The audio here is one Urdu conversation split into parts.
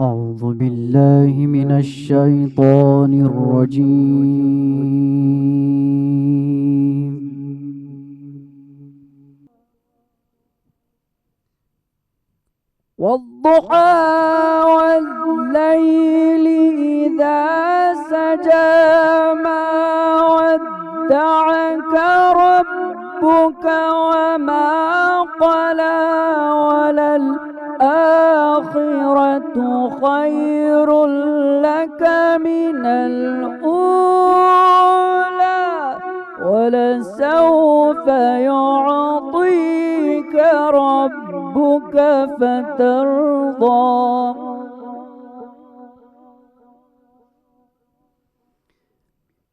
أعوذ بالله من الشيطان الرجيم. والضحى والليل إذا سجى ما ودعك ربك وما قلى وللآخرة خير لك من الأولى ولسوف يعطيك ربك فترضى.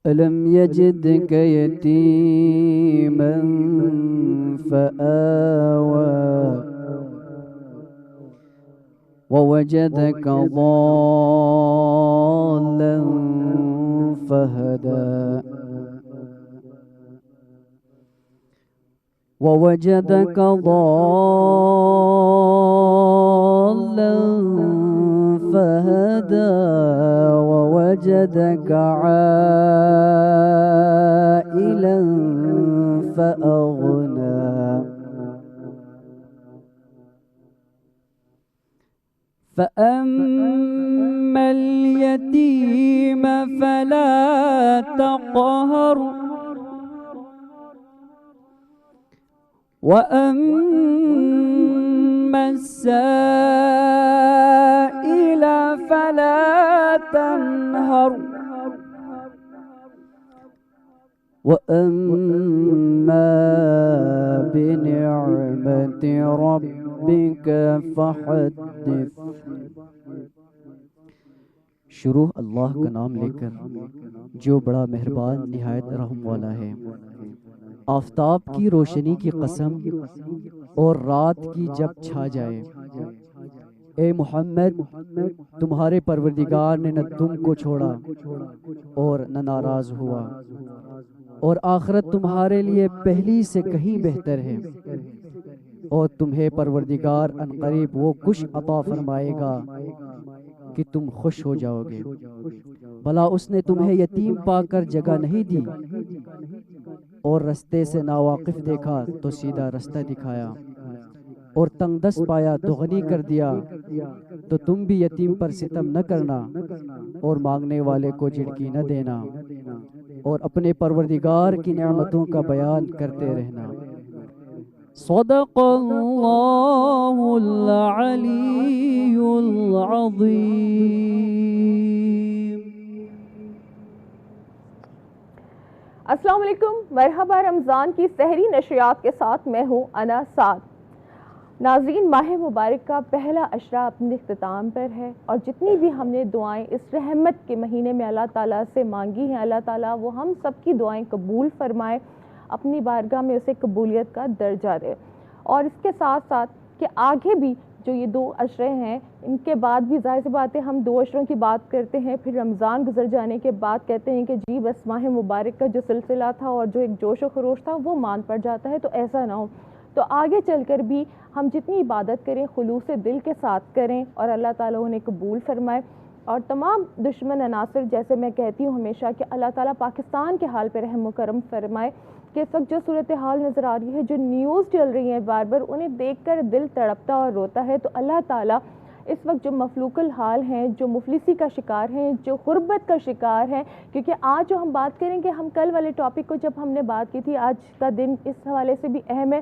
ألم يجدك يتيما فآوى ووجدك ضالا فهدى ووجدك ضالا فهدى ووجدك عائلا فأغنى فأما اليتيم فلا تقهر وأما السائل فلا تنهر وأما بنعمة ربك فحدث. شروع اللہ کا نام لے کر جو بڑا مہربان نہایت رحم والا ہے. آفتاب کی روشنی کی قسم اور رات کی جب چھا جائے، اے محمد تمہارے پروردگار نے نہ تم کو چھوڑا اور نہ ناراض ہوا، اور آخرت تمہارے لیے پہلی سے کہیں بہتر ہے، اور تمہیں پروردگار عنقریب وہ کچھ عطا فرمائے گا کہ تم خوش ہو جاؤ گے. بھلا اس نے تمہیں یتیم پا کر جگہ نہیں دی اور رستے سے ناواقف دیکھا تو سیدھا رستہ دکھایا، اور تنگ دست پایا تو غنی کر دیا. تو تم بھی یتیم پر ستم نہ کرنا اور مانگنے والے کو جھڑکی نہ دینا، اور اپنے پروردگار کی نعمتوں کا بیان کرتے رہنا. صدق اللہ العلی العظیم. السلام علیکم، مرحبا. رمضان کی سحری نشریات کے ساتھ میں ہوں انا سعد. ناظرین، ماہ مبارک کا پہلا عشرہ اپنے اختتام پر ہے، اور جتنی بھی ہم نے دعائیں اس رحمت کے مہینے میں اللہ تعالیٰ سے مانگی ہیں، اللہ تعالیٰ وہ ہم سب کی دعائیں قبول فرمائے، اپنی بارگاہ میں اسے قبولیت کا درجہ دے. اور اس کے ساتھ ساتھ کہ آگے بھی جو یہ 2 عشرے ہیں، ان کے بعد بھی ظاہر سی بات ہے ہم 2 عشروں کی بات کرتے ہیں، پھر رمضان گزر جانے کے بعد کہتے ہیں کہ جی بس ماہ مبارک کا جو سلسلہ تھا اور جو ایک جوش و خروش تھا وہ مان پڑ جاتا ہے. تو ایسا نہ ہو، تو آگے چل کر بھی ہم جتنی عبادت کریں خلوص دل کے ساتھ کریں اور اللہ تعالیٰ انہیں قبول فرمائے. اور تمام دشمن عناصر، جیسے میں کہتی ہوں ہمیشہ کہ اللہ تعالیٰ پاکستان کے حال پہ رحم و کرم فرمائے کہ اس وقت جو صورتحال نظر آ رہی ہے، جو نیوز چل رہی ہیں بار بار، انہیں دیکھ کر دل تڑپتا اور روتا ہے. تو اللہ تعالیٰ اس وقت جو مفلوک الحال ہیں، جو مفلسی کا شکار ہیں، جو غربت کا شکار ہیں، کیونکہ آج جو ہم بات کریں گے، ہم کل والے ٹاپک کو جب ہم نے بات کی تھی، آج کا دن اس حوالے سے بھی اہم ہے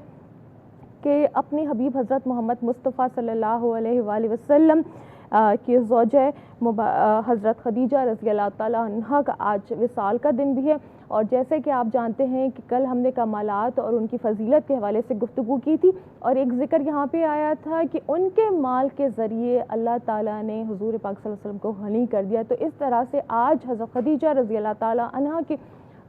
کہ اپنے حبیب حضرت محمد مصطفیٰ صلی اللہ علیہ وآلہ وسلم کی زوجہ حضرت خدیجہ رضی اللہ تعالیٰ عنہ کا آج وصال کا دن بھی ہے. اور جیسے کہ آپ جانتے ہیں کہ کل ہم نے کمالات اور ان کی فضیلت کے حوالے سے گفتگو کی تھی، اور ایک ذکر یہاں پہ آیا تھا کہ ان کے مال کے ذریعے اللہ تعالیٰ نے حضور پاک صلی اللہ علیہ وسلم کو غنی کر دیا. تو اس طرح سے آج حضرت خدیجہ رضی اللہ تعالیٰ عنہ کی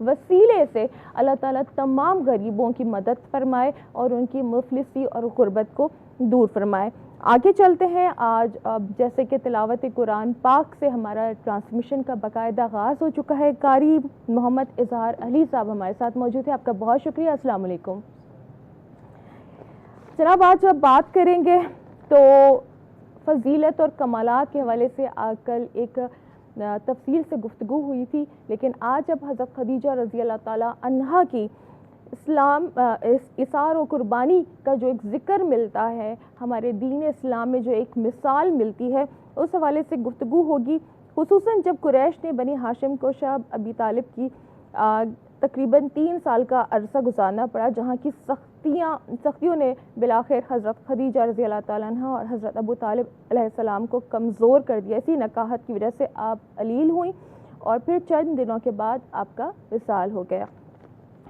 وسیلے سے اللہ تعالیٰ تمام غریبوں کی مدد فرمائے اور ان کی مفلسی اور غربت کو دور فرمائے. آگے چلتے ہیں. آج جیسے کہ تلاوت قرآن پاک سے ہمارا ٹرانسمیشن کا باقاعدہ آغاز ہو چکا ہے. قاری محمد اظہار علی صاحب ہمارے ساتھ موجود ہیں. آپ کا بہت شکریہ. السلام علیکم جناب. آج جب بات کریں گے تو فضیلت اور کمالات کے حوالے سے کل ایک تفصیل سے گفتگو ہوئی تھی، لیکن آج اب حضرت خدیجہ رضی اللہ تعالی عنہا کی اسلام اثار و قربانی کا جو ایک ذکر ملتا ہے، ہمارے دین اسلام میں جو ایک مثال ملتی ہے، اس حوالے سے گفتگو ہوگی، خصوصاً جب قریش نے بنی ہاشم کو شاہ ابی طالب کی تقریباً 3 سال کا عرصہ گزارنا پڑا، جہاں کی سختیوں نے بالآخر حضرت خدیجہ رضی اللہ تعالیٰ عنہ اور حضرت ابو طالب علیہ السلام کو کمزور کر دیا۔ اسی نکاحت کی وجہ سے آپ علیل ہوئیں اور پھر چند دنوں کے بعد آپ کا وصال ہو گیا۔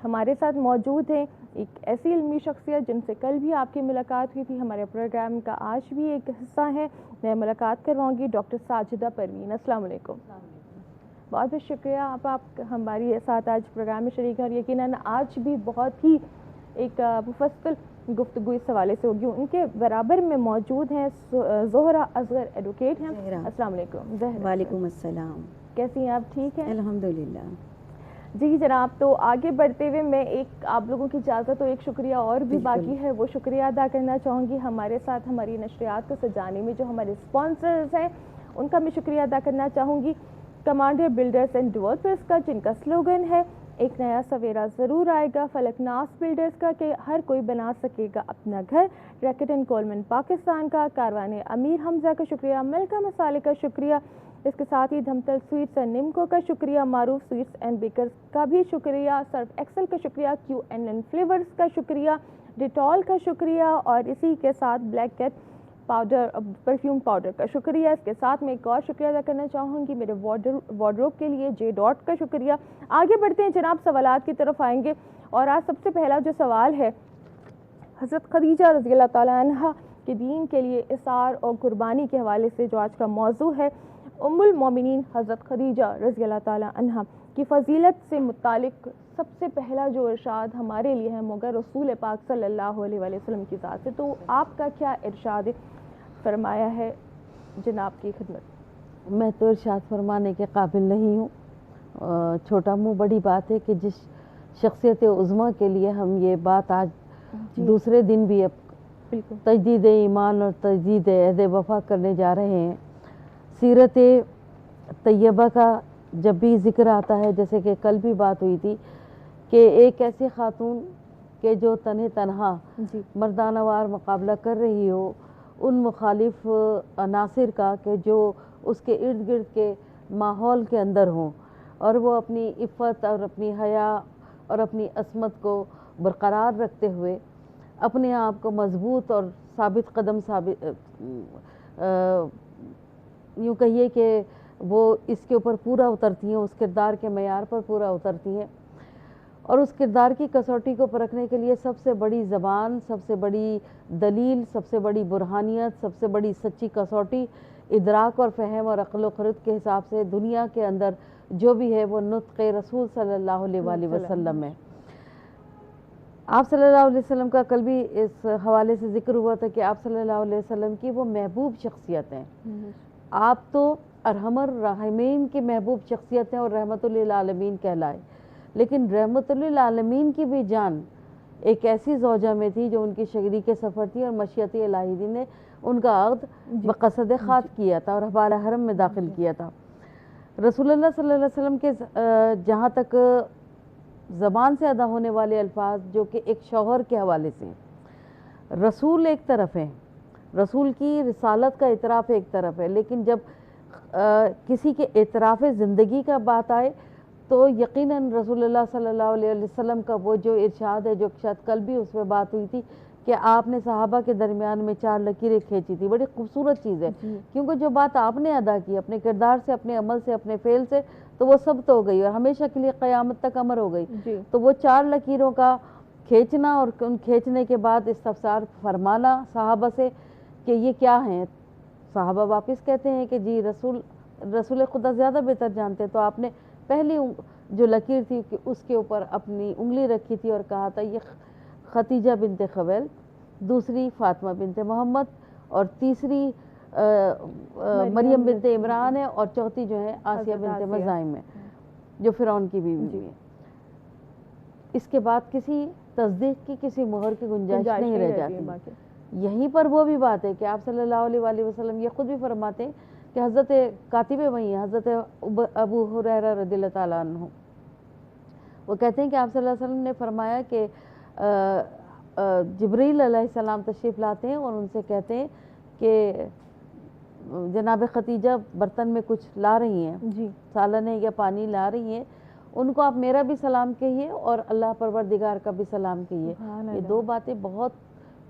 ہمارے ساتھ موجود ہیں ایک ایسی علمی شخصیت جن سے کل بھی آپ کی ملاقات ہوئی تھی، ہمارے پروگرام کا آج بھی ایک حصہ ہے، میں ملاقات کرواؤں گی ڈاکٹر ساجدہ پروین۔ السلام علیکم۔ بہت بہت شکریہ، آپ ہماری ساتھ آج پروگرام میں شریک ہیں، اور یقیناً آج بھی بہت ہی ایک مفصل گفتگو اس حوالے سے ہوگی۔ ان کے برابر میں موجود ہیں زہرہ اصغر ایڈوکیٹ ہیں۔ السلام علیکم زہرہ۔ وعلیکم السلام، کیسی ہیں آپ؟ ٹھیک ہیں الحمدللہ۔ جی جناب، تو آگے بڑھتے ہوئے میں ایک آپ لوگوں کی اجازت تو ایک شکریہ اور بھی باقی ہے، وہ شکریہ ادا کرنا چاہوں گی۔ ہمارے ساتھ ہماری نشریات کو سجانے میں جو ہمارے اسپانسرز ہیں ان کا میں شکریہ ادا کرنا چاہوں گی، کمانڈر بلڈرز اینڈ ڈیولپرز کا، جن کا سلوگن ہے ایک نیا سویرا ضرور آئے گا، فلک ناس بلڈرز کا کہ ہر کوئی بنا سکے گا اپنا گھر، ریکٹ اینڈ کولمن پاکستان کا، کاروان امیر حمزہ کا شکریہ، ملکہ مسالے کا شکریہ، اس کے ساتھ ہی دھمتل سویٹس اینڈ نمکو کا شکریہ، معروف سویٹس اینڈ بیکرز کا بھی شکریہ، سرف ایکسل کا شکریہ، کیو این این فلیورز کا شکریہ، ڈیٹول کا شکریہ، اور اسی کے ساتھ black cat powder perfume powder کا شکریہ۔ اس کے ساتھ میں ایک اور شکریہ ادا کرنا چاہوں گی میرے وارڈروب کے لیے جے ڈاٹ کا شکریہ۔ آگے بڑھتے ہیں جناب، سوالات کی طرف آئیں گے، اور آج سب سے پہلا جو سوال ہے حضرت خدیجہ رضی اللہ تعالیٰ عنہ کے دین کے لیے اثار اور قربانی کے حوالے سے جو آج کا موضوع ہے، ام المومنین حضرت خدیجہ رضی اللہ تعالیٰ عنہ کی فضیلت سے متعلق سب سے پہلا جو ارشاد ہمارے لیے ہے مگر رسول پاک صلی اللہ علیہ وآلہ وسلم کی ذات سے، تو آپ کا کیا ارشاد فرمایا ہے جناب کی خدمت؟ میں تو ارشاد فرمانے کے قابل نہیں ہوں، چھوٹا منہ بڑی بات ہے کہ جس شخصیت عظمیٰ کے لیے ہم یہ بات آج دوسرے دن بھی اب تجدید ایمان اور تجدید عہد وفا کرنے جا رہے ہیں۔ سیرت طیبہ کا جب بھی ذکر آتا ہے، جیسے کہ کل بھی بات ہوئی تھی کہ ایک ایسی خاتون کہ جو تنہا مردانہ وار مقابلہ کر رہی ہو ان مخالف عناصر کا کہ جو اس کے ارد گرد کے ماحول کے اندر ہوں، اور وہ اپنی عفت اور اپنی حیا اور اپنی عصمت کو برقرار رکھتے ہوئے اپنے آپ کو مضبوط اور ثابت قدم یوں کہیے کہ وہ اس کے اوپر پورا اترتی ہیں، اس کردار کے معیار پر پورا اترتی ہیں، اور اس کردار کی کسوٹی کو پرکھنے کے لیے سب سے بڑی زبان، سب سے بڑی دلیل، سب سے بڑی برہانیت، سب سے بڑی سچی کسوٹی ادراک اور فہم اور عقل و خرد کے حساب سے دنیا کے اندر جو بھی ہے وہ نطق رسول صلی اللہ علیہ وآلہ وسلم ہے۔ آپ صلی اللہ علیہ وسلم کا کل بھی اس حوالے سے ذکر ہوا تھا کہ آپ صلی اللہ علیہ وسلم کی وہ محبوب شخصیت ہیں۔ آپ تو ارحم الراحمین کی محبوب شخصیت ہیں اور رحمت للعالمین کہلائے، لیکن رحمت للعالمین کی بھی جان ایک ایسی زوجہ میں تھی جو ان کی شریک سفر تھی، اور مشیت الہی نے ان کا عقد بقصد خاط کیا تھا اور حبال حرم میں داخل کیا تھا۔ رسول اللہ صلی اللہ علیہ وسلم کے جہاں تک زبان سے ادا ہونے والے الفاظ جو کہ ایک شوہر کے حوالے سے، رسول ایک طرف ہے، رسول کی رسالت کا اعتراف ایک طرف ہے، لیکن جب کسی کے اعتراف زندگی کا بات آئے تو یقیناً رسول اللہ صلی اللہ علیہ وسلم کا وہ جو ارشاد ہے، جو شاید کل بھی اس پہ بات ہوئی تھی کہ آپ نے صحابہ کے درمیان میں 4 لکیریں کھینچی تھی، بڑی خوبصورت چیز ہے، کیونکہ جو بات آپ نے ادا کی اپنے کردار سے، اپنے عمل سے، اپنے فعل سے، تو وہ ثبت ہو گئی اور ہمیشہ کے لیے قیامت تک امر ہو گئی۔ تو وہ 4 لکیروں کا کھینچنا اور ان کھینچنے کے بعد استفسار فرمانا صحابہ سے کہ یہ کیا ہیں، صحابہ واپس کہتے ہیں کہ جی رسول خدا زیادہ بہتر جانتے، تو آپ نے پہلی جو لکیر تھی کہ اس کے اوپر اپنی انگلی رکھی تھی اور کہا تھا یہ خدیجہ بنت خویلد، دوسری فاطمہ بنت محمد، اور تیسری مریم بنت عمران ہے، اور چوتھی جو ہے آسیہ بنت مزاحم ہے جو فرعون کی بیوی ہے۔ اس کے بعد کسی تصدیق کی، کسی مہر کی گنجائش نہیں رہ جاتی۔ یہیں پر وہ بھی بات ہے کہ آپ صلی اللہ علیہ وآلہ وسلم یہ خود بھی فرماتے ہیں کہ حضرت کاتب وحی ہیں حضرت ابو ہریرہ رضی اللہ تعالیٰ عنہ، وہ کہتے ہیں کہ آپ صلی اللہ علیہ وسلم نے فرمایا کہ جبریل علیہ السلام تشریف لاتے ہیں اور ان سے کہتے ہیں کہ جناب خدیجہ برتن میں کچھ لا رہی ہیں، جی سالن یا پانی لا رہی ہیں، ان کو آپ میرا بھی سلام کہیے اور اللہ پروردگار کا بھی سلام کہیے۔ یہ دو باتیں بہت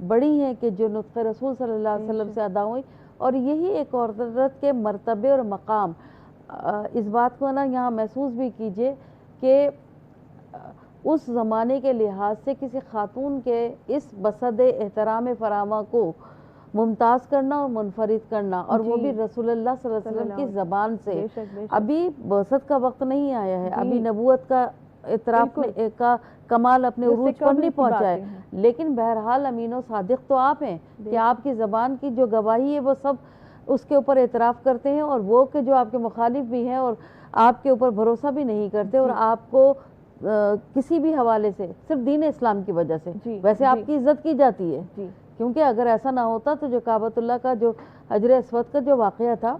بڑی ہیں کہ جو نطق رسول صلی اللہ علیہ وسلم سے ادا ہوئی، اور یہی ایک عورت کے مرتبے اور مقام۔ اس بات کو نا یہاں محسوس بھی کیجئے کہ اس زمانے کے لحاظ سے کسی خاتون کے اس بسد احترام فراواں کو ممتاز کرنا اور منفرد کرنا، اور وہ بھی رسول اللہ صلی اللہ علیہ وسلم کی زبان سے۔ ابھی بعثت کا وقت نہیں آیا ہے، ابھی نبوت کا اعتراف کا کمال اپنے عروج پر نہیں پہنچا ہے، لیکن بہرحال امین و صادق تو آپ ہیں کہ آپ کی زبان کی جو گواہی ہے وہ سب اس کے اوپر اعتراف کرتے ہیں، اور وہ کہ جو آپ کے مخالف بھی ہیں اور آپ کے اوپر بھروسہ بھی نہیں کرتے، اور آپ کو کسی بھی حوالے سے صرف دین اسلام کی وجہ سے ویسے آپ کی عزت کی جاتی ہے، کیونکہ اگر ایسا نہ ہوتا تو جو کعبۃ اللہ کا جو حجر اسود کا جو واقعہ تھا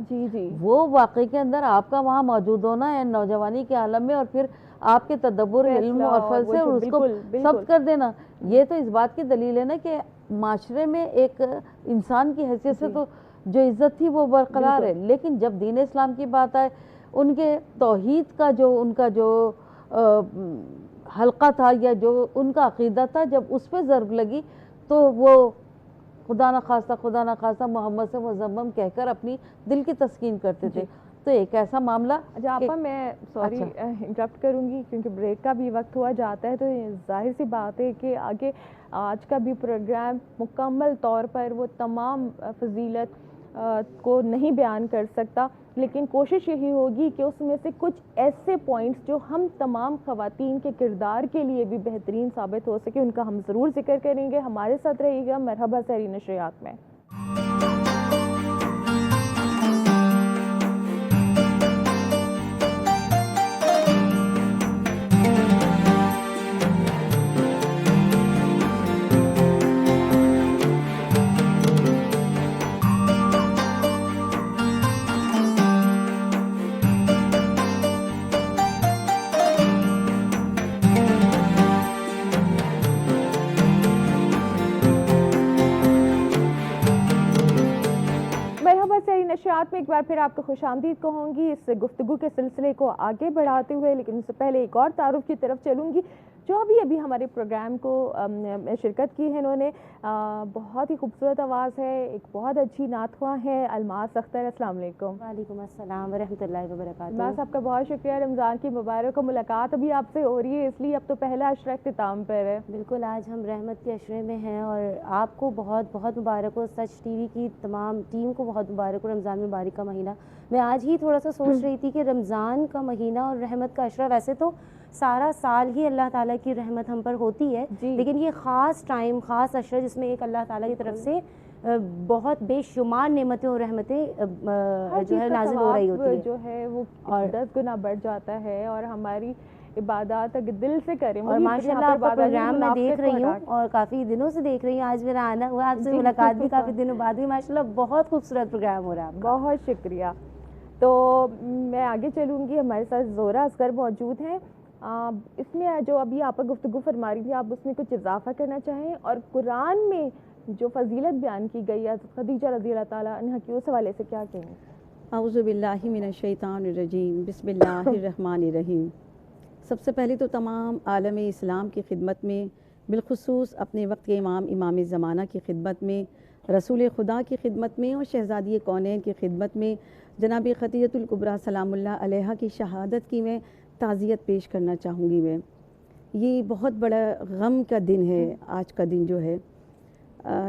وہ واقعے کے اندر آپ کا وہاں موجود ہونا ہے نوجوانی کے عالم میں، اور پھر آپ کے تدبر علم اور فضل سے اور اس کو ثبت کر دینا، یہ تو اس بات کی دلیل ہے نا کہ معاشرے میں ایک انسان کی حیثیت سے تو جو عزت تھی وہ برقرار ہے، لیکن جب دین اسلام کی بات آئے، ان کے توحید کا جو ان کا جو حلقہ تھا یا جو ان کا عقیدہ تھا، جب اس پہ ضرب لگی تو وہ خدا نخواستہ محمد سے مذمم کہہ کر اپنی دل کی تسکین کرتے تھے۔ تو ایک ایسا معاملہ آپا میں سوری انٹرپٹ کروں گی کیونکہ بریک کا بھی وقت ہوا جاتا ہے، تو ظاہر سی بات ہے کہ آگے آج کا بھی پروگرام مکمل طور پر وہ تمام فضیلت کو نہیں بیان کر سکتا، لیکن کوشش یہی ہوگی کہ اس میں سے کچھ ایسے پوائنٹس جو ہم تمام خواتین کے کردار کے لیے بھی بہترین ثابت ہو سکے ان کا ہم ضرور ذکر کریں گے۔ ہمارے ساتھ رہیے گا مرحبا سحری نشریات میں۔ نشریات میں ایک بار پھر آپ کو خوش آمدید کہوں گی اس گفتگو کے سلسلے کو آگے بڑھاتے ہوئے، لیکن اس سے پہلے ایک اور تعارف کی طرف چلوں گی۔ جو ابھی ہمارے پروگرام کو شرکت کی ہے، انہوں نے بہت ہی خوبصورت آواز ہے، ایک بہت اچھی نعت خواں ہے الماس اختر۔ السلام علیکم۔ وعلیکم السلام ورحمۃ اللہ وبرکاتہ۔ الماس آپ کا بہت شکریہ، رمضان کی مبارک ہو، ملاقات ابھی آپ سے ہو رہی ہے، اس لیے اب تو پہلا عشرہ اختتام پر ہے۔ بالکل، آج ہم رحمت کے عشرے میں ہیں اور آپ کو بہت بہت مبارک ہو، سچ ٹی وی کی تمام ٹیم کو بہت مبارک ہو رمضان مبارک کا مہینہ۔ میں آج ہی تھوڑا سا سوچ رہی تھی کہ رمضان کا مہینہ اور رحمت کا عشرہ، ویسے تو سارا سال ہی اللہ تعالیٰ کی رحمت ہم پر ہوتی ہے، لیکن یہ خاص ٹائم، خاص عشرہ جس میں ایک اللہ تعالیٰ کی طرف سے بہت بے شمار نعمتیں اور رحمتیں جو ہے نازل ہو رہی ہوتی ہے، جو ہے وہ 10 گنا بڑھ جاتا ہے، اور ہماری عبادات اگر دل سے کریں۔ اور ماشاء اللہ آپ کا پروگرام میں دیکھ رہی ہوں اور کافی دنوں سے دیکھ رہی ہوں، آج میرا آنا ہوا، آپ سے ملاقات بھی کافی دنوں بعد ہوئی، ماشاء اللہ بہت خوبصورت پروگرام ہو رہا ہے۔ بہت شکریہ۔ تو میں آگے چلوں گی، ہمارے ساتھ زہرہ اصغر موجود ہیں۔ اس میں جو ابھی آپ گفتگو فرما رہی تھی، آپ اس میں کچھ اضافہ کرنا چاہیں، اور قرآن میں جو فضیلت بیان کی گئی ہے خدیجہ رضی اللہ تعالیٰ عنہ کی، اس حوالے سے کیا کہیں؟ اعوذ باللہ من الشیطان الرجیم، بسم اللہ الرحمن الرحیم۔ سب سے پہلے تو تمام عالم اسلام کی خدمت میں، بالخصوص اپنے وقت کے امام زمانہ کی خدمت میں، رسول خدا کی خدمت میں اور شہزادی کونین کی خدمت میں جناب خدیجہ الکبریٰ سلام اللہ علیہا کی شہادت کی میں تعزیت پیش کرنا چاہوں گی۔ میں یہ بہت بڑا غم کا دن ہے آج کا دن جو ہے۔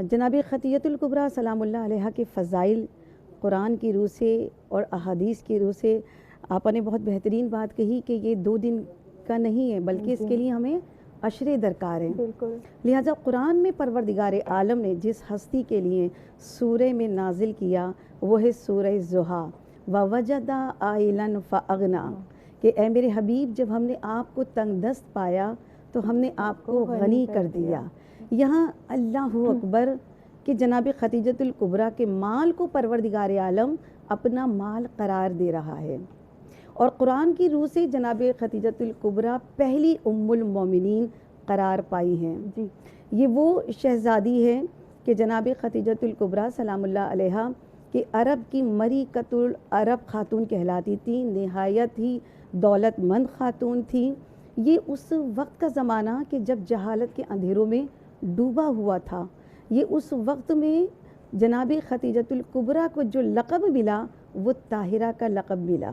جناب خدیجہ الکبریٰ سلام اللہ علیہا کے فضائل قرآن کی روح سے اور احادیث کی روح سے آپ نے بہت بہترین بات کہی کہ یہ 2 دن کا نہیں ہے، بلکہ اس کے لیے ہمیں عشرے درکار ہیں۔ بالکل، لہٰذا قرآن میں پروردگار عالم نے جس ہستی کے لیے سورہ میں نازل کیا وہ ہے سورہ ضحیٰ، وَوَجَدَ عَائِلًا فَأَغْنَىٰ، کہ اے میرے حبیب جب ہم نے آپ کو تنگ دست پایا تو ہم نے آپ کو غنی کر دیا۔ یہاں اللہ اکبر کہ جناب خدیجۃ الکبریٰ کے مال کو پروردگار عالم اپنا مال قرار دے رہا ہے، اور قرآن کی روح سے جناب خدیجۃ الکبریٰ پہلی ام المومنین قرار پائی ہیں۔ جی یہ وہ شہزادی ہے کہ جناب خدیجۃ الکبریٰ سلام اللہ علیہا کہ عرب کی ملکۃ العرب خاتون کہلاتی تھی، نہایت ہی دولت مند خاتون تھی۔ یہ اس وقت کا زمانہ کہ جب جہالت کے اندھیروں میں ڈوبا ہوا تھا، یہ اس وقت میں جناب خدیجۃ الکبریٰ کو جو لقب ملا وہ طاہرہ کا لقب ملا،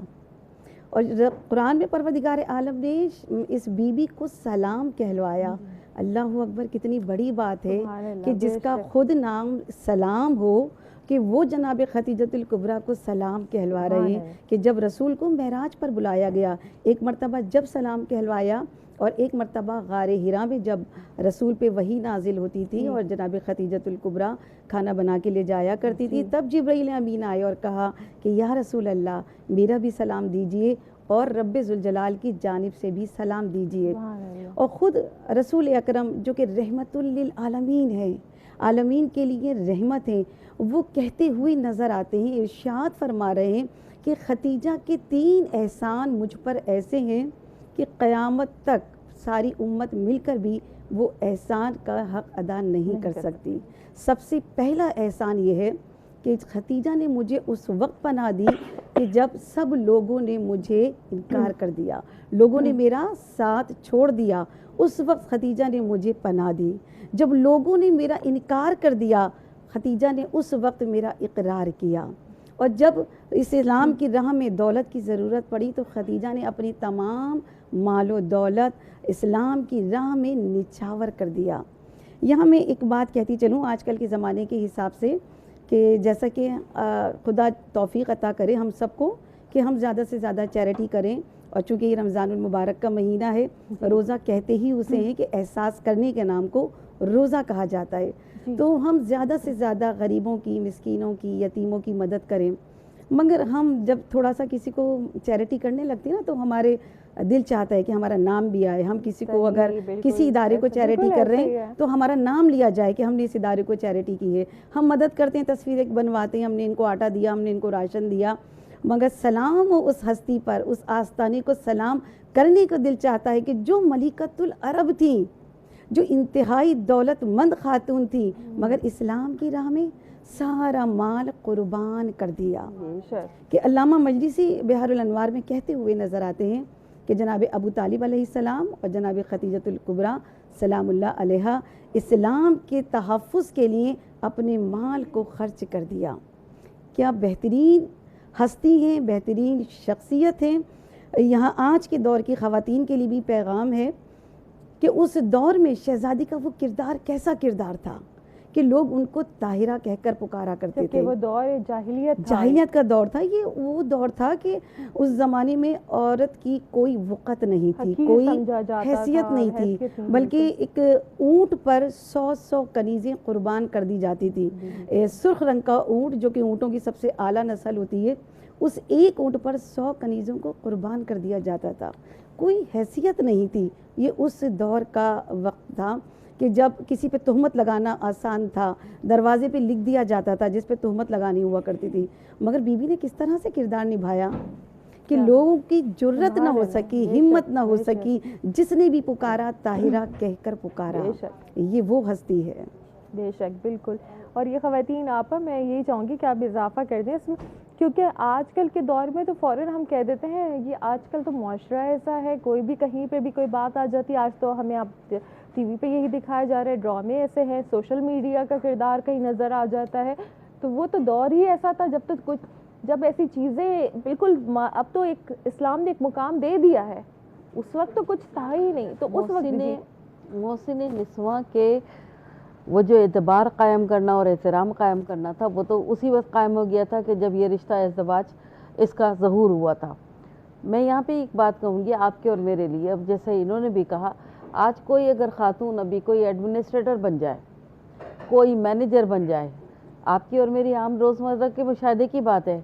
اور قرآن میں پروردگار عالم نے اس بی بی کو سلام کہلوایا۔ اللہ اکبر، کتنی بڑی بات ہے کہ جس کا خود نام سلام ہو کہ وہ جناب خدیجۃ الکبریٰ کو سلام کہلوا رہے ہیں۔ کہ جب رسول کو معراج پر بلایا گیا، ایک مرتبہ جب سلام کہلوایا، اور ایک مرتبہ غار حرا میں جب رسول پہ وحی نازل ہوتی تھی اور جناب خدیجۃ الکبریٰ کھانا بنا کے لے جایا کرتی تھی، تب جبرائیل امین آئے اور کہا کہ یا رسول اللہ میرا بھی سلام دیجئے اور رب ذوالجلال کی جانب سے بھی سلام دیجئے۔ اور خود رسول اکرم جو کہ رحمت للعالمین ہے، عالمین کے لیے رحمت ہے، وہ کہتے ہوئے نظر آتے ہیں، ارشاد فرما رہے ہیں کہ خدیجہ کے 3 احسان مجھ پر ایسے ہیں کہ قیامت تک ساری امت مل کر بھی وہ احسان کا حق ادا نہیں کر سکتی۔ سب سے پہلا احسان یہ ہے کہ خدیجہ نے مجھے اس وقت پناہ دی کہ جب سب لوگوں نے مجھے انکار کر دیا، لوگوں نے میرا ساتھ چھوڑ دیا، اس وقت خدیجہ نے مجھے پناہ دی۔ جب لوگوں نے میرا انکار کر دیا، خدیجہ نے اس وقت میرا اقرار کیا، اور جب اسلام کی راہ میں دولت کی ضرورت پڑی تو خدیجہ نے اپنی تمام مال و دولت اسلام کی راہ میں نچھاور کر دیا۔ یہاں میں ایک بات کہتی چلوں آج کل کے زمانے کے حساب سے کہ جیسا کہ خدا توفیق عطا کرے ہم سب کو کہ ہم زیادہ سے زیادہ چیریٹی کریں، اور چونکہ یہ رمضان المبارک کا مہینہ ہے، روزہ کہتے ہی اسے ہیں کہ احساس کرنے کے نام کو روزہ کہا جاتا ہے، تو ہم زیادہ سے زیادہ غریبوں کی، مسکینوں کی، یتیموں کی مدد کریں۔ مگر ہم جب تھوڑا سا کسی کو چیریٹی کرنے لگتے ہیں نا تو ہمارے دل چاہتا ہے کہ ہمارا نام بھی آئے، ہم کسی کو اگر کسی ادارے کو چیریٹی کر رہے ہیں تو ہمارا نام لیا جائے کہ ہم نے اس ادارے کو چیریٹی کی ہے، ہم مدد کرتے ہیں، تصویریں بنواتے ہیں، ہم نے ان کو آٹا دیا، ہم نے ان کو راشن دیا، مگر سلام ہو اس ہستی پر، اس آستانے کو سلام کرنے کا دل چاہتا ہے کہ جو ملکۃ العرب تھیں، جو انتہائی دولت مند خاتون تھی، مگر اسلام کی راہ میں سارا مال قربان کر دیا۔ کہ علامہ مجلسی بحار الانوار میں کہتے ہوئے نظر آتے ہیں کہ جناب ابو طالب علیہ السلام اور جناب خدیجۃ الکبریٰ سلام اللہ علیہا اسلام کے تحفظ کے لیے اپنے مال کو خرچ کر دیا۔ کیا بہترین ہستی ہیں، بہترین شخصیت ہیں۔ یہاں آج کے دور کی خواتین کے لیے بھی پیغام ہے کہ اس دور میں شہزادی کا وہ کردار کیسا کردار تھا کہ لوگ ان کو طاہرہ کہہ کر پکارا کرتے تھے۔ وہ دور جاہلیت کا دور تھا، یہ وہ دور تھا کہ اس زمانے میں عورت کی کوئی وقت نہیں تھی، کوئی حیثیت نہیں تھی، بلکہ ایک اونٹ پر 100 کنیزیں قربان کر دی جاتی تھی۔ سرخ رنگ کا اونٹ جو کہ اونٹوں کی سب سے اعلیٰ نسل ہوتی ہے، اس ایک اونٹ پر 100 کنیزوں کو قربان کر دیا جاتا تھا، کوئی حیثیت نہیں تھی۔ یہ اس دور کا وقت تھا کہ جب کسی پہ تہمت لگانا آسان تھا، دروازے پہ لکھ دیا جاتا تھا جس پہ تہمت لگانی ہوا کرتی تھی، مگر بی بی نے کس طرح سے کردار نبھایا کہ لوگوں کی جرت نہ ہو سکی، ہمت نہ ہو سکی، جس نے بھی پکارا طاہرہ کہہ کر پکارا۔ یہ وہ ہستی ہے۔ بے شک، بالکل۔ اور یہ خواتین آپا میں یہی چاہوں گی کہ آپ اضافہ کر دیں اس میں، کیونکہ آج کل کے دور میں تو فوراً ہم کہہ دیتے ہیں، یہ آج کل تو معاشرہ ایسا ہے، کوئی بھی کہیں پہ بھی کوئی بات آ جاتی ہے، آج تو ہمیں آپ ٹی وی پہ یہی دکھایا جا رہا ہے، ڈرامے ایسے ہیں، سوشل میڈیا کا کردار کہیں نظر آ جاتا ہے، تو وہ تو دور ہی ایسا تھا جب ایسی چیزیں بالکل، اب تو ایک اسلام نے ایک مقام دے دیا ہے، اس وقت تو کچھ تھا ہی نہیں، تو اس وقت محسن نسواں کے وہ جو اعتبار قائم کرنا اور احترام قائم کرنا تھا، وہ تو اسی وقت قائم ہو گیا تھا کہ جب یہ رشتہ ازدواج اس کا ظہور ہوا تھا۔ میں یہاں پہ ایک بات کہوں گی آپ کے اور میرے لیے، اب جیسے انہوں نے بھی کہا، آج کوئی اگر خاتون ابھی کوئی ایڈمنسٹریٹر بن جائے، کوئی مینیجر بن جائے، آپ کی اور میری عام روزمرہ کے مشاہدے کی بات ہے،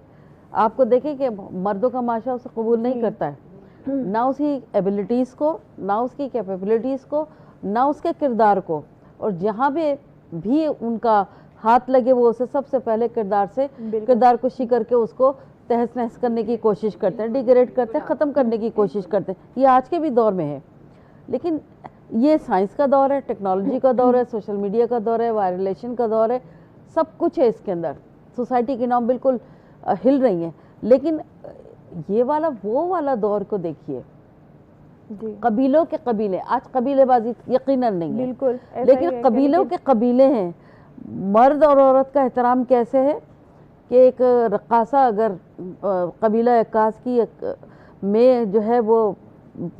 آپ کو دیکھیں کہ مردوں کا معاشرہ اسے قبول نہیں کرتا ہے، نہ اس کی ایبلٹیز کو، نہ اس کی کیپیبلٹیز کو، نہ اس کے کردار کو، اور جہاں پہ بھی ان کا ہاتھ لگے وہ اسے سب سے پہلے کردار سے کردار کشی کر کے اس کو تہس نہس کرنے کی کوشش کرتے ہیں، ڈیگریڈ کرتے ہیں، ختم کرنے کی کوشش کرتے ہیں. یہ آج کے بھی دور میں ہے، لیکن یہ سائنس کا دور ہے، ٹیکنالوجی کا دور ہے، سوشل میڈیا کا دور ہے، وائرلیشن کا دور ہے، سب کچھ ہے اس کے اندر. سوسائٹی کی نام بالکل ہل رہی ہیں. لیکن یہ والا وہ والا دور کو دیکھیے، قبیلوں کے قبیلے، آج قبیلے بازی یقیناً نہیں ہے، بالکل لیکن قبیلوں کے قبیلے ہیں. مرد اور عورت کا احترام کیسے ہے کہ ایک رقاصہ اگر قبیلہ عکاس کی میں جو ہے وہ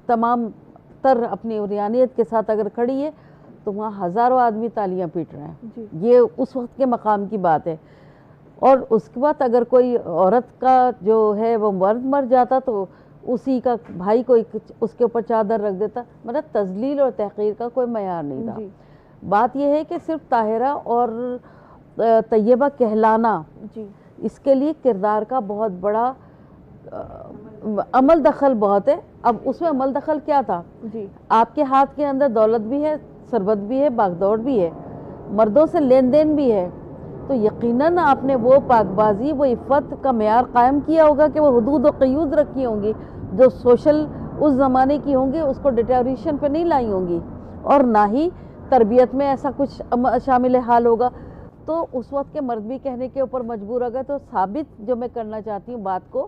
تمام تر اپنی اوریانیت کے ساتھ اگر کھڑی ہے تو وہاں ہزاروں آدمی تالیاں پیٹ رہے ہیں. یہ اس وقت کے مقام کی بات ہے. اور اس کے بعد اگر کوئی عورت کا جو ہے وہ مرد مر جاتا تو اسی کا بھائی کو اس کے اوپر چادر رکھ دیتا. مطلب تذلیل اور تحقیر کا کوئی معیار نہیں تھا. بات یہ ہے کہ صرف طاہرہ اور طیبہ کہلانا، اس کے لیے کردار کا بہت بڑا عمل دخل بہت ہے. اب اس میں عمل دخل کیا تھا؟ آپ کے ہاتھ کے اندر دولت بھی ہے، ثروت بھی ہے، باغ دوڑ بھی ہے، مردوں سے لین دین بھی ہے، تو یقیناً آپ نے وہ پاک بازی، وہ عفت کا معیار قائم کیا ہوگا کہ وہ حدود و قیود رکھی ہوں گی جو سوشل اس زمانے کی ہوں گی، اس کو ڈیٹیوریشن پہ نہیں لائی ہوں گی، اور نہ ہی تربیت میں ایسا کچھ شامل حال ہوگا. تو اس وقت کے مرد بھی کہنے کے اوپر مجبور ہو گئے. تو ثابت جو میں کرنا چاہتی ہوں بات کو،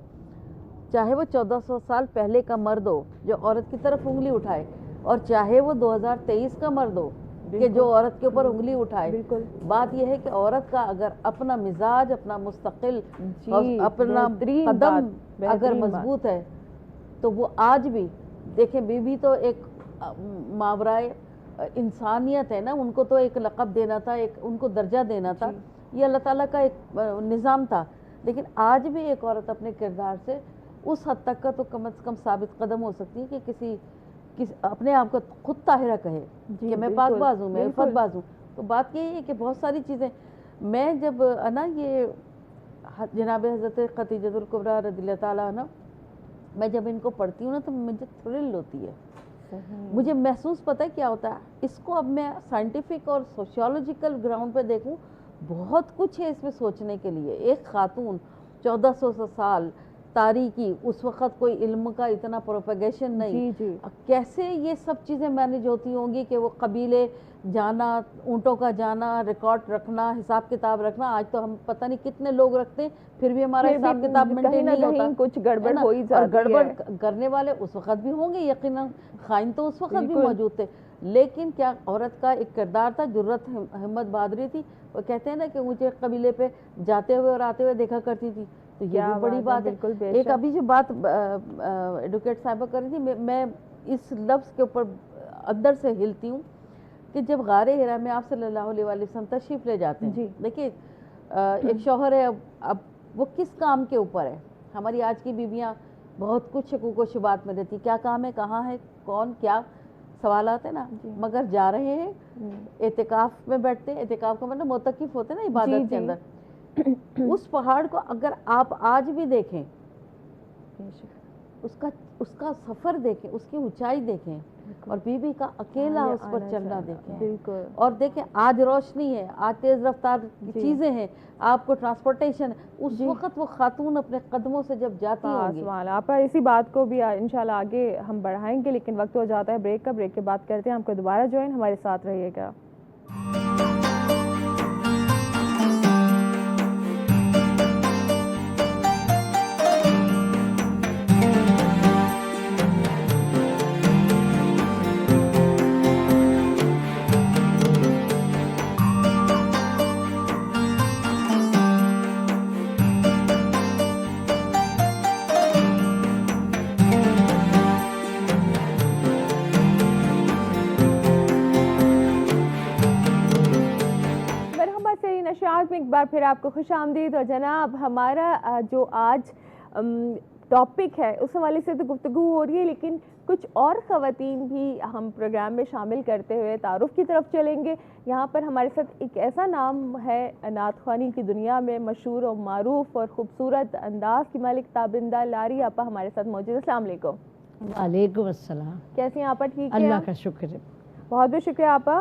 چاہے وہ 1400 سال پہلے کا مرد ہو جو عورت کی طرف انگلی اٹھائے، اور چاہے وہ 2023 کا مرد ہو کہ جو عورت کے اوپر انگلی اٹھائے، بات یہ ہے کہ عورت کا اگر اپنا مزاج، اپنا مستقل، اپنا قدم اگر مضبوط ہے تو وہ آج بھی دیکھیں. بی بی تو ایک ماورائے انسانیت ہے نا، ان کو تو ایک لقب دینا تھا، ایک ان کو درجہ دینا تھا، یہ اللہ تعالیٰ کا ایک نظام تھا. لیکن آج بھی ایک عورت اپنے کردار سے اس حد تک کا تو کم از کم ثابت قدم ہو سکتی ہے کہ کسی اپنے آپ کو خود طاہرہ کہے کہ میں پاک باز ہوں، میں عفت باز ہوں. تو بات یہ ہے کہ بہت ساری چیزیں میں جب نا یہ جناب حضرت خدیجہ الکبریٰ رضی اللہ تعالیٰ عنہ، میں جب ان کو پڑھتی ہوں نا تو مجھے تھرل ہوتی ہے. مجھے محسوس پتہ ہے کیا ہوتا ہے، اس کو اب میں سائنٹیفک اور سوشیولوجیکل گراؤنڈ پہ دیکھوں، بہت کچھ ہے اس میں سوچنے کے لیے. ایک خاتون 1400 سال تاریخی، اس وقت کوئی علم کا اتنا پروپیگیشن نہیں، کیسے یہ سب چیزیں مینیج ہوتی ہوں گی کہ وہ قبیلے جانا، اونٹوں کا جانا، ریکارڈ رکھنا، حساب کتاب رکھنا. آج تو ہم پتہ نہیں کتنے لوگ رکھتے ہیں پھر بھی ہمارا حساب کتاب مینٹین نہیں ہوتا. کچھ گڑبڑ ہو ہی جاتی ہے. گڑبڑ کرنے والے اس وقت بھی ہوں گے یقیناً، خائن تو اس وقت بھی موجود تھے. لیکن کیا عورت کا ایک کردار تھا، جرت، ہمت، بہادری تھی. وہ کہتے ہیں نا کہ اونچے قبیلے پہ جاتے ہوئے اور آتے ہوئے دیکھا کرتی تھی. تو یہ بھی بڑی بات ہے. ایک ابھی جو بات ایڈوکیٹ صاحبہ کر رہی تھی، میں اس لفظ کے اوپر اندر سے ہلتی ہوں کہ جب غار حرا میں آپ صلی اللہ علیہ وسلم تشریف لے جاتے ہیں، دیکھیے ایک شوہر ہے، اب وہ کس کام کے اوپر ہے. ہماری آج کی بیویاں بہت کچھ شکوک و شبات میں رہتی، کیا کام ہے، کہاں ہے، کون، کیا سوالات ہیں نا. مگر جا رہے ہیں اعتکاف میں بیٹھتے ہیں. اعتکاف کا مطلب معتکف ہوتے ہیں نا عبادت کے اندر. اس پہاڑ کو اگر آپ آج بھی دیکھیں، اس کا سفر دیکھیں، اس کی اونچائی دیکھیں، اور بی بی کا اکیلا اس پر چلنا دیکھیں، اور دیکھیں آج روشنی ہے، آج تیز رفتار چیزیں ہیں، آپ کو ٹرانسپورٹیشن. اس وقت وہ خاتون اپنے قدموں سے جب جاتی ہوں گی. آپ اسی بات کو بھی انشاءاللہ آگے ہم بڑھائیں گے، لیکن وقت ہو جاتا ہے بریک کا. بریک کے بعد کرتے ہیں آپ کو دوبارہ جوائن، ہمارے ساتھ رہیے گا. میں ایک بار پھر آپ کو خوش آمدید. اور جناب ہمارا جو آج ٹاپک ہے اس حوالے سے تو گفتگو ہو رہی ہے، لیکن کچھ اور خواتین بھی ہم پروگرام میں شامل کرتے ہوئے تعارف کی طرف چلیں گے. یہاں پر ہمارے ساتھ ایک ایسا نام ہے نعت خوانی کی دنیا میں مشہور اور معروف اور خوبصورت انداز کی مالک تابندہ لاری آپا ہمارے ساتھ موجود. السلام علیکم. وعلیکم السلام. کیسی ہیں آپا؟ ٹھیک ہے، اللہ کا شکر ہے. بہت بہت شکریہ آپا.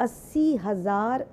80,000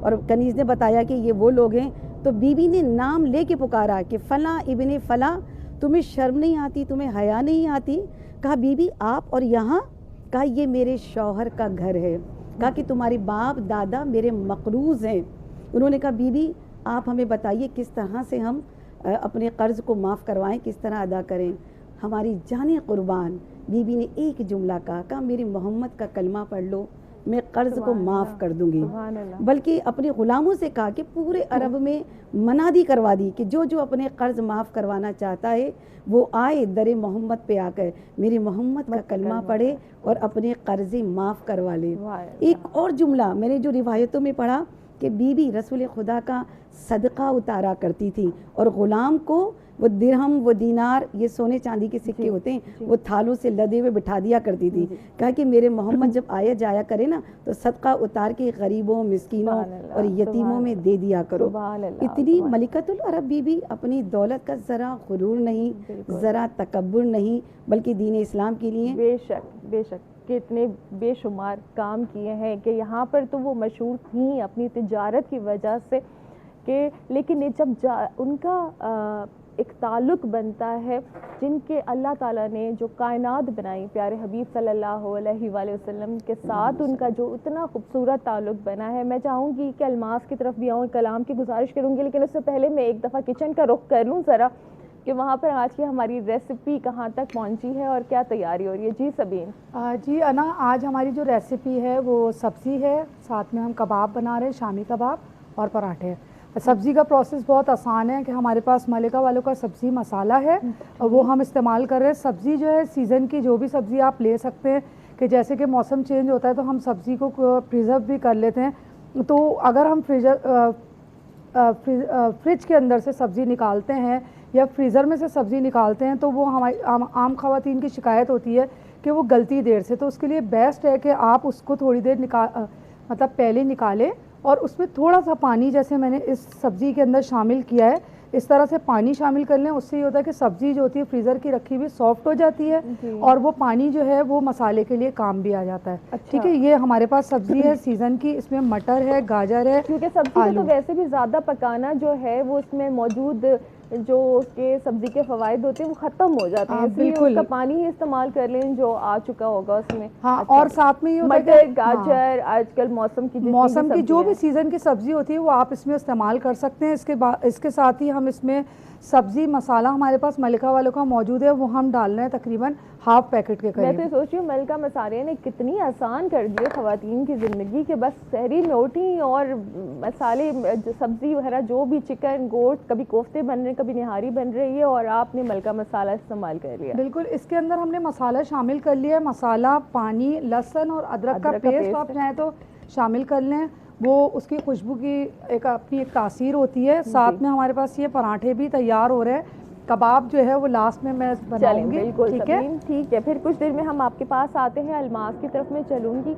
اور کنیز نے بتایا کہ یہ وہ لوگ ہیں، تو بی بی نے نام لے کے پکارا کہ فلاں ابن فلاں، تمہیں شرم نہیں آتی، تمہیں حیا نہیں آتی؟ کہا بی بی آپ اور یہاں؟ کہا یہ میرے شوہر کا گھر ہے۔ کہا کہ تمہارے باپ دادا میرے مقروض ہیں۔ انہوں نے کہا بی بی آپ ہمیں بتائیے کس طرح سے ہم اپنے قرض کو معاف کروائیں، کس طرح ادا کریں؟ ہماری جانیں قربان، بی بی نے ایک جملہ کہا میرے محمد کا کلمہ پڑھ لو، میں قرض کو معاف کر دوں گی۔ بلکہ اپنے غلاموں سے کہا کہ پورے عرب میں منادی کروا دی کہ جو جو اپنے قرض معاف کروانا چاہتا ہے وہ آئے در محمد پہ آ کر میرے محمد کا کلمہ پڑھے اور اپنے قرض معاف کروا لے۔ ایک اور جملہ میں نے جو روایتوں میں پڑھا کہ بی بی رسول خدا کا صدقہ اتارا کرتی تھی اور غلام کو وہ درہم وہ دینار یہ سونے چاندی کے سکے ہوتے ہیں وہ تھالوں سے لدے ہوئے بٹھا دیا کرتی تھی۔ کہا کہ میرے محمد جب آیا جایا کرے نا تو صدقہ اتار کے غریبوں مسکینوں اور یتیموں میں دے دیا کرو۔ اتنی ملکۃ العرب بی بی، اپنی دولت کا ذرا غرور نہیں، ذرا تکبر نہیں، بلکہ دین اسلام کے لیے بے شک بے شک کہ اتنے بے شمار کام کیے ہیں کہ یہاں پر تو وہ مشہور تھیں اپنی تجارت کی وجہ سے، کہ لیکن جب ان کا ایک تعلق بنتا ہے جن کے اللہ تعالیٰ نے جو کائنات بنائی پیارے حبیب صلی اللہ علیہ وآلہ وسلم کے ساتھ، ان کا جو اتنا خوبصورت تعلق بنا ہے، میں چاہوں گی کہ الماس کی طرف بھی آؤں، کلام کی گزارش کروں گی، لیکن اس سے پہلے میں ایک دفعہ کچن کا رخ کر لوں ذرا کہ وہاں پر آج کی ہماری ریسیپی کہاں تک پہنچی ہے اور کیا تیاری ہو رہی ہے۔ جی سبین۔ جی انا، آج ہماری جو ریسیپی ہے وہ سبزی ہے، ساتھ میں ہم کباب بنا رہے ہیں، شامی کباب اور پراٹھے۔ سبزی کا پروسیس بہت آسان ہے کہ ہمارے پاس ملکہ والوں کا سبزی مسالہ ہے، وہ ہم استعمال کر رہے ہیں۔ سبزی جو ہے سیزن کی جو بھی سبزی آپ لے سکتے ہیں، کہ جیسے کہ موسم چینج ہوتا ہے تو ہم سبزی کو پریزرو بھی کر لیتے ہیں، تو اگر ہم فریج کے اندر سے سبزی نکالتے ہیں یا فریزر میں سے سبزی نکالتے ہیں تو وہ ہماری عام خواتین کی شکایت ہوتی ہے کہ وہ گلتی دیر سے، تو اس کے لیے بیسٹ ہے کہ آپ اس کو تھوڑی دیر مطلب پہلے نکالیں اور اس میں تھوڑا سا پانی، جیسے میں نے اس سبزی کے اندر شامل کیا ہے اس طرح سے پانی شامل کر لیں۔ اس سے یہ ہوتا ہے کہ سبزی جو ہوتی ہے فریزر کی رکھی ہوئی سافٹ ہو جاتی ہے اور وہ پانی جو ہے وہ مسالے کے لیے کام بھی آ جاتا ہے۔ ٹھیک ہے، یہ ہمارے پاس سبزی ہے سیزن کی، اس میں مٹر ہے، گاجر ہے، کیونکہ سبزی کو تو ویسے بھی زیادہ پکانا جو ہے وہ اس میں موجود جو اس کے سبزی کے فوائد ہوتے ہیں وہ ختم ہو جاتے ہیں، اس لیے اس کا پانی ہی استعمال کر لیں جو آ چکا ہوگا اس میں۔ ہاں، اور ساتھ میں یہ ہوتا ہے مٹر، گاجر، آج کل موسم کی جو بھی سیزن کی سبزی ہوتی ہے وہ آپ اس میں استعمال کر سکتے ہیں۔ اس کے ساتھ ہی ہم اس میں سبزی مسالہ ہمارے پاس ملکہ والوں کا موجود ہے، وہ ہم ڈال رہے ہیں تقریباً ہاف پیکٹ کے قریب۔ میں تو سوچ رہی ہوں ملکہ مسالے نے کتنی آسان کر دی خواتین کی زندگی، کہ بس سحری میں اٹھی اور مسالے سبزی وغیرہ جو بھی چکن گوشت، کبھی کوفتے بن رہے ہیں کبھی نہاری بن رہی ہے اور آپ نے ملکہ مسالہ استعمال کر لیا۔ بالکل، اس کے اندر ہم نے مسالہ شامل کر لیا ہے، مسالہ، پانی، لہسن اور ادرک کا پیسٹ آپ چاہیں تو شامل کر لیں، وہ اس کی خوشبو کی اپنی ایک تاثیر ہوتی ہے۔ ساتھ میں ہمارے پاس یہ پراٹھے بھی تیار ہو رہے ہیں، کباب جو ہے وہ لاسٹ میں بناؤں گی۔ ٹھیک ہے، پھر کچھ دیر میں ہم آپ کے پاس آتے ہیں، الماس کی طرف میں چلوں گی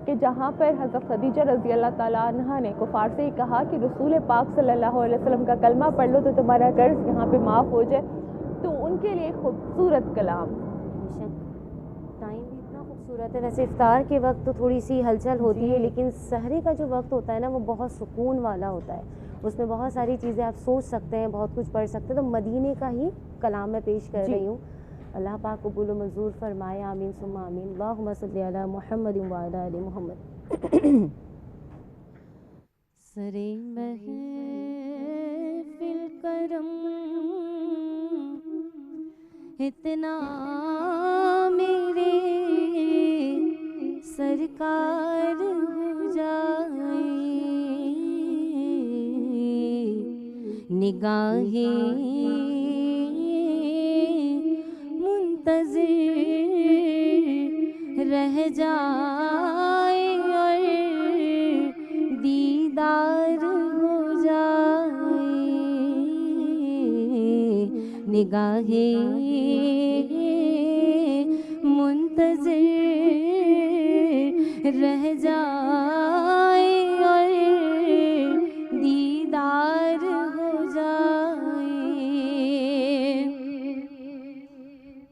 کہ جہاں پر حضرت خدیجہ رضی اللہ تعالیٰ عنہ نے کفار سے ہی کہا کہ رسول پاک صلی اللہ علیہ وسلم کا کلمہ پڑھ لو تو تمہارا قرض یہاں پہ معاف ہو جائے، تو ان کے لیے خوبصورت کلام۔ ٹائم بھی اتنا خوبصورت ہے، ویسے افطار کے وقت تو تھوڑی سی ہلچل ہوتی ہے، لیکن سحری کا جو وقت ہوتا ہے نا وہ بہت سکون والا ہوتا ہے، اس میں بہت ساری چیزیں آپ سوچ سکتے ہیں، بہت کچھ پڑھ سکتے ہیں۔ تو مدینے کا ہی کلام میں پیش کر رہی ہوں، اللہ پاک قبول و منظور فرمائے، آمین ثم آمین، اللہم صلی علی محمد وعلی آل محمد۔ سرے محفل کرم اتنا میرے سرکار ہو جائے، نگاہیں منتظر رہ جائے اور دیدار ہو جائے، نگاہیں منتظر رہ جائے اور دیدار ہو جائے،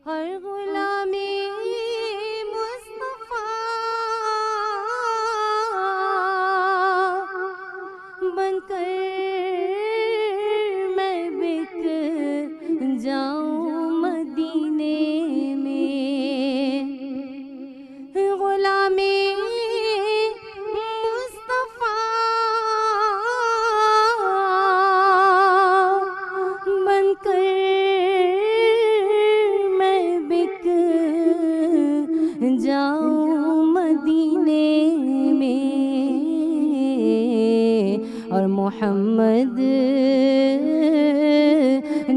ہر غلامی مصطفیٰ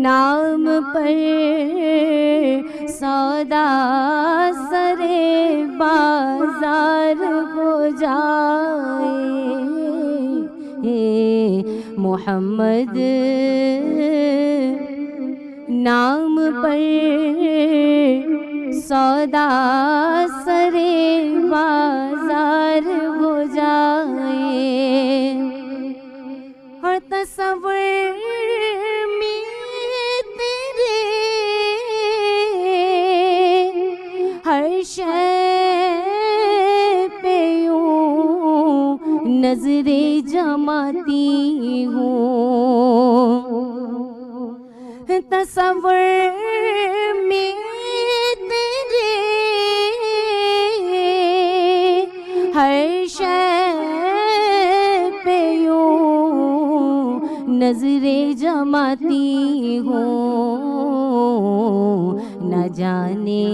نام پر سودا سرے بازار ہو جائے، محمد نام پر سودا سرے بازار ہو جائے، اور تصور میں تیرے ہر شے پہ یوں نظریں جماتی ہوں، تصور میں تیرے ہر شے پہ یوں نظریں جماتی ہوں، نہ جانے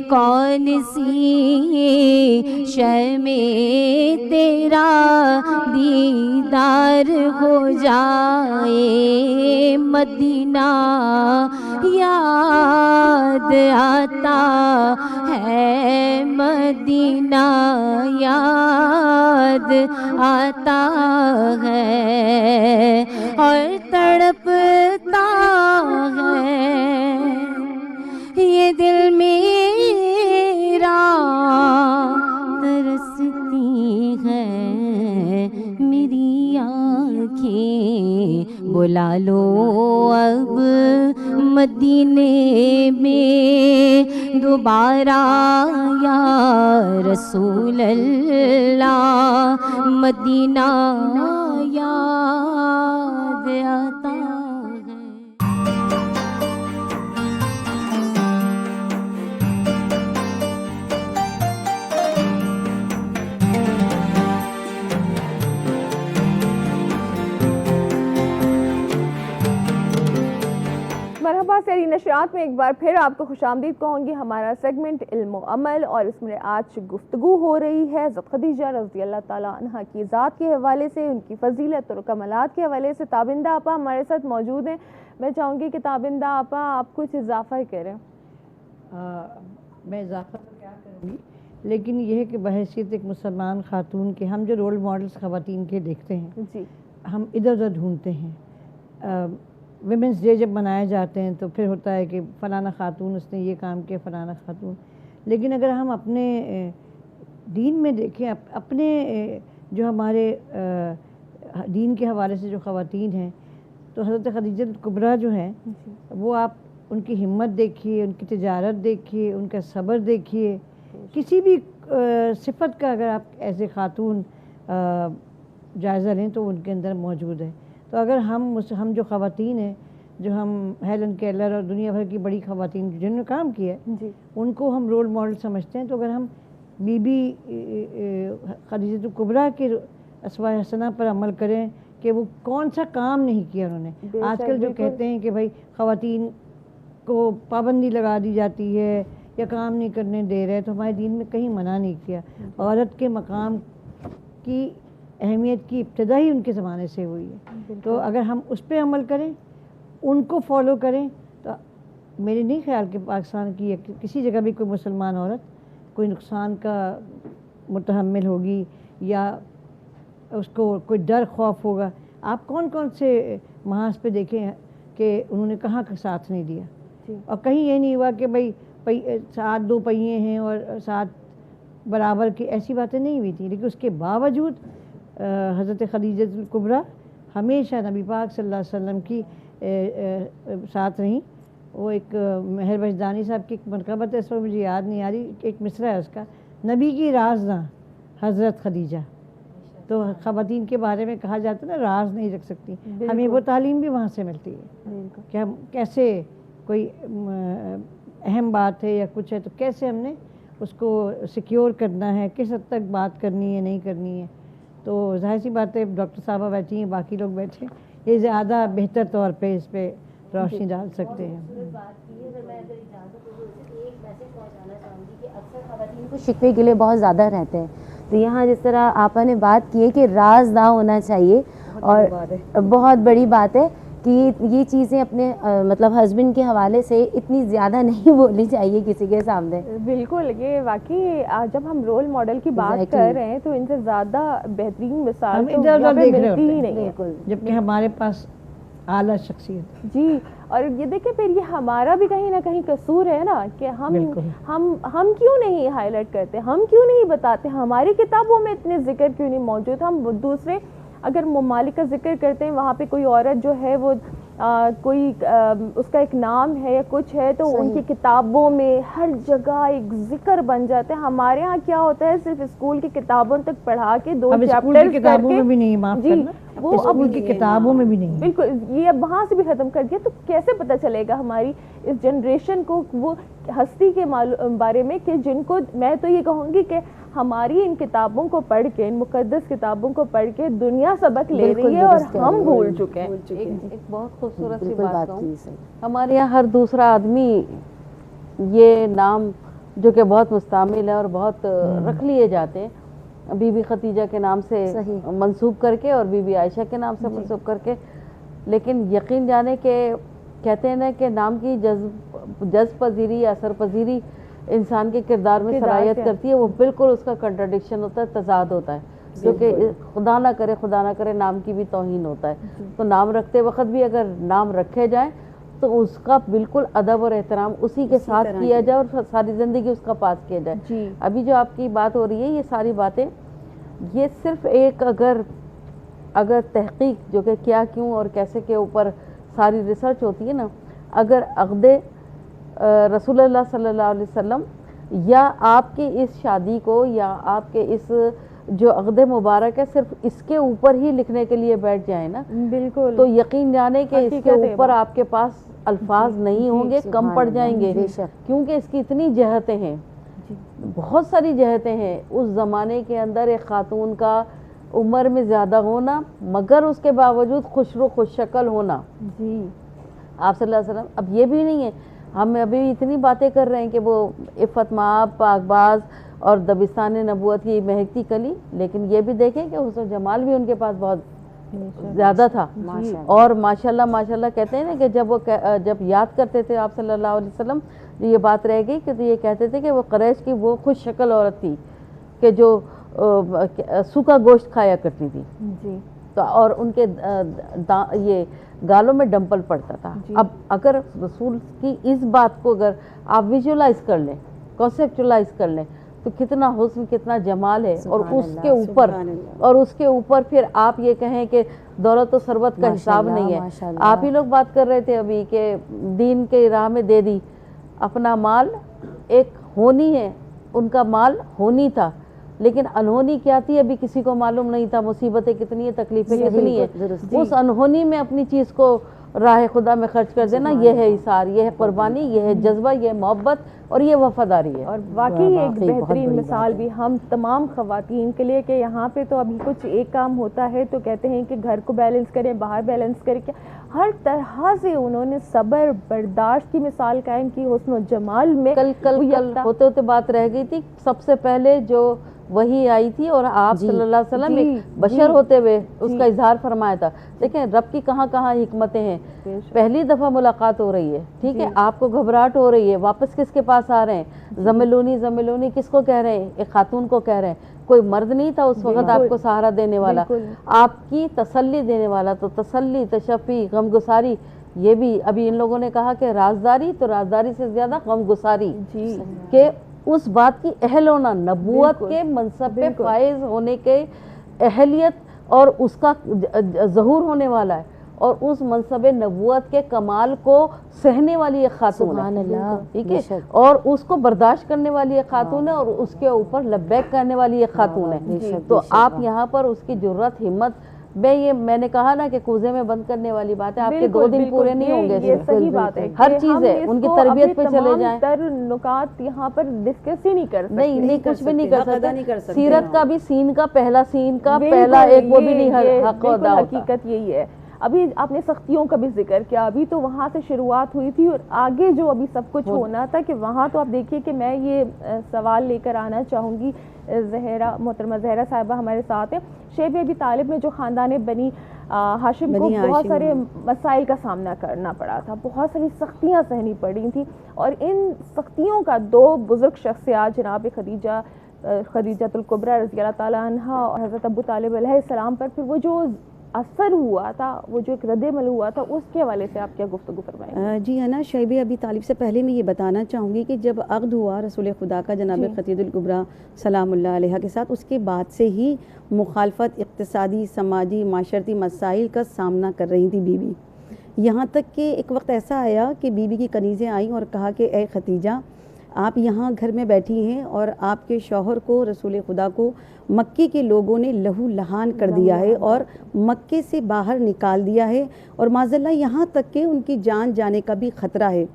کون سی شے میں تیرا دیدار ہو جائے، مدینہ یاد آتا ہے، مدینہ یاد آتا ہے، اور تڑپتا ہے یہ دل میرا، ترستی ہے میری آنکھیں، بلا لو اب مدینے میں دوبارہ یا رسول اللہ، مدینہ یاد آتا ہے۔ مرحبا، سحری نشریات میں ایک بار پھر آپ کو خوش آمدید کہوں گی۔ ہمارا سیگمنٹ علم و عمل، اور اس میں آج گفتگو ہو رہی ہے حضرت خدیجہ رضی اللہ تعالیٰ عنہ کی ذات کے حوالے سے، ان کی فضیلت اور کمالات کے حوالے سے۔ تابندہ آپا ہمارے ساتھ موجود ہیں، میں چاہوں گی کہ تابندہ آپا آپ کچھ اضافہ کریں۔ میں اضافہ تو کیا کروں گی، لیکن یہ ہے کہ بحیثیت ایک مسلمان خاتون کے ہم جو رول ماڈلز خواتین کے دیکھتے ہیں، جی، ہم ادھر ادھر ڈھونڈتے ہیں۔ ویمنس ڈے جب منائے جاتے ہیں تو پھر ہوتا ہے کہ فلانا خاتون اس نے یہ کام کیا، فلانا خاتون، لیکن اگر ہم اپنے دین میں دیکھیں، اپنے جو ہمارے دین کے حوالے سے جو خواتین ہیں، تو حضرت خدیجہ کبریٰ جو ہیں وہ آپ ان کی ہمت دیکھیے، ان کی تجارت دیکھیے، ان کا صبر دیکھیے، کسی بھی صفت کا اگر آپ ایسے خاتون جائزہ لیں تو ان کے اندر موجود ہے۔ تو اگر ہم جو خواتین ہیں، جو ہم ہیلن کیلر اور دنیا بھر کی بڑی خواتین جنہوں نے کام کیا ہے، جی، ان کو ہم رول ماڈل سمجھتے ہیں، تو اگر ہم بی بی خدیجہ کبریٰ کے اسوہ حسنہ پر عمل کریں کہ وہ کون سا کام نہیں کیا انہوں نے۔ آج کل جو کہتے ہیں کہ بھائی خواتین کو پابندی لگا دی جاتی ہے یا کام نہیں کرنے دے رہے، تو ہمارے دین میں کہیں منع نہیں کیا۔ عورت کے مقام کی اہمیت کی ابتدا ہی ان کے زمانے سے ہوئی ہے، تو اگر ہم اس پہ عمل کریں، ان کو فالو کریں، تو میرے نہیں خیال کہ پاکستان کی کسی جگہ بھی کوئی مسلمان عورت کوئی نقصان کا متحمل ہوگی یا اس کو کوئی ڈر خوف ہوگا۔ آپ کون کون سے محاذ پہ دیکھیں کہ انہوں نے کہاں کا ساتھ نہیں دیا، اور کہیں یہ نہیں ہوا کہ بھائی ساتھ دو پہیے ہیں اور ساتھ برابر کی، ایسی باتیں نہیں ہوئی تھیں، لیکن اس کے باوجود حضرت خدیجہ کبریٰ ہمیشہ نبی پاک صلی اللہ علیہ وسلم کی ساتھ رہیں۔ وہ ایک مہر وجدانی صاحب کی ایک منقبت ہے، اس وقت مجھے یاد نہیں آ رہی، ایک مصرع ہے اس کا، نبی کی رازداں حضرت خدیجہ۔ تو خواتین کے بارے میں کہا جاتا ہے نا، راز نہیں رکھ سکتی، ہمیں وہ تعلیم بھی وہاں سے ملتی ہے کہ ہم کیسے، کوئی اہم بات ہے یا کچھ ہے تو کیسے ہم نے اس کو سیکیور کرنا ہے، کس حد تک بات کرنی ہے نہیں کرنی ہے۔ تو ظاہر سی بات ہے ڈاکٹر صاحبہ بیٹھی ہیں، باقی لوگ بیٹھے ہیں، یہ زیادہ بہتر طور پہ اس پہ روشنی ڈال سکتے ہیں۔ خواتین کو شکوے گلے بہت زیادہ رہتے ہیں، تو یہاں جس طرح آپا نے بات کی ہے کہ راز نہ ہونا چاہیے، اور بہت بڑی بات ہے کہ یہ چیزیں اپنے مطلب ہسبینڈ کے حوالے سے اتنی زیادہ نہیں بولنی چاہیے کسی کے سامنے. بالکل، یہ واقعی جب ہم رول ماڈل کی بات کر رہے ہیں تو ان سے زیادہ بہترین مثال تو یہاں پہ ملتی ہی نہیں ہے، جبکہ ہمارے پاس اعلیٰ شخصیت. جی، اور یہ دیکھیں پھر یہ ہمارا بھی کہیں نہ کہیں قصور ہے نا کہ ہم کیوں نہیں ہائی لائٹ کرتے، ہم کیوں نہیں بتاتے، ہماری کتابوں میں اتنے ذکر کیوں نہیں موجود. ہم دوسرے اگر ممالک کا ذکر کرتے ہیں، وہاں پہ کوئی عورت جو ہے وہ کوئی اس کا ایک نام ہے یا کچھ ہے تو ان کی کتابوں میں ہر جگہ ایک ذکر بن جاتے ہیں. ہمارے ہاں کیا ہوتا ہے، صرف اسکول کی کتابوں تک پڑھا کے 2 چیپٹر کتابوں میں بھی نہیں، معاف کرنا، وہ اسکول کی کتابوں میں بھی نہیں. بالکل، یہ اب وہاں سے بھی ختم کر دیا تو کیسے پتہ چلے گا ہماری اس جنریشن کو وہ ہستی کے بارے میں کہ جن کو میں تو یہ کہوں گی کہ ہماری ان کتابوں کو پڑھ کے، ان مقدس کتابوں کو پڑھ کے دنیا سبق لے رہی ہے اور ہم بھول چکے ہیں. ایک بہت خوبصورت سی بات کہوں، ہمارے یہاں ہر دوسرا آدمی یہ نام جو کہ بہت مستعمل ہے اور بہت رکھ لیے جاتے ہیں، بی بی ختیجہ کے نام سے منسوب کر کے اور بی بی عائشہ کے نام سے منسوب کر کے، لیکن یقین جانے کہ کہتے ہیں نا کہ نام کی جذب پذیری یا اثر پذیری انسان کے کردار میں صلاحیت کرتی ہے، وہ بالکل اس کا کنٹراڈکشن ہوتا ہے، تضاد ہوتا ہے، کیونکہ خدا نہ کرے نام کی بھی توہین ہوتا ہے. تو نام رکھتے وقت بھی اگر نام رکھے جائیں تو اس کا بالکل ادب اور احترام اسی کے ساتھ کیا جائے اور ساری زندگی اس کا پاس کیا جائے. ابھی جو آپ کی بات ہو رہی ہے، یہ ساری باتیں یہ صرف ایک اگر تحقیق جو کہ کیا کیوں اور کیسے کے اوپر ساری ریسرچ ہوتی ہے نا، اگر عقد رسول اللہ صلی اللہ علیہ وسلم یا آپ کی اس شادی کو یا آپ کے اس جو عقد مبارک ہے صرف اس کے اوپر ہی لکھنے کے لیے بیٹھ جائیں نا، بالکل، تو یقین جانے کہ اس کے اوپر آپ کے پاس الفاظ نہیں ہوں گے، کم پڑ جائیں گے، کیونکہ اس کی اتنی جہتیں ہیں، بہت ساری جہتیں ہیں. اس زمانے کے اندر ایک خاتون کا عمر میں زیادہ ہونا مگر اس کے باوجود خوشرو خوش شکل ہونا، آپ صلی اللہ علیہ وسلم. اب یہ بھی نہیں ہے، ہم ابھی اتنی باتیں کر رہے ہیں کہ وہ عفت مآب، پاک باز اور دبستان نبوت کی مہکتی کلی، لیکن یہ بھی دیکھیں کہ حسن و جمال بھی ان کے پاس بہت زیادہ تھا. اور ماشاءاللہ کہتے ہیں نا کہ جب یاد کرتے تھے آپ صلی اللہ علیہ وسلم، یہ بات رہ گئی کہ یہ کہتے تھے کہ وہ قریش کی وہ خوش شکل عورت تھی کہ جو سوکھا گوشت کھایا کرتی تھی، تو اور ان کے یہ گالوں میں ڈمپل پڑتا تھا. اب اگر رسول کی اس بات کو اگر آپ ویژولائز کر لیں، کنسیپچولائز کر لیں، تو کتنا حسن، کتنا جمال ہے. اور اس کے اوپر پھر آپ یہ کہیں کہ دولت و ثروت کا حساب نہیں ہے. آپ ہی لوگ بات کر رہے تھے ابھی کہ دین کے راہ میں دے دی اپنا مال. ایک ہونی ہے، ان کا مال ہونی تھا، لیکن انہونی کیا تھی ابھی کسی کو معلوم نہیں تھا. مصیبتیں کتنی ہیں، تکلیفیں کتنی ہیں، اس انہونی میں اپنی چیز کو راہ خدا میں خرچ کر دینا، یہ ہے اثار، یہ ہے قربانی، یہ ہے جذبہ، یہ ہے محبت اور یہ وفاداری ہے. اور واقعی ایک بہترین مثال بھی ہم تمام خواتین کے لیے کہ یہاں پہ تو ابھی کچھ ایک کام ہوتا ہے تو کہتے ہیں کہ گھر کو بیلنس کریں، باہر بیلنس کریں، ہر طرح سے انہوں نے صبر برداشت کی مثال قائم کی. حسن و جمال میں کل ہوتے بات رہ گئی تھی، سب سے پہلے جو وہی آئی تھی اور آپ صلی اللہ علیہ وسلم ایک بشر ہوتے ہوئے اس کا اظہار فرمایا تھا. دیکھیں رب کی کہاں حکمتیں ہیں. پہلی دفعہ ملاقات ہو رہی ہے، ٹھیک ہے، آپ کو گھبراہٹ ہو رہی ہے، واپس کس کے پاس آ رہے ہیں؟ زملونی کس کو کہہ رہے ہیں؟ ایک خاتون کو کہہ رہے ہیں. کوئی مرد نہیں تھا اس وقت آپ کو سہارا دینے والا، آپ کی تسلی دینے والا. تو تسلی، تشفی، غمگساری، یہ بھی ابھی ان لوگوں نے کہا کہ رازداری، تو رازداری سے زیادہ غمگساری کہ اس بات کی اہل ہونا، نبوت کے منصب پہ فائز ہونے کے اہلیت اور اس کا ظہور ہونے والا ہے، اور اس منصب نبوت کے کمال کو سہنے والی ایک خاتون ہے، ٹھیک ہے، اور اس کو برداشت کرنے والی ایک خاتون ہے، اور اس کے اوپر لبیک کرنے والی ایک خاتون ہے. تو آپ یہاں پر اس کی جرات، ہمت، میں نے کہا نا کہ کوزے میں بند کرنے والی بات ہے. آپ کے 2 دن پورے نہیں ہوں گے. یہ صحیح بات ہے، ہر چیز ہے، ان کی تربیت پہ چلے جائیں. تمام نکات یہاں پر ڈسکس ہی نہیں کر سکتے، نہیں کچھ بھی نہیں کر سکتے. سیرت کا بھی سین کا پہلا ایک وہ بھی نہیں حق ادا ہوتا. حقیقت یہی ہے. ابھی آپ نے سختیوں کا بھی ذکر کیا, ابھی تو وہاں سے شروعات ہوئی تھی اور آگے جو ابھی سب کچھ ہونا تھا کہ وہاں تو آپ دیکھیے کہ میں یہ سوال لے کر آنا چاہوں گی, محترمہ زہرا صاحبہ ہمارے ساتھ ہیں. شیب ابی طالب میں جو خاندان بنی ہاشم کو بہت سارے مسائل کا سامنا کرنا پڑا تھا, بہت ساری سختیاں سہنی پڑی تھیں, اور ان سختیوں کا دو بزرگ شخصیات جناب خدیجہ الکبریٰ رضی اللہ تعالیٰ عنہ اور حضرت ابو طالب علیہ السلام پر پھر وہ جو اثر ہوا تھا, وہ جو ایک رد عمل ہوا تھا, اس کے حوالے سے آپ کیا گفتگو فرمائیں؟ جی ہے نا, شیب ابی طالب سے پہلے میں یہ بتانا چاہوں گی کہ جب عقد ہوا رسول خدا کا جناب خدیجہ الکبریٰ سلام اللہ علیہ کے ساتھ, اس کے بعد سے ہی مخالفت, اقتصادی, سماجی, معاشرتی مسائل کا سامنا کر رہی تھی بی بی. یہاں تک کہ ایک وقت ایسا آیا کہ بی بی کی کنیزیں آئیں اور کہا کہ اے خدیجہ, آپ یہاں گھر میں بیٹھی ہیں اور آپ کے شوہر کو, رسول خدا کو, مکے کے لوگوں نے لہو لہان کر دیا ہے اور مکے سے باہر نکال دیا ہے, اور معذاللہ یہاں تک کہ ان کی جان جانے کا بھی خطرہ ہے.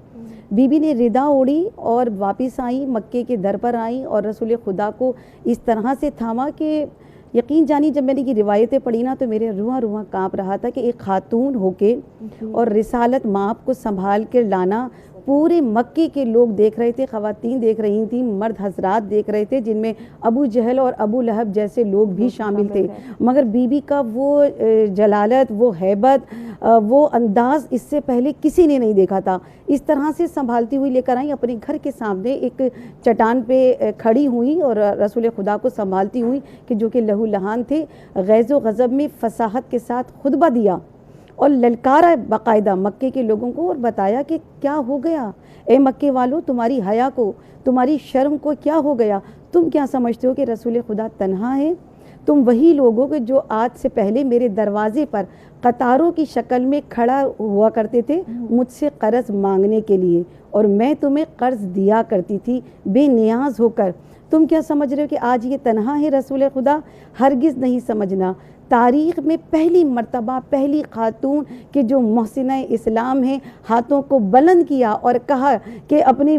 بی بی نے ردا اوڑھی اور واپس آئیں, مکے کے در پر آئیں اور رسول خدا کو اس طرح سے تھاما کہ یقین جانی جب میں نے یہ روایتیں پڑھی نا تو میرے روحاں روحاں کانپ رہا تھا کہ ایک خاتون ہو کے اور رسالت ماپ کو سنبھال کر لانا. پورے مکے کے لوگ دیکھ رہے تھے, خواتین دیکھ رہی تھیں, مرد حضرات دیکھ رہے تھے, جن میں ابو جہل اور ابو لہب جیسے لوگ بھی شامل تھے, مگر بی بی کا وہ جلالت, وہ ہیبت, وہ انداز اس سے پہلے کسی نے نہیں دیکھا تھا. اس طرح سے سنبھالتی ہوئی لے کر آئیں, اپنے گھر کے سامنے ایک چٹان پہ کھڑی ہوئی اور رسول خدا کو سنبھالتی ہوئی کہ جو کہ لہو لہان تھے, غیظ و غضب میں فصاحت کے ساتھ خطبہ دیا اور للکارا باقاعدہ مکے کے لوگوں کو, اور بتایا کہ کیا ہو گیا اے مکے والوں, تمہاری حیا کو, تمہاری شرم کو کیا ہو گیا؟ تم کیا سمجھتے ہو کہ رسول خدا تنہا ہے؟ تم وہی لوگ ہو کہ جو آج سے پہلے میرے دروازے پر قطاروں کی شکل میں کھڑا ہوا کرتے تھے مجھ سے قرض مانگنے کے لیے, اور میں تمہیں قرض دیا کرتی تھی بے نیاز ہو کر. تم کیا سمجھ رہے ہو کہ آج یہ تنہا ہے رسول خدا؟ ہرگز نہیں سمجھنا. تاریخ میں پہلی مرتبہ پہلی خاتون کہ جو محسنہ اسلام ہیں, ہاتھوں کو بلند کیا اور کہا کہ اپنے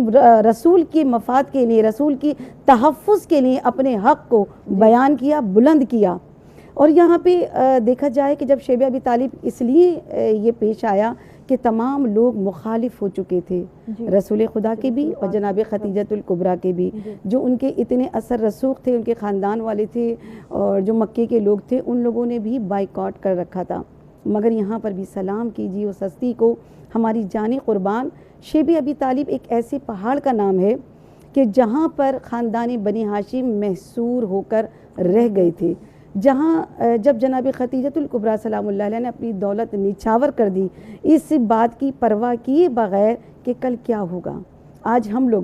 رسول کے مفاد کے لیے, رسول کی تحفظ کے لیے اپنے حق کو بیان کیا, بلند کیا. اور یہاں پہ دیکھا جائے کہ جب شیب ابی طالب اس لیے یہ پیش آیا کہ تمام لوگ مخالف ہو چکے تھے, رسول خدا کے بھی اور جناب خدیجہ الکبریٰ کے بھی, جو ان کے اتنے اثر رسوخ تھے, ان کے خاندان والے تھے اور جو مکے کے لوگ تھے, ان لوگوں نے بھی بائیکاٹ کر رکھا تھا. مگر یہاں پر بھی سلام کیجیے اس ہستی کو, ہماری جان قربان. شیب ابی طالب ایک ایسے پہاڑ کا نام ہے کہ جہاں پر خاندان بنی ہاشم محصور ہو کر رہ گئے تھے, جہاں جب جناب خدیجہ الکبریٰ سلام اللہ علیہ نے اپنی دولت نچھاور کر دی, اس بات کی پرواہ کیے بغیر کہ کل کیا ہوگا. آج ہم لوگ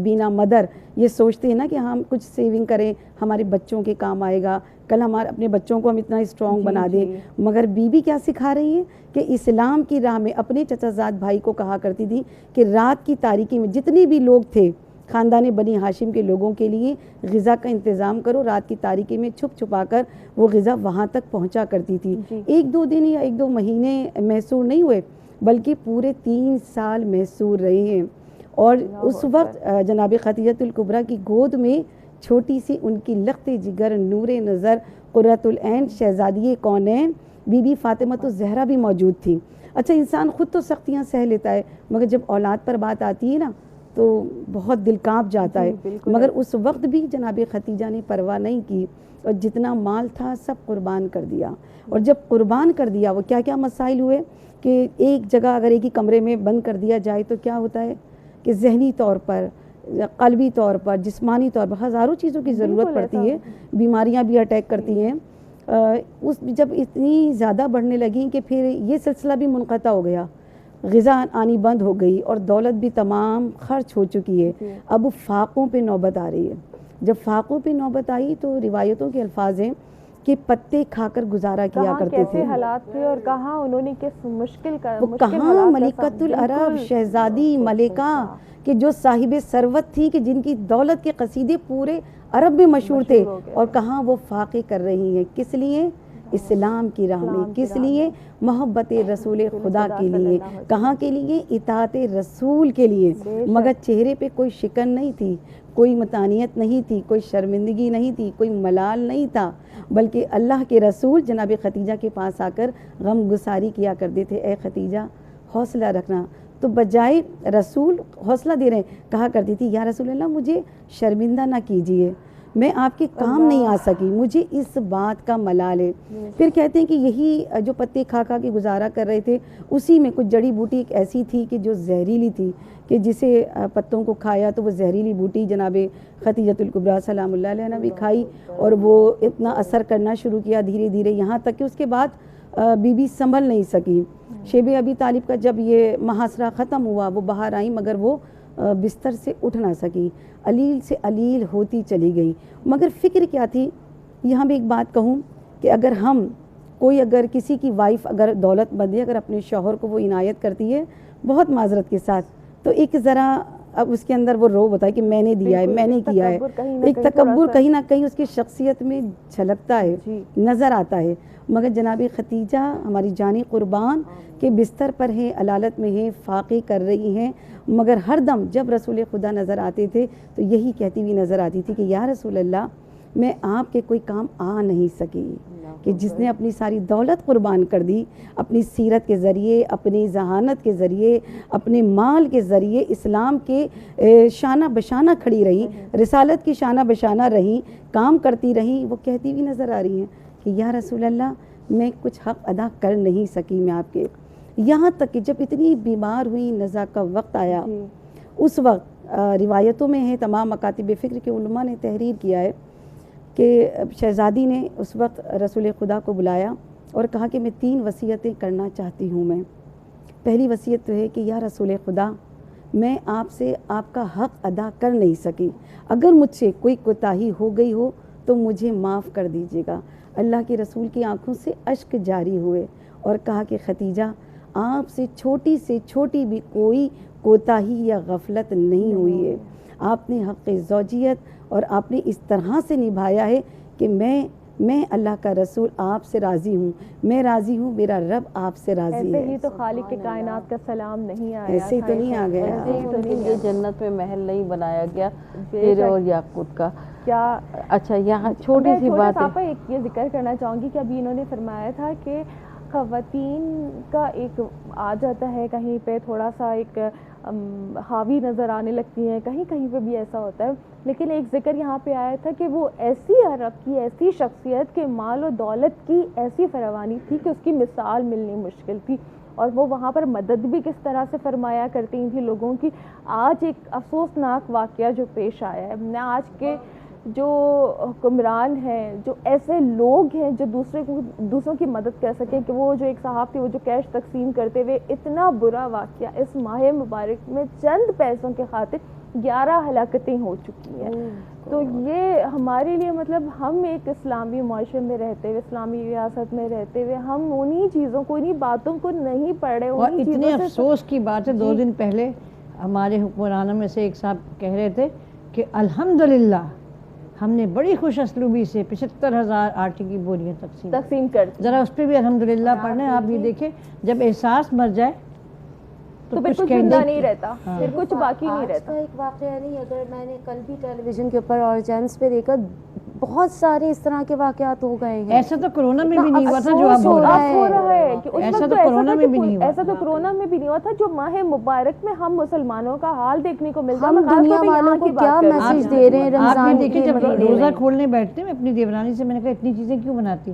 بینا مدر یہ سوچتے ہیں نا کہ ہم کچھ سیونگ کریں, ہمارے بچوں کے کام آئے گا, کل ہمارے اپنے بچوں کو ہم اتنا اسٹرانگ بنا دیں. مگر بی بی کیا سکھا رہی ہے کہ اسلام کی راہ میں اپنے چچا زاد بھائی کو کہا کرتی تھی کہ رات کی تاریکی میں جتنے بھی لوگ تھے خاندان بنی ہاشم کے لوگوں کے لیے غذا کا انتظام کرو. رات کی تاریکی میں چھپ چھپا کر وہ غذا وہاں تک پہنچا کرتی تھی. ایک دو دن یا ایک دو مہینے محصور نہیں ہوئے, بلکہ پورے 3 سال محصور رہے ہیں. اور اس وقت جناب خدیجہ الکبریٰ کی گود میں چھوٹی سی ان کی لخت جگر, نور نظر, قرۃ العین, شہزادی کونین بی بی فاطمہ الزہرا بھی موجود تھی. اچھا, انسان خود تو سختیاں سہ لیتا ہے, مگر جب اولاد پر بات آتی ہے نا تو بہت دل کانپ جاتا ہے. مگر اس وقت بھی جناب خدیجہ نے پرواہ نہیں کی اور جتنا مال تھا سب قربان کر دیا. اور جب قربان کر دیا وہ کیا کیا مسائل ہوئے کہ ایک جگہ اگر ایک ہی کمرے میں بند کر دیا جائے تو کیا ہوتا ہے کہ ذہنی طور پر, قلبی طور پر, جسمانی طور پر ہزاروں چیزوں کی ضرورت پڑتی ہے, بیماریاں بھی اٹیک کرتی ہیں. اس جب اتنی زیادہ بڑھنے لگیں کہ پھر یہ سلسلہ بھی منقطع ہو گیا, غذا آنی بند ہو گئی اور دولت بھی تمام خرچ ہو چکی ہے. اب فاقوں پہ نوبت آ رہی ہے. جب فاقوں پہ نوبت آئی تو روایتوں کے الفاظ ہیں کہ پتے کھا کر گزارا کیا کرتے تھے. کیسے حالات تھے اور کہاں انہوں نے کس مشکل کا, وہ کہاں ملکۃ العرب, شہزادی ملکہ کہ جو صاحب ثروت تھی, کہ جن کی دولت کے قصیدے پورے عرب میں مشہور تھے, اور کہاں وہ فاقے کر رہی ہیں. کس لیے؟ اسلام کی راہ میں. کس لیے؟ محبت رسول خدا کے لیے. کہاں کے لیے؟ اطاعت رسول کے لیے. مگر چہرے پہ کوئی شکن نہیں تھی, کوئی مطانیت نہیں تھی، کوئی شرمندگی نہیں تھی، کوئی ملال نہیں تھا، بلکہ اللہ کے رسول جناب ختیجہ کے پاس آ کر غم گساری کیا کرتے تھے، اے ختیجہ حوصلہ رکھنا. تو بجائے رسول حوصلہ دے رہے ہیں، کہا کرتی تھی یا رسول اللہ مجھے شرمندہ نہ کیجئے، میں آپ کے کام نہیں آ سکی، مجھے اس بات کا ملال ہے. پھر کہتے ہیں کہ یہی جو پتے کھا کھا کے گزارا کر رہے تھے، اسی میں کچھ جڑی بوٹی ایک ایسی تھی کہ جو زہریلی تھی، کہ جسے پتوں کو کھایا تو وہ زہریلی بوٹی جناب ختیجۃ الکبریٰ سلام اللہ علیہ نے بھی کھائی، اور وہ اتنا اثر کرنا شروع کیا دھیرے دھیرے، یہاں تک کہ اس کے بعد بی بی سنبھل نہیں سکی. شیب ابی طالب کا جب یہ محاصرہ ختم ہوا، وہ باہر آئیں مگر وہ بستر سے اٹھ نہ سکی، علیل سے علیل ہوتی چلی گئی. مگر فکر کیا تھی؟ یہاں بھی ایک بات کہوں کہ اگر اگر کسی کی وائف اگر دولت مند ہے، اگر اپنے شوہر کو وہ عنایت کرتی ہے بہت معذرت کے ساتھ، تو ایک ذرا اب اس کے اندر وہ رو بتائے کہ میں نے دیا ہے، میں نے کیا ہے، ایک تکبر کہیں نہ کہیں اس کی شخصیت میں جھلکتا ہے، نظر آتا ہے. مگر جناب ختیجہ ہماری جانی قربان کے بستر پر ہیں، علالت میں ہیں، فاقے کر رہی ہیں، مگر ہر دم جب رسول خدا نظر آتے تھے تو یہی کہتی ہوئی نظر آتی تھی کہ یا رسول اللہ میں آپ کے کوئی کام آ نہیں سکی، کہ جس نے اپنی ساری دولت قربان کر دی، اپنی سیرت کے ذریعے، اپنی ذہانت کے ذریعے، اپنے مال کے ذریعے اسلام کے شانہ بشانہ کھڑی رہی، رسالت کی شانہ بشانہ رہی، کام کرتی رہی، وہ کہتی ہوئی نظر آ رہی ہیں کہ یا رسول اللہ میں کچھ حق ادا کر نہیں سکی میں آپ کے. یہاں تک کہ جب اتنی بیمار ہوئی، نزا کا وقت آیا، اس وقت روایتوں میں ہے، تمام مکاتب فکر کے علماء نے تحریر کیا ہے کہ شہزادی نے اس وقت رسول خدا کو بلایا اور کہا کہ میں 3 وصیتیں کرنا چاہتی ہوں. میں پہلی وصیت تو ہے کہ یا رسول خدا میں آپ سے آپ کا حق ادا کر نہیں سکی، اگر مجھ سے کوئی کوتاہی ہو گئی ہو تو مجھے معاف کر دیجیے گا. اللہ کے رسول کی آنکھوں سے اشک جاری ہوئے اور کہا کہ ختیجہ آپ سے چھوٹی سے چھوٹی بھی کوئی کوتاہی یا غفلت نہیں ہوئی ہے، آپ نے حق زوجیت اور آپ نے اس طرح سے نبھایا ہے کہ میں اللہ کا رسول آپ سے راضی ہوں، میں راضی ہوں، میرا رب آپ سے راضی ہے. ایسے ہی تو خالق کے کائنات کا سلام نہیں آیا، ایسے ہی تو نہیں آ گیا. ایسے ہی تو نہیں، یہ جنت میں محل نہیں بنایا گیا ہیرے اور یاقوت کا. کیا اچھا یہاں چھوٹی سی بات ہے، ایک یہ ذکر کرنا چاہوں گی کہ ابھی انہوں نے فرمایا تھا کہ خواتین کا ایک آ جاتا ہے کہیں پہ تھوڑا سا ایک حاوی نظر آنے لگتی ہیں، کہیں کہیں پہ بھی ایسا ہوتا ہے، لیکن ایک ذکر یہاں پہ آیا تھا کہ وہ ایسی عرب کی ایسی شخصیت کے مال و دولت کی ایسی فراوانی تھی کہ اس کی مثال ملنی مشکل تھی، اور وہ وہاں پر مدد بھی کس طرح سے فرمایا کرتی تھیں لوگوں کی. آج ایک افسوسناک واقعہ جو پیش آیا ہے، میں آج کے جو حکمران ہیں، جو ایسے لوگ ہیں جو دوسروں کی مدد کر سکیں، کہ وہ جو ایک صاحب تھے وہ جو کیش تقسیم کرتے ہوئے اتنا برا واقعہ اس ماہ مبارک میں چند پیسوں کے خاطر 11 ہلاکتیں ہو چکی ہیں. تو یہ ہمارے لیے مطلب ہم ایک اسلامی معاشرے میں رہتے ہوئے، اسلامی ریاست میں رہتے ہوئے، ہم انہی چیزوں کو، انہی باتوں کو نہیں پڑھے. اور اتنے افسوس کی بات ہے، 2 دن پہلے ہمارے حکمرانوں میں سے ایک صاحب کہہ رہے تھے کہ الحمدللہ ہم نے بڑی خوش اسلوبی سے 75,000 آٹے کی بوریاں تقسیم کر دی. ذرا اس پہ بھی الحمدللہ پڑھیں. آپ بھی دیکھیں جب احساس مر جائے تو پھر کچھ زندہ نہیں رہتا، پھر کچھ باقی نہیں رہتا. آج کا ایک واقعہ نہیں، اگر میں نے کل بھی ٹیلی ویژن کے اوپر اور چینلز پہ دیکھا، بہت سارے اس طرح کے واقعات ہو گئے ہیں. ایسا تو کرونا میں بھی نہیں ہوا تھا جو اب ہو رہا ہے، ایسا تو کرونا میں بھی نہیں ہوا، ایسا تو کرونا میں بھی نہیں ہوا تھا. جو ماہ مبارک میں ہم مسلمانوں کا حال دیکھنے کو ملتا، ہم دنیا والوں کو کیا میسج دے رہے ہیں رمضان. آپ دیکھیں جب روزہ کھولنے بیٹھتے ہیں، اپنی دیورانی سے میں نے کہا اتنی چیزیں کیوں بناتی،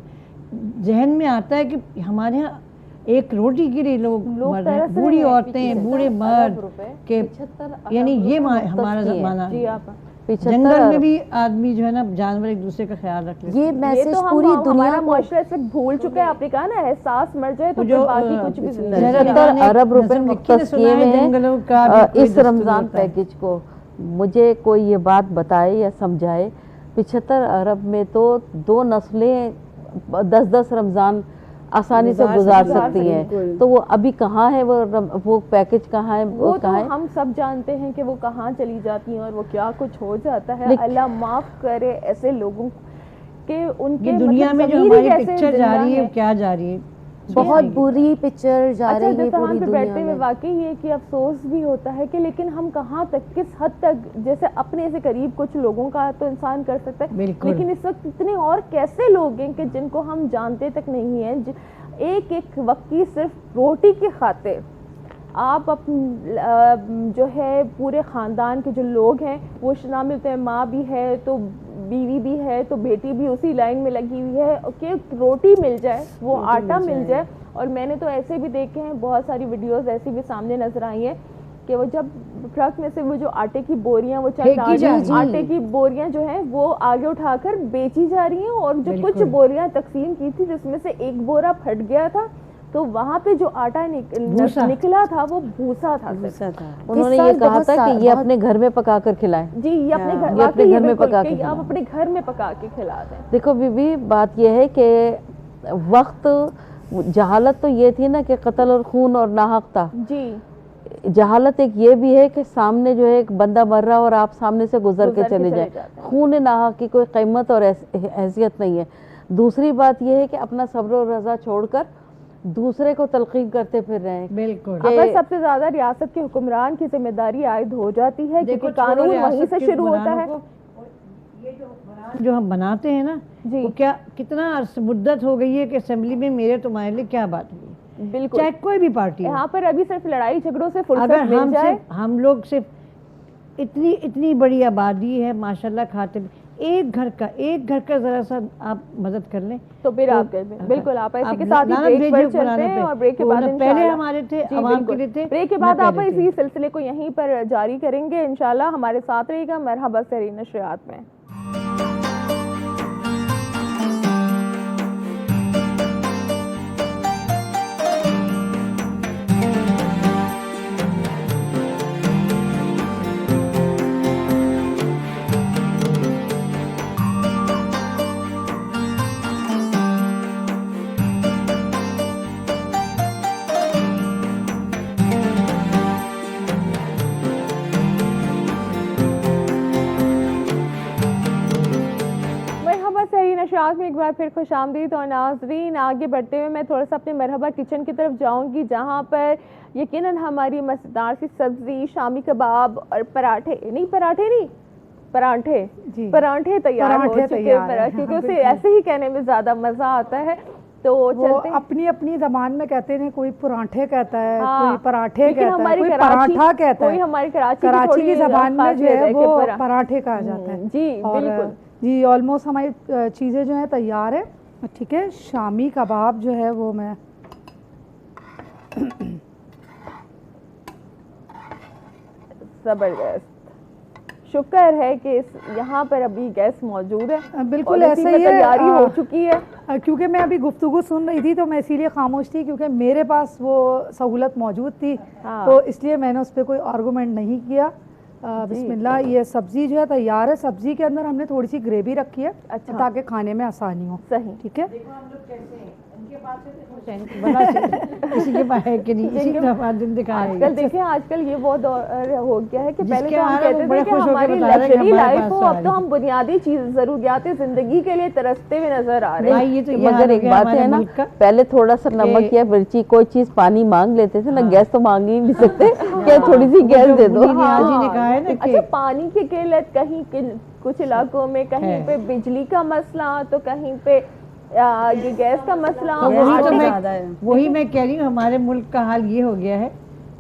ذہن میں آتا ہے کہ ہمارے ہاں ایک روٹی کے لیے لوگ مر رہے ہیں، بوڑھی عورتیں، بوڑھے مرد، کہ یعنی یہ ہمارا زمانہ. جنگل میں بھی آدمی جو ہے نا جانور ایک دوسرے کا خیال رکھ لیتے. یہ میسج پوری دنیا معاشرے سے بھول چکے ہیں. آپ نے کہا نا احساس مر جائے تو پھر باقی کچھ بھی زندہ نہیں. 75 ارب روپے مختص کیے ہوئے ہیں اس رمضان پیکج کو. مجھے کوئی یہ بات بتائے یا سمجھائے، 75 ارب میں تو 2 نسلیں 10-10 رمضان آسانی سے گزار سکتی ہیں. تو وہ ابھی کہاں ہے، وہ پیکج کہاں ہے؟ وہ تو ہم سب جانتے ہیں کہ وہ کہاں چلی جاتی ہیں اور وہ کیا کچھ ہو جاتا ہے. اللہ معاف کرے ایسے لوگوں کہ ان کے دنیا میں جو ہماری پکچر جا رہی ہے کیا جا رہی ہے. بہت بری پکچر جا رہی ہے دسترخوان پوری پہ دنیا بیٹھتے ہوئے میں. واقعی یہ کہ افسوس بھی ہوتا ہے کہ لیکن ہم کہاں تک کس حد تک جیسے اپنے سے قریب کچھ لوگوں کا تو انسان کر سکتا ہے لیکن اس وقت اتنے اور کیسے لوگ ہیں کہ جن کو ہم جانتے تک نہیں ہیں ایک ایک وقت کی صرف روٹی کی خاطر آپ جو ہے پورے خاندان کے جو لوگ ہیں وہ شامل ہوتے ہیں, ماں بھی ہے تو بیوی بھی ہے تو بیٹی بھی اسی لائن میں لگی ہوئی ہے کہ روٹی مل جائے, وہ آٹا مل جائے. اور میں نے تو ایسے بھی دیکھے ہیں, بہت ساری ویڈیوز ایسی بھی سامنے نظر آئی ہیں کہ وہ جب ٹرک میں سے وہ جو آٹے کی بوریاں وہ چل رہی ہیں, آٹے کی بوریاں جو ہیں وہ آگے اٹھا کر بیچی جا رہی ہیں, اور جو کچھ بوریاں تقسیم کی تھی جس میں سے ایک بورا پھٹ گیا تھا تو وہاں پہ جو آٹا نکلا تھا وہ بھوسا تھا. انہوں نے یہ کہا تھا کہ یہ اپنے گھر میں پکا کر کھلائیں. جی, یہ اپنے گھر میں پکا کے, آپ اپنے گھر میں پکا کے کھلا دیں. دیکھو بی بی, بات یہ ہے کہ وقت جہالت تو یہ تھی نا کہ قتل اور خون اور ناحق تھا. جی, جہالت ایک یہ بھی ہے کہ سامنے جو ہے ایک بندہ مر رہا اور آپ سامنے سے گزر کے چلے جائیں. خون ناحق کی کوئی قیمت اور حیثیت نہیں ہے. دوسری بات یہ ہے کہ اپنا صبر و رضا چھوڑ کر دوسرے کو تلقین کرتے پھر رہے ہیں. بالکل. اگر سب سے زیادہ ریاست کے حکمران کی ذمہ داری عائد ہو جاتی ہے کیونکہ قانون وہیں سے شروع ہوتا ہے. جو ہم بناتے ہیں نا وہ کیا کتنا مدت ہو گئی ہے کہ اسمبلی میں میرے تمہارے لیے کیا بات ہوئی, بالکل, چاہے کوئی بھی پارٹی یہاں پر ابھی صرف لڑائی جھگڑوں سے فرصت اگر مل جائے. ہم لوگ صرف اتنی بڑی آبادی ہے ماشاءاللہ, کھاتے ایک گھر کا ذرا سا آپ مدد کر لیں تو پھر آپ بالکل آپ ایسے کے ساتھ ہی بریک پر چلتے ہیں اور بریک کے بعد پہلے ہمارے تھے عوام کے لیے تھے, بریک کے بعد آپ اسی سلسلے کو یہیں پر جاری کریں گے انشاءاللہ. ہمارے ساتھ رہے گا مرحبا سحری نشریات میں. نشریات میں ایک بار پھر خوش آمدید. اور ناظرین, آگے بڑھتے ہوئے میں تھوڑا سا اپنے مرحبا کچن کی طرف جاؤں گی جہاں پر یقیناً ہماری مزیدار سی سبزی, شامی کباب اور پراٹھے تیار ہو چکے ہیں کیونکہ اسے ایسے ہی کہنے میں زیادہ مزہ آتا ہے. تو چلتے اپنی اپنی زبان میں کہتے ہیں, کوئی پراٹھے کہتا ہے, کوئی پراٹھے کہتا ہے, کوئی پراٹھا کہتا ہے. کوئی ہماری کراچی کی زبان میں جو ہے وہ پراٹھے کہا جاتا ہے. جی بالکل. جی آلموسٹ ہماری چیزیں جو ہیں تیار ہے. ٹھیک ہے, شامی کباب جو ہے وہ میں زبردست, شکر ہے کہ یہاں پر ابھی گیس موجود ہے. بالکل ایسا ہی ہے, تیاری ہو چکی ہے. کیونکہ میں ابھی گفتگو سن رہی تھی تو میں اسی لیے خاموش تھی کیونکہ میرے پاس وہ سہولت موجود تھی, تو اس لیے میں نے اس پہ کوئی آرگومنٹ نہیں کیا. بسم اللہ. یہ سبزی جو ہے تیار ہے. سبزی کے اندر ہم نے تھوڑی سی گریوی رکھی ہے تاکہ کھانے میں آسانی ہو. صحیح, ٹھیک ہے. دیکھیں آج کل یہ وہ دور ہو گیا ہے کہ پہلے تو ہم کہتے تھے کہ ہماری لگژری لائف ہو, اب تو ہم بنیادی ضروریات زندگی کے لیے ترستے ہوئے نظر آ رہے ہیں. مگر ایک بات ہے نا, پہلے تھوڑا سا نمک یا مرچی کوئی چیز پانی مانگ لیتے تھے نا, گیس تو مانگ ہی نہیں سکتے کہ تھوڑی سی گیس دے دو. اچھا, پانی کی قلت کہیں کچھ علاقوں میں, کہیں پہ بجلی کا مسئلہ, تو کہیں پہ یہ گیس کا مسئلہ. وہی میں کہہ رہی ہوں, ہمارے ملک کا حال یہ ہو گیا ہے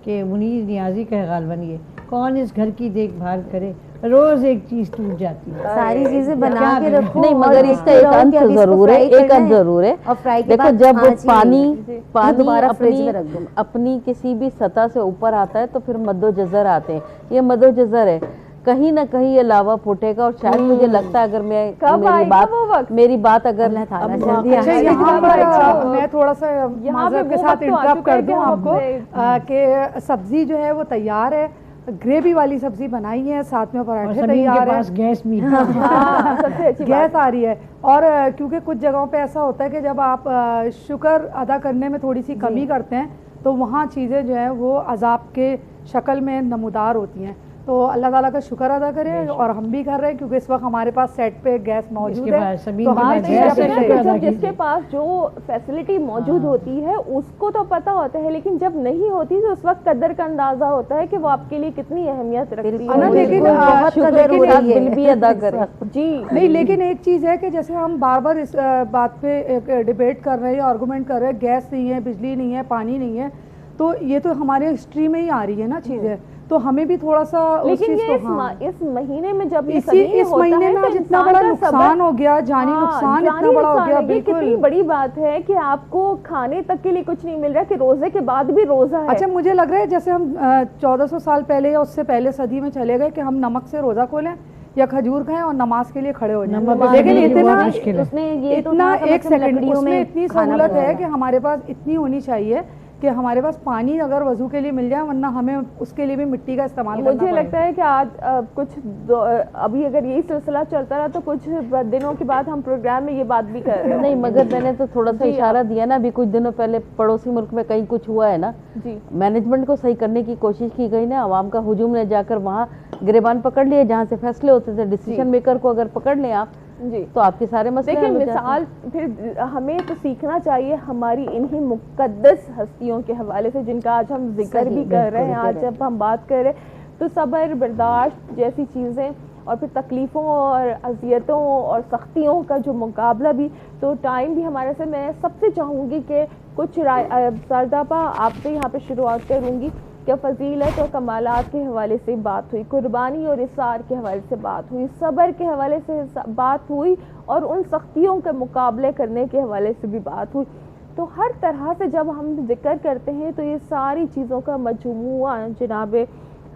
کہ منیر نیازی کا غالباً یہ کون اس گھر کی دیکھ بھال کرے, روز ایک چیز ٹوٹ جاتی ہے. ساری چیزیں بنا کے رکھو. نہیں مگر اس کا ایک انت ضرور ہے, دیکھو جب پانی اپنی کسی بھی سطح سے اوپر آتا ہے تو پھر مد و جزر آتے ہیں. یہ مد و جزر ہے, کہیں نہ کہیں یہ لاوا پھوٹے گا. اور شاید مجھے لگتا ہے اگر میری بات اگر میں تھوڑا سا معذرت کے ساتھ انٹرپٹ کر دوں آپ کو کہ سبزی جو ہے وہ تیار ہے, گریوی والی سبزی بنائی ہے, ساتھ میں پراٹھے تیار ہے, گیس آ رہی ہے. اور کیونکہ کچھ جگہوں پہ ایسا ہوتا ہے کہ جب آپ شکر ادا کرنے میں تھوڑی سی کمی کرتے ہیں تو وہاں چیزیں جو ہیں وہ عذاب کے شکل میں نمودار ہوتی ہیں. تو اللہ تعالیٰ کا شکر ادا کریں, اور ہم بھی کر رہے ہیں کیونکہ اس وقت ہمارے پاس سیٹ پہ گیس موجود ہے. تو جس کے پاس جو فیسلٹی موجود ہوتی ہے اس کو تو پتہ ہوتا ہے, لیکن جب نہیں ہوتی تو اس وقت قدر کا اندازہ ہوتا ہے کہ وہ آپ کے لیے کتنی اہمیت رکھتی ہے. لیکن بل بھی ادا کریں. جی نہیں, لیکن ایک چیز ہے کہ جیسے ہم بار بار اس بات پہ ڈیبیٹ کر رہے ہیں, آرگومنٹ کر رہے ہیں, گیس نہیں ہے, بجلی نہیں ہے, پانی نہیں ہے, تو یہ تو ہمارے ہسٹری میں ہی آ رہی ہے نا چیزیں, تو ہمیں بھی تھوڑا سا لیکن یہ اس مہینے میں جب اس مہینے میں اتنا بڑا نقصان ہو گیا, جانی نقصان اتنا بڑا ہو گیا. بالکل کتنی بڑی بات ہے کہ آپ کو کھانے تک کے لیے کچھ نہیں مل رہا, کہ روزے کے بعد بھی روزہ ہے. اچھا, مجھے لگ رہا ہے جیسے ہم 1400 سال پہلے یا اس سے پہلے صدی میں چلے گئے کہ ہم نمک سے روزہ کھولیں یا کھجور کھائیں اور نماز کے لیے کھڑے ہو جائیں, لیکن اتنا ایک سیکنڈ اس میں اتنی سہولت ہے کہ ہمارے پاس اتنی ہونی چاہیے کہ ہمارے پاس پانی اگر وضو کے لیے مل جائے, ورنہ ہمیں اس کے لیے بھی مٹی کا استعمال کرنا مجھے لگتا ہے کہ آج کچھ ابھی اگر یہی سلسلہ چلتا رہا تو کچھ دنوں کے بعد ہم پروگرام میں یہ بات بھی کر رہے ہیں. نہیں, مگر میں نے تو تھوڑا سا اشارہ دیا نا, ابھی کچھ دنوں پہلے پڑوسی ملک میں کہیں کچھ ہوا ہے نا, مینجمنٹ کو صحیح کرنے کی کوشش کی گئی نا, عوام کا ہجوم نے جا کر وہاں گریبان پکڑ لیے جہاں سے فیصلے ہوتے تھے, ڈیسیشن میکر کو اگر پکڑ لیں آپ تو آپ کے سارے مسئلے. دیکھیں مثال پھر ہمیں تو سیکھنا چاہیے ہماری انہی مقدس ہستیوں کے حوالے سے جن کا آج ہم ذکر بھی کر رہے ہیں. آج جب ہم بات کر رہے ہیں تو صبر, برداشت جیسی چیزیں, اور پھر تکلیفوں اور اذیتوں اور سختیوں کا جو مقابلہ بھی, تو ٹائم بھی ہمارے سے. میں سب سے چاہوں گی کہ کچھ سردابا آپ سے یہاں پہ شروعات کروں گی کہ فضیلت اور کمالات کے حوالے سے بات ہوئی, قربانی اور اثار کے حوالے سے بات ہوئی, صبر کے حوالے سے بات ہوئی, اور ان سختیوں کے مقابلے کرنے کے حوالے سے بھی بات ہوئی. تو ہر طرح سے جب ہم ذکر کرتے ہیں تو یہ ساری چیزوں کا مجموعہ جناب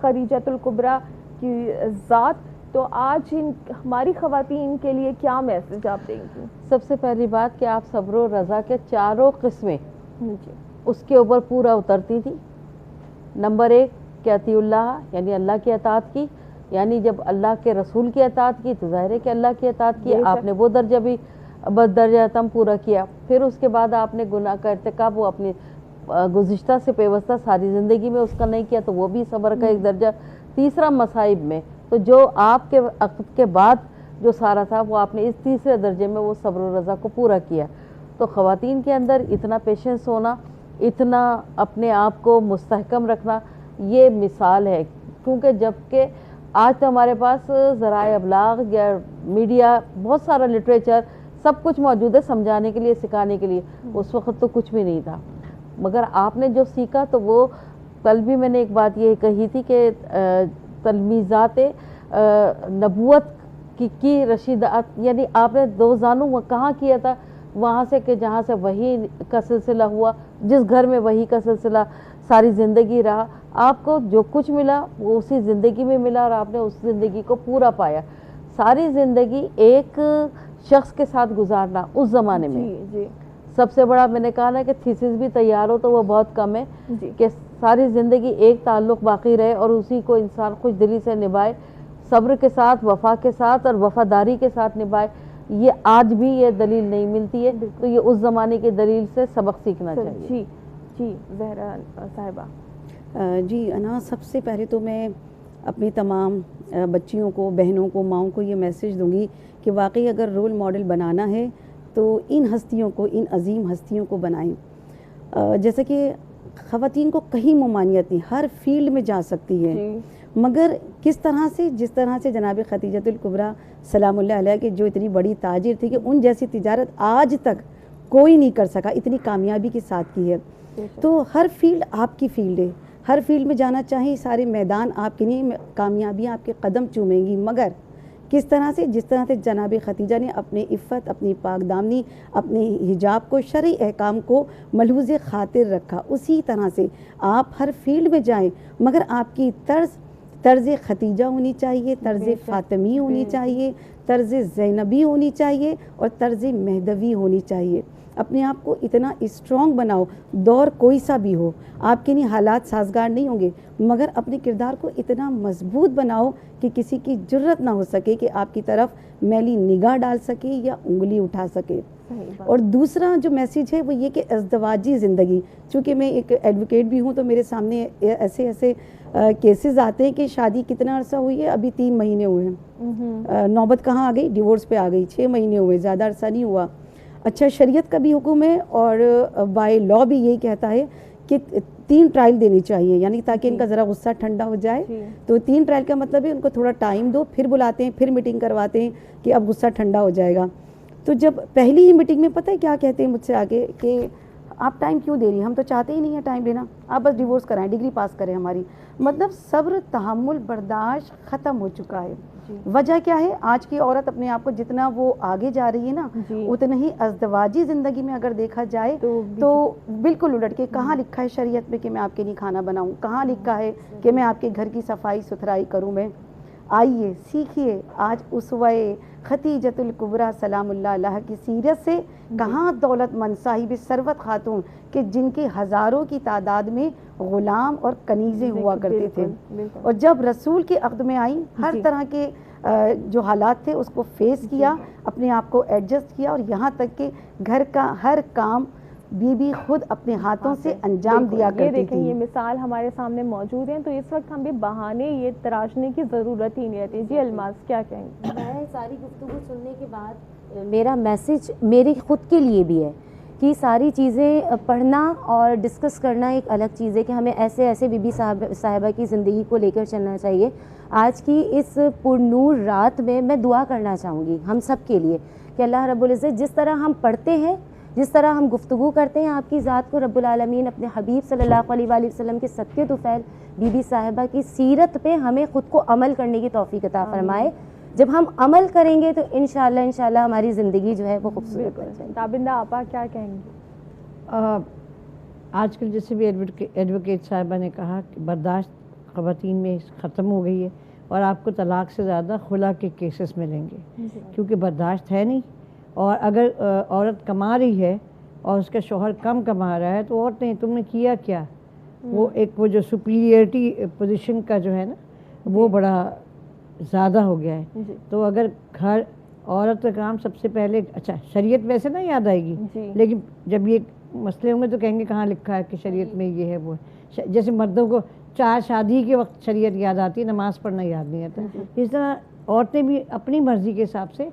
خدیجۃ الکبریٰ کی ذات. تو آج ہماری خواتین کے لیے کیا میسج آپ دیں گی؟ سب سے پہلی بات کہ آپ صبر و رضا کے چاروں قسمیں اس کے اوپر پورا اترتی تھی. نمبر 1 کہ اطیع اللہ, یعنی اللہ کی اطاعت کی, یعنی جب اللہ کے رسول کی اطاعت کی تو ظاہر ہے کہ اللہ کی اطاعت کی, آپ نے وہ درجہ بھی بدرجہ تم پورا کیا. پھر اس کے بعد آپ نے گناہ کا ارتکاب وہ اپنی گزشتہ سے پیوستہ ساری زندگی میں اس کا نہیں کیا, تو وہ بھی صبر کا ایک درجہ. تیسرا مصائب میں, تو جو آپ کے عقد کے بعد جو سارا تھا وہ آپ نے اس تیسرے درجے میں وہ صبر و رضا کو پورا کیا. تو خواتین کے اندر اتنا پیشنس ہونا, اتنا اپنے آپ کو مستحکم رکھنا, یہ مثال ہے. کیونکہ جب کہ آج تو ہمارے پاس ذرائع ابلاغ یا میڈیا, بہت سارا لٹریچر, سب کچھ موجود ہے سمجھانے کے لیے, سکھانے کے لیے. اس وقت تو کچھ بھی نہیں تھا, مگر آپ نے جو سیکھا تو وہ, کل بھی میں نے ایک بات یہ کہی تھی کہ تلمیذات نبوت کی رشیدات, یعنی آپ نے 2 زانو کہاں کیا تھا, وہاں سے کہ جہاں سے وحی کا سلسلہ ہوا, جس گھر میں وحی کا سلسلہ ساری زندگی رہا, آپ کو جو کچھ ملا وہ اسی زندگی میں ملا, اور آپ نے اس زندگی کو پورا پایا. ساری زندگی ایک شخص کے ساتھ گزارنا اس زمانے میں سب سے بڑا, میں نے کہا نا کہ تھیسس بھی تیار ہو تو وہ بہت کم ہے, کہ ساری زندگی ایک تعلق باقی رہے اور اسی کو انسان خوش دلی سے نبھائے, صبر کے ساتھ, وفا کے ساتھ اور وفاداری کے ساتھ نبھائے. یہ آج بھی یہ دلیل نہیں ملتی ہے, تو یہ اس زمانے کی دلیل سے سبق سیکھنا چاہیے. جی زہرا صاحبہ. جی انا, سب سے پہلے تو میں اپنی تمام بچیوں کو, بہنوں کو, ماؤں کو یہ میسج دوں گی کہ واقعی اگر رول ماڈل بنانا ہے تو ان ہستیوں کو, ان عظیم ہستیوں کو بنائیں. جیسے کہ خواتین کو کہیں ممانعت نہیں, ہر فیلڈ میں جا سکتی ہے, مگر کس طرح سے, جس طرح سے جناب خدیجۃ الکبریٰ سلام اللہ علیہ کہ جو اتنی بڑی تاجر تھی کہ ان جیسی تجارت آج تک کوئی نہیں کر سکا, اتنی کامیابی کے ساتھ کی ہے. تو ہر فیلڈ آپ کی فیلڈ ہے, ہر فیلڈ میں جانا چاہیں, سارے میدان آپ کے لیے, کامیابیاں آپ کے قدم چومیں گی. مگر کس طرح سے, جس طرح سے جناب خدیجہ نے اپنے عفت, اپنی پاک دامنی, اپنے حجاب کو, شرعی احکام کو ملحوظ خاطر رکھا, اسی طرح سے آپ ہر فیلڈ میں جائیں, مگر آپ کی طرز خدیجہ ہونی چاہیے, طرز فاطمی ہونی چاہیے, طرز زینبی ہونی چاہیے, اور طرز مہدوی ہونی چاہیے. اپنے آپ کو اتنا اسٹرانگ بناؤ, دور کوئی سا بھی ہو, آپ کے لیے حالات سازگار نہیں ہوں گے, مگر اپنے کردار کو اتنا مضبوط بناؤ کہ کسی کی جرت نہ ہو سکے کہ آپ کی طرف میلی نگاہ ڈال سکے یا انگلی اٹھا سکے. اور دوسرا جو میسیج ہے وہ یہ کہ ازدواجی زندگی، چونکہ میں ایک ایڈوکیٹ بھی ہوں تو میرے سامنے ایسے کیسز آتے ہیں کہ شادی کتنا عرصہ ہوئی ہے، ابھی 3 مہینے ہوئے ہیں، نوبت کہاں آ گئی، ڈیورس پہ آ گئی، 6 مہینے ہوئے، زیادہ عرصہ نہیں ہوا۔ اچھا، شریعت کا بھی حکم ہے اور بائی لا بھی یہی کہتا ہے کہ 3 ٹرائل دینی چاہیے، یعنی تاکہ ان کا ذرا غصہ ٹھنڈا ہو جائے۔ تو 3 ٹرائل کا مطلب ہے ان کو تھوڑا ٹائم دو، پھر بلاتے ہیں، پھر میٹنگ کرواتے ہیں کہ اب غصہ ٹھنڈا ہو جائے گا۔ تو جب پہلی ہی میٹنگ میں پتہ ہے کیا کہتے ہیں مجھ سے آگے کہ آپ ٹائم کیوں دے رہی ہیں، ہم تو چاہتے ہی نہیں ہیں ٹائم لینا، آپ بس ڈیورس کرائیں، ڈگری پاس کریں ہماری۔ مطلب صبر، تحمل، برداشت ختم ہو چکا ہے۔ وجہ کیا ہے؟ آج کی عورت اپنے آپ کو جتنا وہ آگے جا رہی ہے نا، اتنا ہی ازدواجی زندگی میں اگر دیکھا جائے تو بالکل الٹ کے کہاں لکھا ہے شریعت میں کہ میں آپ کے لیے کھانا بناؤں، کہاں لکھا ہے کہ میں آپ کے گھر کی صفائی ستھرائی کروں میں؟ آئیے سیکھیے آج اسوہ خدیجۃ الکبریٰ سلام اللہ علیہا کی سیرت سے، کہاں دولت مند صاحب ثروت خاتون کہ جن کے ہزاروں کی تعداد میں غلام اور کنیزیں ہوا کرتے تھے، اور جب رسول کے عقد میں آئیں ہر طرح کے جو حالات تھے اس کو فیس کیا، اپنے آپ کو ایڈجسٹ کیا، اور یہاں تک کہ گھر کا ہر کام بی بی خود اپنے ہاتھوں سے انجام دیا کرتی تھی۔ یہ دیکھیں، یہ مثال ہمارے سامنے موجود ہیں، تو اس وقت ہمیں بہانے یہ تراشنے کی ضرورت ہی نہیں رہتی۔ جی الماس کیا کہیں گے؟ میں ساری گفتگو سننے کے بعد میرا میسج میری خود کے لیے بھی ہے کہ ساری چیزیں پڑھنا اور ڈسکس کرنا ایک الگ چیز ہے کہ ہمیں ایسے بی بی صاحبہ کی زندگی کو لے کر چلنا چاہیے۔ آج کی اس پرنور رات میں دعا کرنا چاہوں گی ہم سب کے لیے کہ اللہ رب العزت جس طرح ہم پڑھتے ہیں، جس طرح ہم گفتگو کرتے ہیں آپ کی ذات کو، رب العالمین اپنے حبیب صلی اللہ علیہ وآلہ وسلم کے صدقے طفیل بی بی صاحبہ کی سیرت پہ ہمیں خود کو عمل کرنے کی توفیق عطا فرمائے۔ جب ہم عمل کریں گے تو انشاءاللہ ہماری زندگی جو ہے وہ خوبصورت بن جائے گی۔ تابندہ آپا کیا کہیں گے؟ آج کل جیسے بھی ایڈوکیٹ صاحبہ نے کہا کہ برداشت خواتین میں ختم ہو گئی ہے، اور آپ کو طلاق سے زیادہ خلا کے کیسز ملیں گے، کیونکہ برداشت ہے نہیں۔ اور اگر عورت کما رہی ہے اور اس کا شوہر کم کما رہا ہے تو عورتیں تم نے کیا کیا، وہ جو سپیریئرٹی پوزیشن کا جو ہے نا وہ بڑا زیادہ ہو گیا ہے۔ تو اگر گھر عورت کا کام سب سے پہلے، اچھا شریعت ویسے نہ یاد آئے گی، لیکن جب یہ مسئلے ہوں گے تو کہیں گے کہاں لکھا ہے کہ شریعت میں یہ ہے وہ ہے۔ جیسے مردوں کو 4 شادی کے وقت شریعت یاد آتی ہے، نماز پڑھنا یاد نہیں آتا، اس طرح عورتیں بھی اپنی مرضی کے حساب سے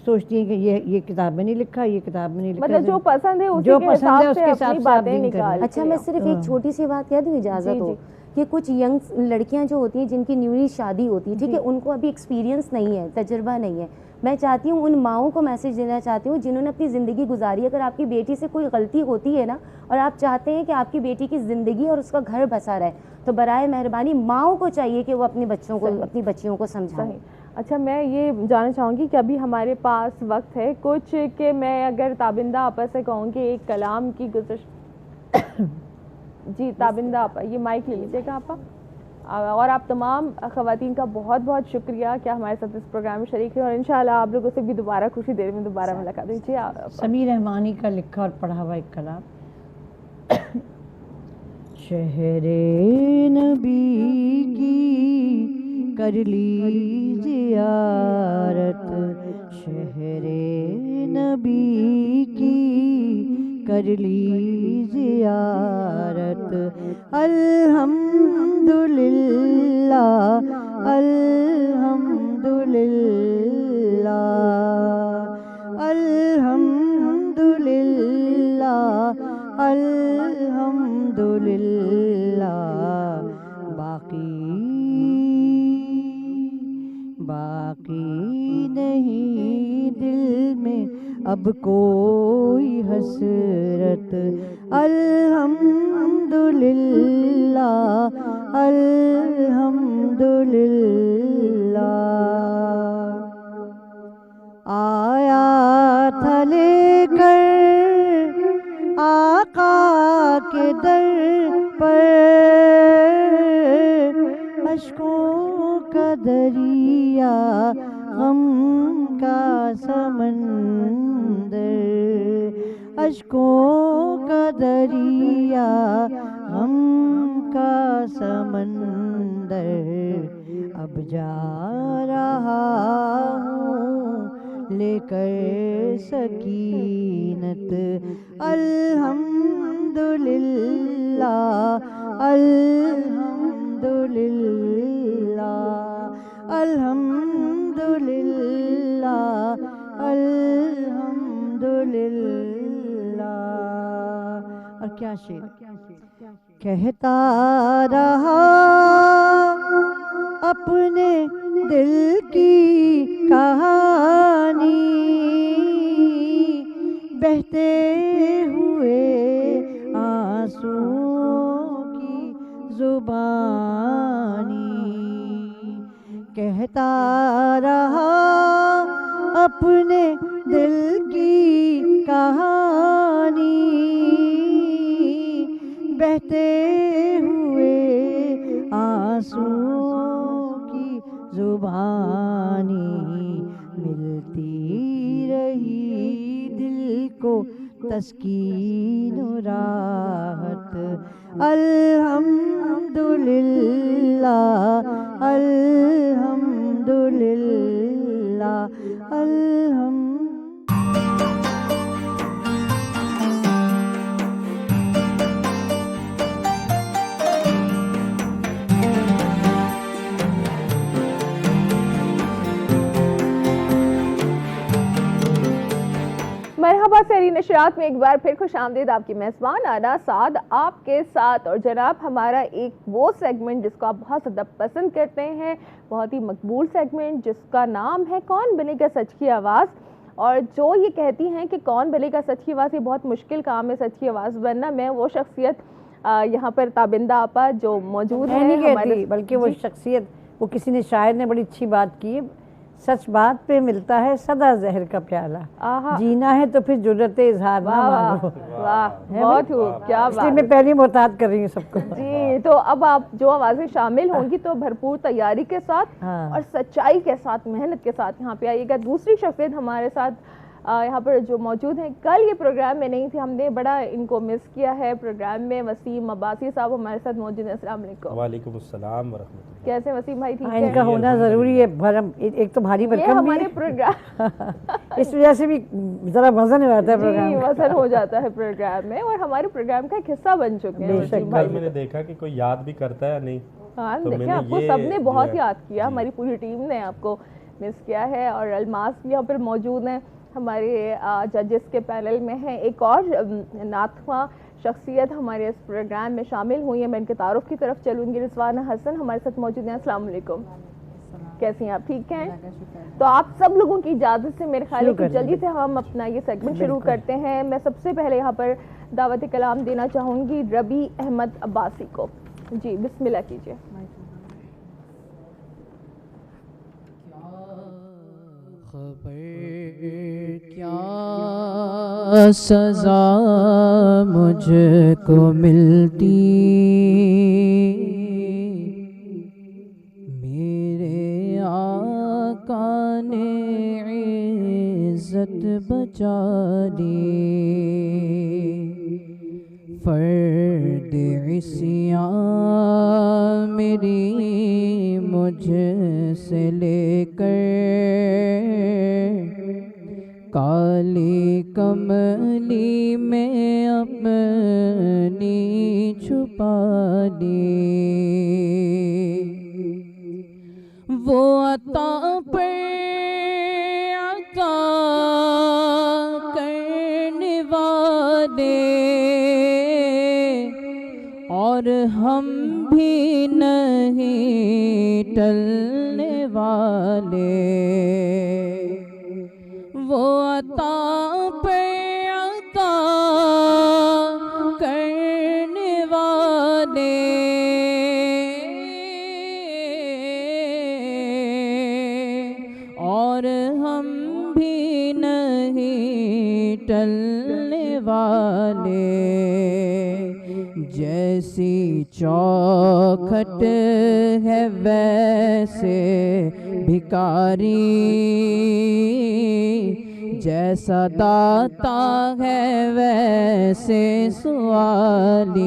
سوچتی ہیں کہ یہ کتاب میں نہیں لکھا، یہ کتاب میں نہیں لکھا، مطلب جو پسند ہے اسی کے حساب سے اپنی باتیں نکال۔ اچھا میں صرف ایک چھوٹی سی بات کہہ دوں اجازت ہو کہ کچھ ینگ لڑکیاں جو ہوتی ہیں جن کی نیولی شادی ہوتی ہے، ٹھیک ہے، ان کو ابھی ایکسپیرینس نہیں ہے، تجربہ نہیں ہے، میں چاہتی ہوں ان ماؤں کو میسج دینا چاہتی ہوں جنہوں نے اپنی زندگی گزاری، اگر آپ کی بیٹی سے کوئی غلطی ہوتی ہے نا اور آپ چاہتے ہیں کہ آپ کی بیٹی کی زندگی اور اس کا گھر بسا رہے، تو برائے مہربانی ماؤں کو چاہیے کہ وہ اپنے بچوں کو، اپنی بچیوں کو سمجھائیں۔ اچھا میں یہ جاننا چاہوں گی کہ ابھی ہمارے پاس وقت ہے کچھ کہ میں اگر تابندہ آپا سے کہوں کہ ایک کلام کی گزشت جی تابندہ آپا یہ مائک لے لیجیے گا آپا، اور آپ تمام خواتین کا بہت بہت شکریہ کہ ہمارے ساتھ اس پروگرام میں شریک ہیں، اور انشاءاللہ آپ لوگوں سے بھی دوبارہ کچھ ہی دیر میں دوبارہ ملاقات ہوئی۔ سمیع رحمانی کا لکھا اور پڑھا ہوا ایک کلام۔ شہر نبی کی کر لی زیارت، شہر نبی کی کر لی زیارت، الحمدللہ الحمدللہ الحمدللہ الحمدللہ، باقی نہیں دل میں اب کوئی حسرت، الحمدللہ الحمدللہ۔ آیا تھا لے کر آقا کے در پر اشکوں کا دریا، غم کا سمندر، اشکوں کا دریا، غم کا سمندر، اب جا رہا ہوں لے کر سکینت الحمدللہ الحمدللہ الحمدللہ الحمدللہ۔ اور کیا شعر کہتا رہا اپنے دل کی کہانی، بہتے ہوئے آنسوؤں کی زبانی، کہتا رہا اپنے دل کی کہانی، بہتے ہوئے آنسوؤں کی زبانی، ملتی رہی دل کو تسکین و راحت الحمدللہ الحمدللہ الحمدللہ۔ مرحبا سحری نشریات میں ایک بار پھر خوش آمدید آپ کی میزبان آنا سعد آپ کے ساتھ۔ اور جناب ہمارا ایک وہ سیگمنٹ جس کو آپ بہت زیادہ پسند کرتے ہیں، بہت ہی مقبول سیگمنٹ جس کا نام ہے کون بنے گا سچ کی آواز، اور جو یہ کہتی ہیں کہ کون بنے گا سچ کی آواز یہ بہت مشکل کام ہے سچ کی آواز بننا، میں وہ شخصیت یہاں پر تابندہ آپا جو موجود ہے نہیں کہتی، بلکہ وہ شخصیت، وہ کسی نے شاعر نے بڑی اچھی بات کی، سچ بات پہ ملتا ہے سدا زہر کا پیالہ، جینا ہے تو پھر جرت اظہار نہ مانو۔ واہ بہت خوب، کیا بات، میں پہلی محتاط کر رہی ہوں سب کو۔ جی تو اب آپ جو آوازیں شامل ہوں گی تو بھرپور تیاری کے ساتھ اور سچائی کے ساتھ، محنت کے ساتھ یہاں پہ آئیے گا۔ دوسری شخصیت ہمارے ساتھ یہاں پر جو موجود ہیں، کل یہ پروگرام میں نہیں تھی، ہم نے بڑا ان کو مس کیا ہے پروگرام میں، وسیم عباسی صاحب ہمارے ساتھ موجود ہیں۔ السلام علیکم۔ وعلیکم السلام ورحمۃ اللہ۔ کیسے وسیم بھائی، ٹھیک ان ہے؟ کا ہونا ضروری ہے، ایک تو بھاری یہ برکم بھی ہمارے ہے، پروگرام اس وجہ سے بھی ذرا وزن ہو جاتا ہے جی پروگرام۔ وزن ہو جاتا ہے پروگرام میں، اور ہمارے پروگرام کا ایک حصہ بن چکے ہیں وسیم کل بھائی۔ میں نے دیکھا کہ کوئی یاد بھی کرتا ہے نہیں، ہاں تو میں دیکھیں نے آپ کو یہ سب نے جو بہت ہے یاد کیا، ہماری پوری ٹیم نے آپ کو مس کیا ہے، اور الماس بھی یہاں پر موجود ہیں ہمارے ججز کے پینل میں ہیں۔ ایک اور ناتواں شخصیت ہمارے اس پروگرام میں شامل ہوئی ہیں، میں ان کے تعارف کی طرف چلوں گی۔ رضوانہ حسن ہمارے ساتھ موجود ہیں۔ السلام علیکم، کیسی ہیں آپ؟ ٹھیک ہیں؟ تو آپ سب لوگوں کی اجازت سے میرے خیال ہے کہ جلدی سے ہم اپنا یہ سیگمنٹ شروع کرتے ہیں۔ میں سب سے پہلے یہاں پر دعوت کلام دینا چاہوں گی ربی احمد عباسی کو۔ جی بسم اللہ کیجیے۔ خبر کیا سزا مجھ کو ملتی، میرے آقا نے عزت بچا دی، فرد عصیاں میری مجھ سے لے کر کالی کملی میں اپنی چھپا دی، وہ عطا پر عطا کرنے والے اور ہم بھی نہیں ٹلنے والے، وہ عطا پہ عطا کرنے والے اور ہم بھی نہیں ٹلنے والے، جیسی چوکھٹ ہے ویسے بھکاری، جیسا داتا ہے ویسے سوالی،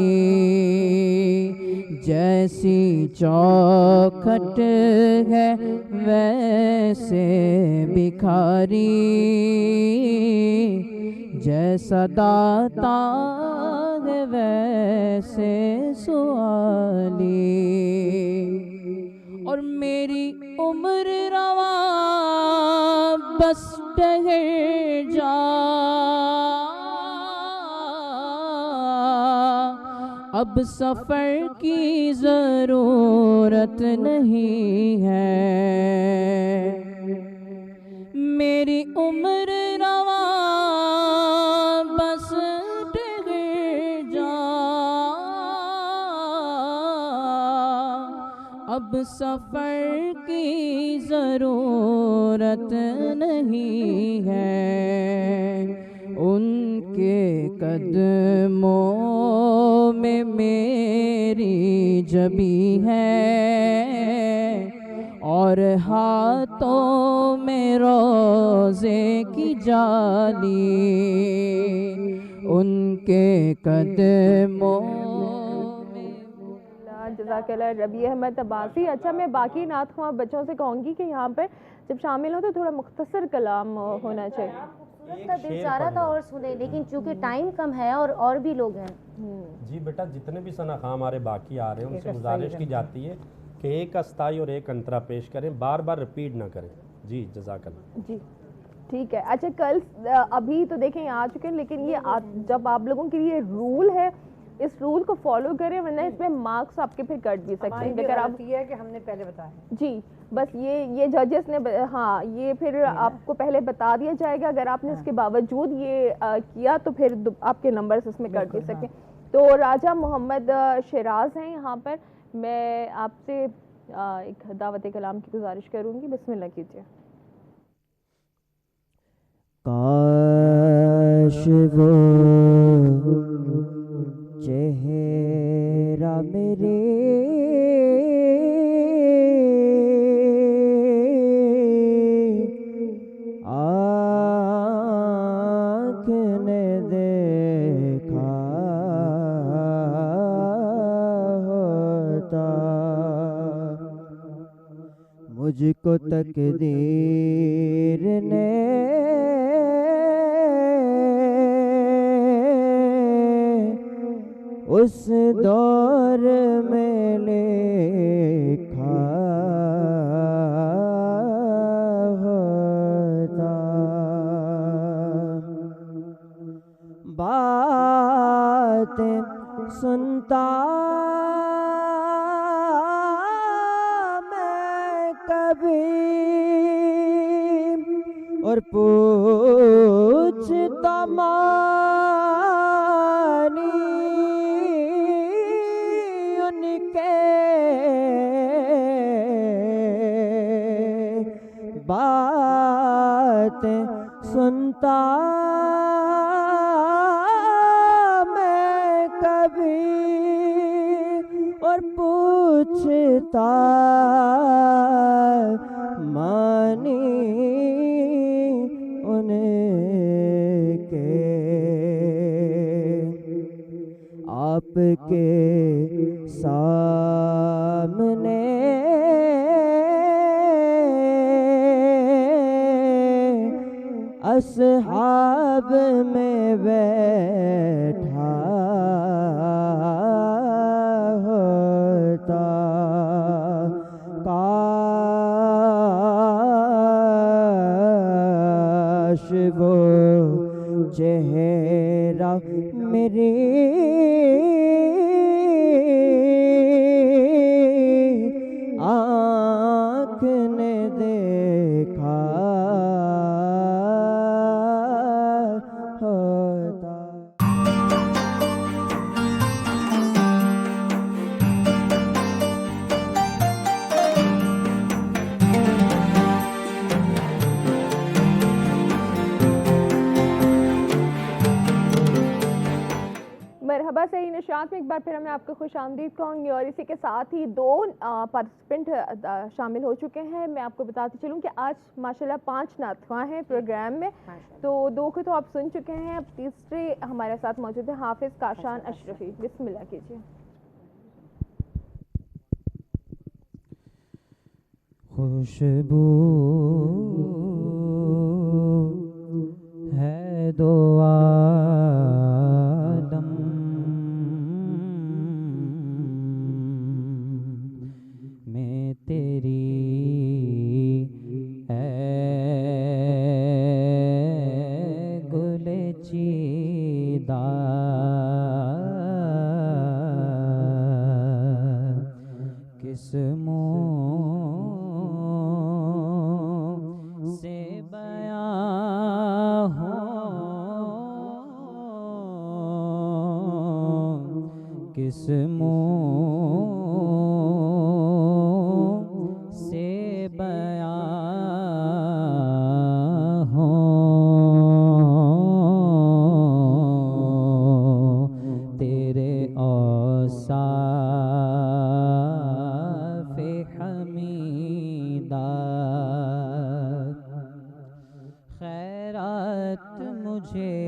جیسی چوکھٹ ہے ویسے بکھاری، جیسا داتا ہے ویسے سوالی، اور میری عمر رواں بس ٹہر جا، اب سفر کی ضرورت نہیں ہے، میری عمر رواں بس ٹہر جا، اب سفر کی ضرورت نہیں ہے، ان کے قدموں میں میری جبی ہے، اور ہاتھوں میں روزے کی جالی، ان کے قدموں میں۔ جزاک اللہ ربیع احمد عباسی۔ اچھا، میں باقی نعت خواں بچوں سے کہوں گی کہ یہاں پہ جب شامل ہو تو تھوڑا مختصر کلام ہونا چاہیے۔ کا دل چاہ رہا تھا اور سنے، لیکن چونکہ ٹائم کم ہے اور بھی لوگ ہیں۔ جی بیٹا، جتنے بھی ثنا خواں ہمارے باقی آ رہے ہیں ان سے گزارش کی جاتی ہے کہ ایک استائی اور ایک انترا پیش کریں، بار بار رپیٹ نہ کریں۔ جی جزاک اللہ۔ جی ٹھیک ہے۔ اچھا، کل ابھی تو دیکھیں آ چکے ہیں، لیکن یہ جب آپ لوگوں کے لیے رول ہے، اس رول کو فالو کریں، ورنہ اس میں مارکس آپ کے پھر کٹ بھی سکتے ہیں۔ اگر آپ یہ ہے کہ ہم نے پہلے بتایا جی بس یہ ججز نے ہاں یہ پھر آپ کو پہلے بتا دیا جائے گا، اگر آپ نے اس کے باوجود یہ کیا تو پھر آپ کے نمبرز اس میں کٹ بھی سکتے ہیں۔ تو راجہ محمد شیراز ہیں یہاں پر، میں آپ سے ایک دعوت کلام کی گزارش کروں گی، بسم اللہ کیجیے۔ کاش وہ چہرہ میرے آنکھ نے دیکھا ہوتا، مجھ کو تقدیر نے اس دور میں لکھا ہوتا، باتیں سنتا میں کبھی اور پوچھتا مانی ان کے، باتیں سنتا میں کبھی اور پوچھتا مانی ان کے، آپ کے سامنے اصحاب میں بیٹھا ہوتا، کاش وہ چہرہ میری آنکھ نے دیکھا ہوتا۔ مرحبا، صحیح نشاط میں ایک بار پھر میں آپ کو خوش آمدید کہوں گی، اور اسی کے ساتھ ہی 2 پارٹیسپینٹ شامل ہو چکے ہیں۔ میں آپ کو بتاتی چلوں کہ آج ماشاءاللہ 5 نعت خواں ہیں پروگرام میں، تو 2 کو تو آپ سن چکے ہیں، اب تیسرے ہمارے ساتھ موجود ہیں حافظ کاشان اشرفی، بسم اللہ کیجیے۔ خوشبو ہے دو عالم میں تیری ہے گل چیدہ کس منہ سے بیان ہوں کس منہ سے بیان ہوں تیرے اوصاف حمیدہ خیرات مجھے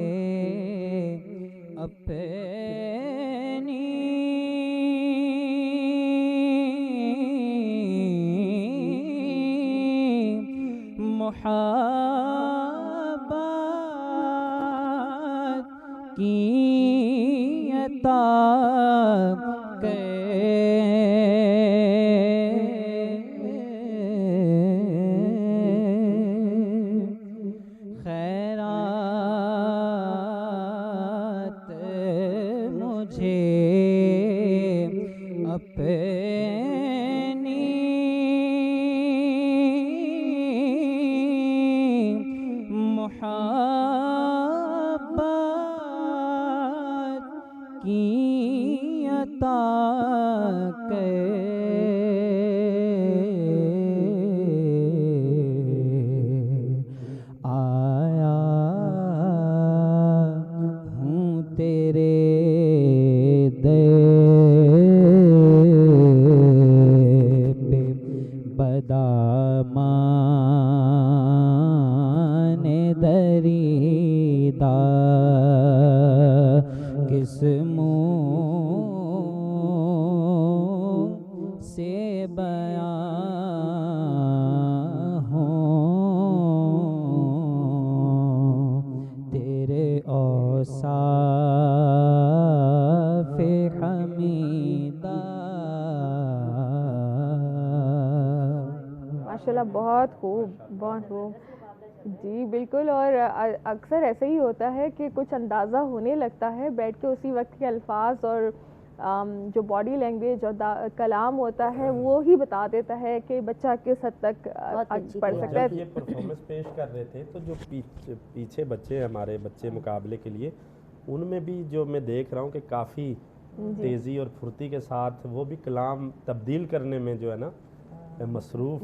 اپنی محبت کی عطا خیرات مجھے اپنی محبت کی عطا آیا ہوں تیرے در پہ بدامان دریدہ کس منہ سے بیان ہوں تیرے اوصاف حمیدہ ماشاءاللہ بہت خوب بہت خوب جی بالکل اور اکثر ایسے ہی ہوتا ہے کہ کچھ اندازہ ہونے لگتا ہے بیٹھ کے اسی وقت کے الفاظ اور جو باڈی لینگویج اور کلام ہوتا ہے وہ ہی بتا دیتا ہے کہ بچہ کس حد تک پڑھ سکتا ہے. جب یہ پرفارمنس پیش کر رہے تھے تو جو پیچھے بچے ہمارے بچے مقابلے کے لیے ان میں بھی جو میں دیکھ رہا ہوں کہ کافی تیزی اور پھرتی کے ساتھ وہ بھی کلام تبدیل کرنے میں جو ہے نا مصروف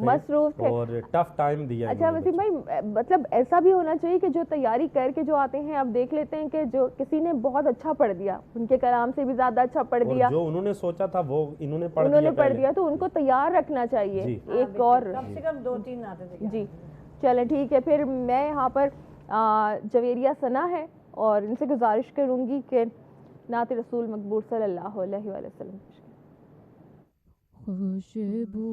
تھے اور ٹف ٹائم دیا. اچھا وسیم بھائی مطلب ایسا بھی ہونا چاہیے کہ جو تیاری کر کے جو آتے ہیں اب دیکھ لیتے ہیں کہ جو کسی نے بہت اچھا پڑھ دیا ان کے کلام سے بھی زیادہ اچھا پڑھ دیا جو انہوں نے سوچا تھا وہ انہوں نے پڑھ دیا تو ان کو تیار رکھنا چاہیے ایک اور کم سے کم 2-3 آتے تھے. جی چلیں ٹھیک ہے پھر میں یہاں پر جویریہ ثنا ہے اور ان سے گزارش کروں گی کہ نعت رسول مقبول صلی اللہ علیہ وآلہ وسلم. خوشبو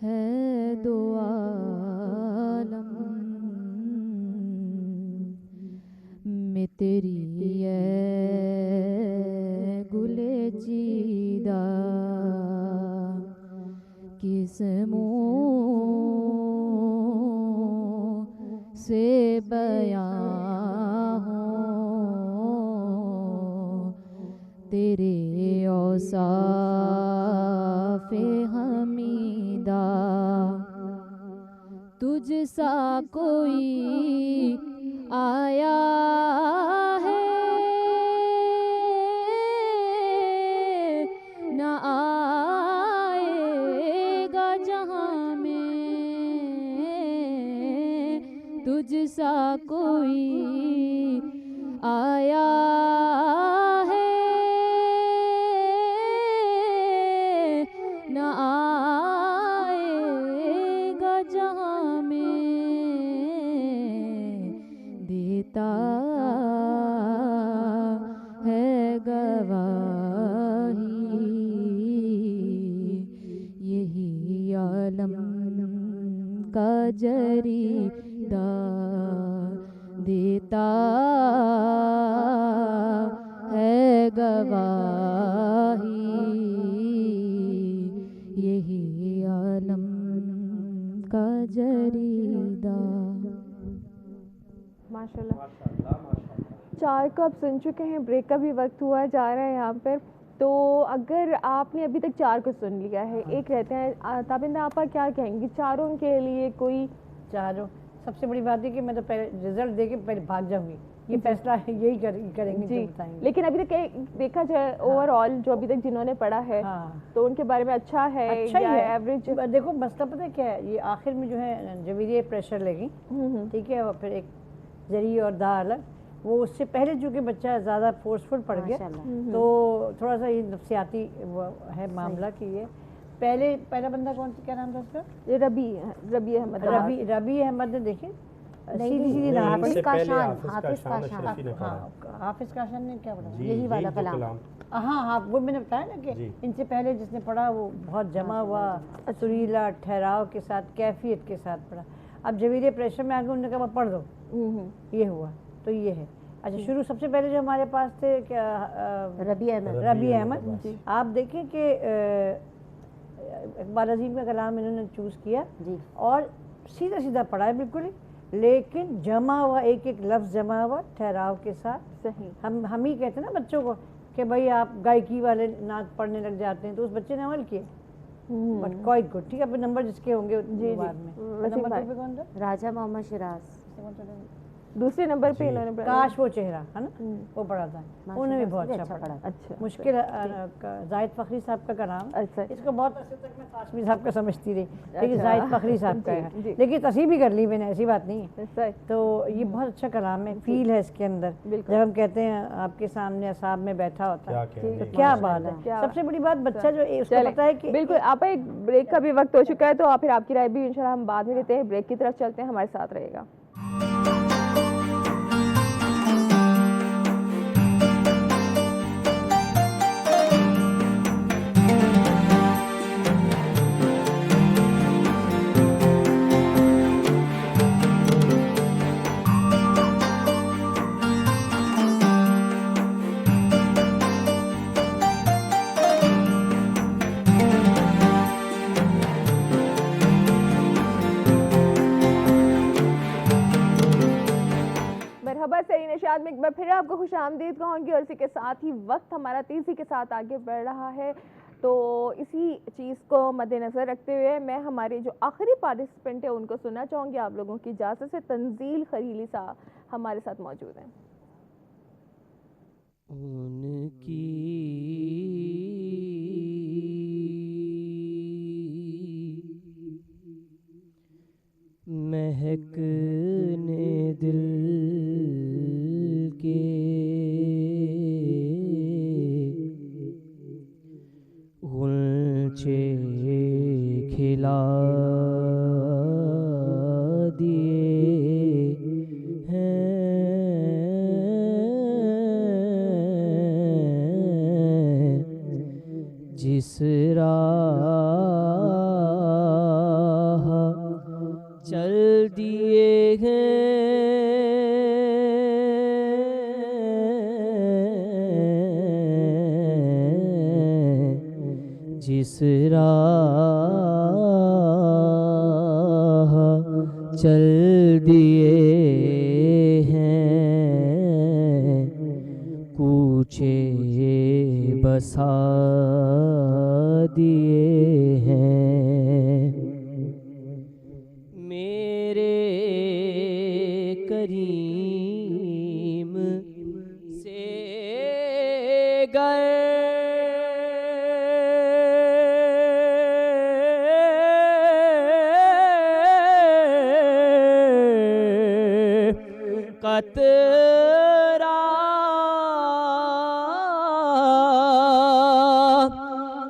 ہے دو عالم میں تیری ہے گل چیدہ کس منہ سے بیان ہوں تیرے اوصاف حمیدہ تجھ سا کوئی آیا ہے نہ آئے گا جہاں میں تجھ سا کوئی آیا ہے نہ آئے گا جہاں میں دیتا ہے گواہی جریدہ دیتا ہے گواہی، یہی عالم کا جریدہ۔ ماشاءاللہ، چار کو آپ سن چکے ہیں، بریک کا بھی وقت ہوا جا رہا ہے یہاں پر، تو اگر آپ نے ابھی تک چار کو سن لیا ہے، ایک رہتے ہیں تابندہ، آپ کیا کہیں گی چاروں کے لیے؟ کوئی چاروں سب سے بڑی بات ہے کہ میں تو پہلے رزلٹ دے کے پہلے بھاگ جاؤں گی، یہ فیصلہ یہی کریں گے جو بتائیں گے۔ لیکن ابھی تک دیکھا جائے اوور آل جو ابھی تک جنہوں نے پڑھا ہے تو ان کے بارے میں اچھا ہے یا ایوریج؟ دیکھو مسئلہ پتہ کیا ہے، یہ آخر میں جو ہے جویریہ پریشر لگی، ٹھیک ہے، اور پھر ایک زری اور دا الگ، وہ اس سے پہلے چونکہ بچہ زیادہ فورسفل پڑ گیا تو تھوڑا سا یہ نفسیاتی ہے معاملہ کہ یہ پہلا بندہ کون سی، کیا نام تھا اس کا؟ ربی احمد۔ ربی احمد نے دیکھیں سیدھی حافظ کاشان نے کیا پڑھا؟ یہی والا کلام۔ ہاں وہ میں نے بتایا نا کہ ان سے پہلے جس نے پڑھا وہ بہت جمع ہوا، سریلا ٹھہراؤ کے ساتھ، کیفیت کے ساتھ پڑھا۔ اب جویریہ پریشر میں آگے انہوں نے کہا پڑھ دو، یہ ہوا تو یہ ہے۔ اچھا شروع سب سے پہلے جو ہمارے پاس تھے ربی احمد، آپ دیکھیں کہ اقبال عظیم کا کلام انہوں نے چوز کیا اور سیدھا سیدھا پڑھا ہے بالکل ہی، لیکن جمع ہوا، ایک ایک لفظ جمع ہوا ٹھہراؤ کے ساتھ۔ صحیح، ہم ہی کہتے ہیں نا بچوں کو کہ بھائی آپ گائکی والے نعت پڑھنے لگ جاتے ہیں، تو اس بچے نے عمل کیا، بٹ کوائٹ گڈ، ٹھیک ہے، اب نمبر جس کے ہوں گے بعد میں۔ نمبر 2 پہ کون تھا؟ راجہ محمد شیراز۔ دوسرے نمبر پہ انہوں نے کاش وہ چہرہ ہے نا، وہ پڑھا تھا، انہوں نے بھی بہت اچھا پڑھا۔ اچھا، مشکل زاہد فخری صاحب کا کلام، اس کو بہت عرصے تک میں قاسمی صاحب کا سمجھتی رہی، لیکن زاہد فخری صاحب کا ہے، لیکن تصحیح بھی کر لی میں نے، ایسی بات نہیں ہے۔ تو یہ بہت اچھا کلام ہے، فیل ہے اس کے اندر، جب ہم کہتے ہیں آپ کے سامنے اصحاب میں بیٹھا ہوتا ہے تو کیا بات ہے۔ سب سے بڑی بات بچہ جو اس کو پتہ ہے کہ بالکل۔ آپ ایک بریک کا بھی وقت ہو چکا ہے، تو پھر آپ کی رائے بھی انشاءاللہ ہم بعد میں لیتے ہیں، بریک کی طرف چلتے ہیں، ہمارے ساتھ رہے گا۔ نشاط میں ایک بار پھر آپ کو خوش آمدید کہوں گی، اور اسی کے ساتھ ہی وقت ہمارا تیزی کے ساتھ آگے بڑھ رہا ہے، تو اسی چیز کو مد نظر رکھتے ہوئے میں ہمارے جو آخری پارٹیسپینٹ ہیں ان کو سننا چاہوں گی آپ لوگوں کی اجازت سے۔ تنزیل خلیلی صاحب ہمارے ساتھ موجود ہیں۔ ان کی مہکنے دل کے غنچے کھلا دیے ہیں، جس راہ چل دیے ہیں، جس راہ چل دیے ہیں، کوچے بسا دیے ہیں، میرے کریم سے گئے قطرہ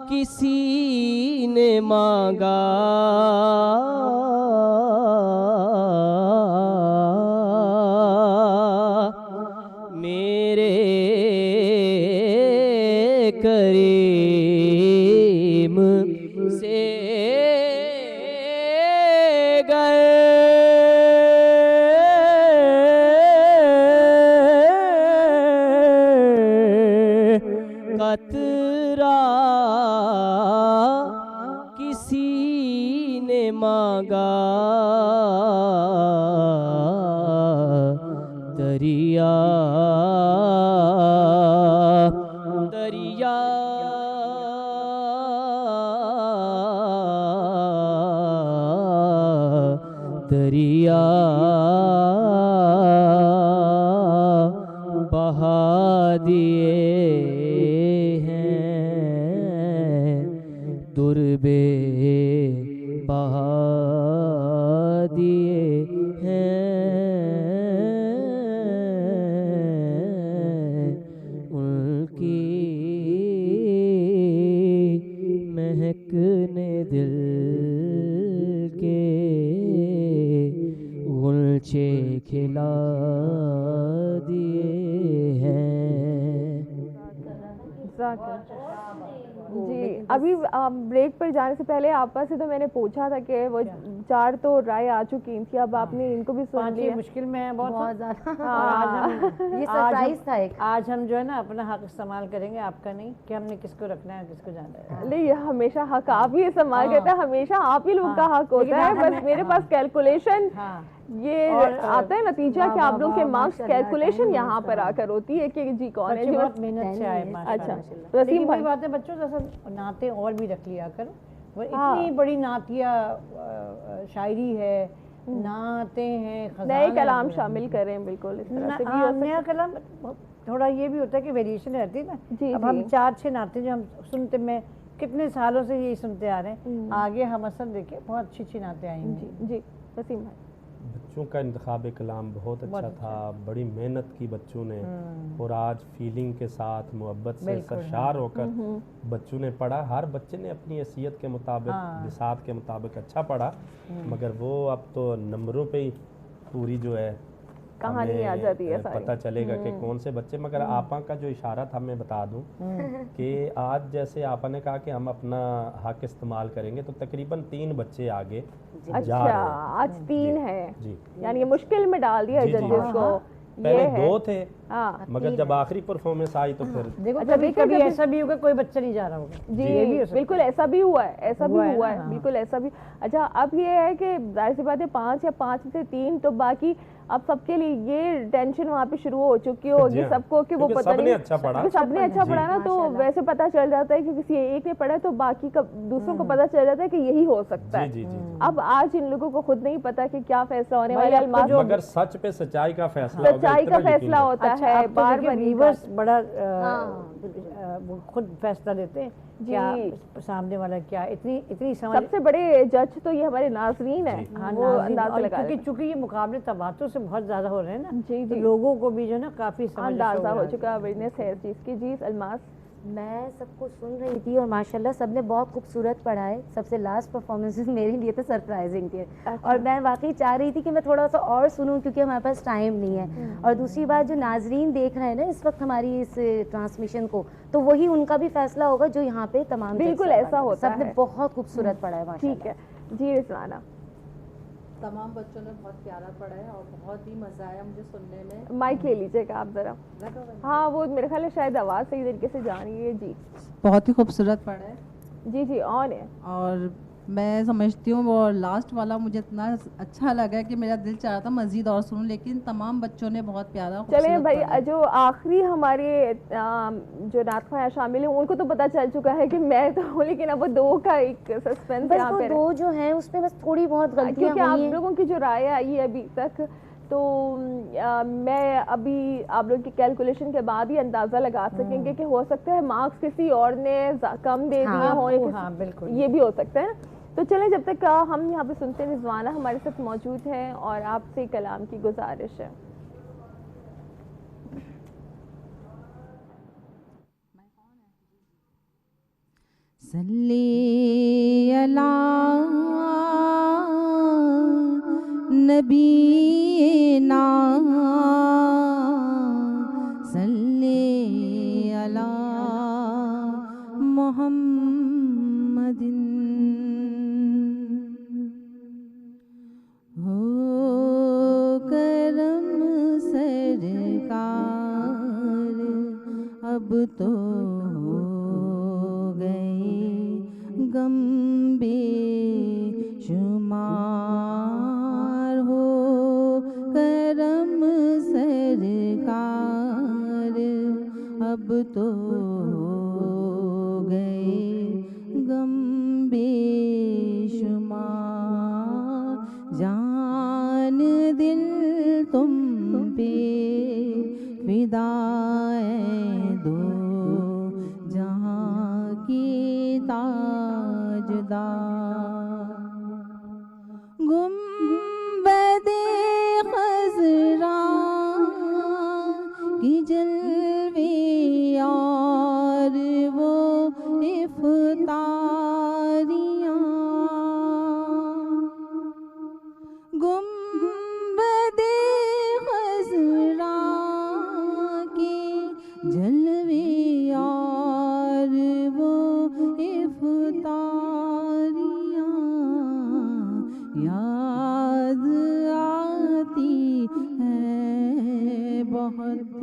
کسی نے مانگا، میرے کریم سے گئے قطرہ کسی نے مانگا دریا دریا دریا بہا دیے ہیں دربے بہا دیے ہیں ان کی مہکنے دل کے غلچے کھلا دیے ہیں. جی ابھی بریک پر جانے سے پہلے آپا سے تو میں نے پوچھا تھا کہ وہ 4 تو رائے آ چکی تھی, اب آپ نے ان کو بھی سن لیا. مشکل میں ہے بہت زیادہ. یہ سرپرائز تھا ایک. آج ہم جو ہے نا اپنا حق استعمال کریں گے, آپ کا نہیں, کہ ہم نے کس کو رکھنا ہے کس کو جانا ہے. نہیں, ہمیشہ حق آپ ہی استعمال کرتے ہیں, ہمیشہ آپ ہی لوگ کا حق ہوتا ہے. بس میرے پاس کیلکولیشن یہ آتا ہے نتیجہ کہ آپ لوگ کے مارکس کیلکولیشن یہاں پر آ کر ہوتی ہے کہ جی کون ہے. بہت محنت سے آئے. اچھا وسیم بھائی بات ہے بچوں جیسا نعتیں اور بھی رکھ لیا کرو. وہ اتنی بڑی نعتیہ شاعری ہے, نعتیں ہیں, نئے کلام شامل کریں. بالکل اس طرح سے بھی نیا کلام تھوڑا یہ بھی ہوتا ہے کہ ویریشن رہتی ہے نا. اب ہم 4-6 نعتیں جو ہم سنتے, میں کتنے سالوں سے یہی سنتے آ رہے ہیں, آگے ہم اثر دیکھیں بہت اچھی اچھی نعتیں آئیں گی. جی وسیم بھائی. بچوں کا انتخاب کلام بہت اچھا تھا, بڑی محنت کی بچوں نے, اور آج فیلنگ کے ساتھ محبت سے سرشار ہو کر بچوں نے پڑھا. ہر بچے نے اپنی حیثیت کے مطابق, بساط کے مطابق اچھا پڑھا, مگر وہ اب تو نمبروں پہ ہی پوری جو ہے کہانی آ جاتی ہے, پتہ چلے گا کہ کون سے بچے. مگر آپا کا جو اشارہ تھا میں بتا دوں کہ آج جیسے آپا نے کہا کہ ہم اپنا حق استعمال کریں گے, تو تقریباً 3 بچے آگے جا رہے ہیں. اچھا آج 3 ہے, یعنی یہ مشکل میں ڈال دیا ججز کو. پہلے 2 تھے, مگر جب آخری پرفارمنس آئی تو پھر دیکھو کبھی ایسا بھی ہوگا کوئی بچہ نہیں جا رہا ہوگا. جی بالکل ایسا بھی ہوا ہے, ایسا بھی ہوا ہے, بالکل ایسا بھی. اچھا اب یہ ہے کہ ظاہر سی بات ہے 5 یا 5 میں سے 3, تو باقی اب سب کے لیے یہ ٹینشن وہاں پہ شروع ہو چکی ہوگی سب کو کہ وہ پتہ نہیں سب نے اچھا پڑھا نا, تو ویسے پتہ چل جاتا ہے کہ کسی ایک نے پڑھا تو باقی کا دوسروں کو پتہ چل جاتا ہے کہ یہی ہو سکتا ہے. اب آج ان لوگوں کو خود نہیں پتا کہ کیا فیصلہ ہونے والا ہے, مگر سچ پہ سچائی کا فیصلہ ہوتا ہے. بار بار ویورز بڑا خود فیصلہ دیتے ہیں کیا سامنے والا کیا. اتنی سب سے بڑے جج تو یہ ہمارے ناظرین ہیں, وہ اندازہ لگا رہے ہیں. چونکہ یہ مقابلے تواتر سے بہت زیادہ ہو رہے ہیں نا, تو لوگوں کو بھی جو ہے نا کافی اندازہ ہو چکا اویئرنیس ہے اس چیز کی. جی الماس. میں سب کو سن رہی تھی اور ماشاءاللہ سب نے بہت خوبصورت پڑھا ہے. سب سے لاسٹ پرفارمنسز میرے لیے تو سرپرائزنگ تھی, اور میں واقعی چاہ رہی تھی کہ میں تھوڑا سا اور سنوں کیونکہ ہمارے پاس ٹائم نہیں ہے. اور دوسری بات جو ناظرین دیکھ رہے ہیں نا اس وقت ہماری اس ٹرانسمیشن کو, تو وہی ان کا بھی فیصلہ ہوگا جو یہاں پہ تمام بالکل ایسا ہوتا ہے. سب نے بہت خوبصورت پڑھا ہے ماشاءاللہ. ٹھیک ہے جی رضوانہ. تمام بچوں نے بہت پیارا پڑھا ہے اور بہت ہی مزہ آیا مجھے سننے میں. مائک لے لیجیے گا آپ ذرا. ہاں وہ میرے خیال ہے شاید آواز صحیح طریقے سے جا رہی ہے. جی بہت ہی خوبصورت پڑھا ہے. جی آن ہے. اور میں سمجھتی ہوں وہ لاسٹ والا مجھے اتنا اچھا لگا کہ میرا دل چاہ رہا تھا مزید اور سنوں, لیکن تمام بچوں نے بہت پیارا. چلیں بھائی, جو آخری ہمارے جو نعت خواہ شامل ہیں ان کو تو پتہ چل چکا ہے کہ میں تو ہوں, لیکن اب وہ 2 کا ایک سسپینس یہاں پہ. 2 جو ہیں اس میں بس تھوڑی بہت غلطیاں کیونکہ آپ لوگوں کی جو رائے آئی ہے ابھی تک, تو میں ابھی آپ لوگ کی کیلکولیشن کے بعد ہی اندازہ لگا سکیں گے کہ ہو سکتا ہے مارکس کسی اور نے کم دے دیے ہوں. ہاں بالکل یہ بھی ہو سکتا ہے. تو چلیں جب تک ہم یہاں پہ سنتے ہیں, رضوانہ ہمارے ساتھ موجود ہیں اور آپ سے کلام کی گزارش ہے. صلی علی نبینا صلی علی محمد ہو کرم سرکار اب تو ہو گئے غم بے شمار ہو کرم سرکار اب تو ہو گئے غم بے شمار جان دل تم پہ فدا دو جہاں کی تاجدار گنبد خضرا کی جلوے اور وہ افطاریاں گنبد خضرا کی جلوے اور وہ افطاریاں یاد آتی ہے بہت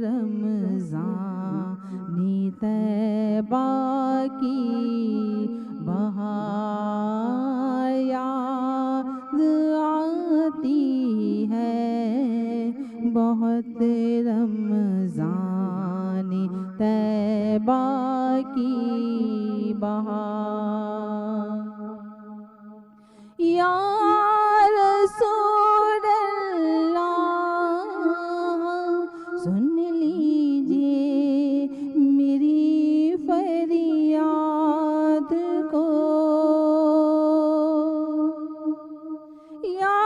رمضانی طیبہ کی بہار یاد آتی ہے بہت رمضانی طیبہ کی بہار یا رسول اللہ سن لیجیے میری فریاد کو یا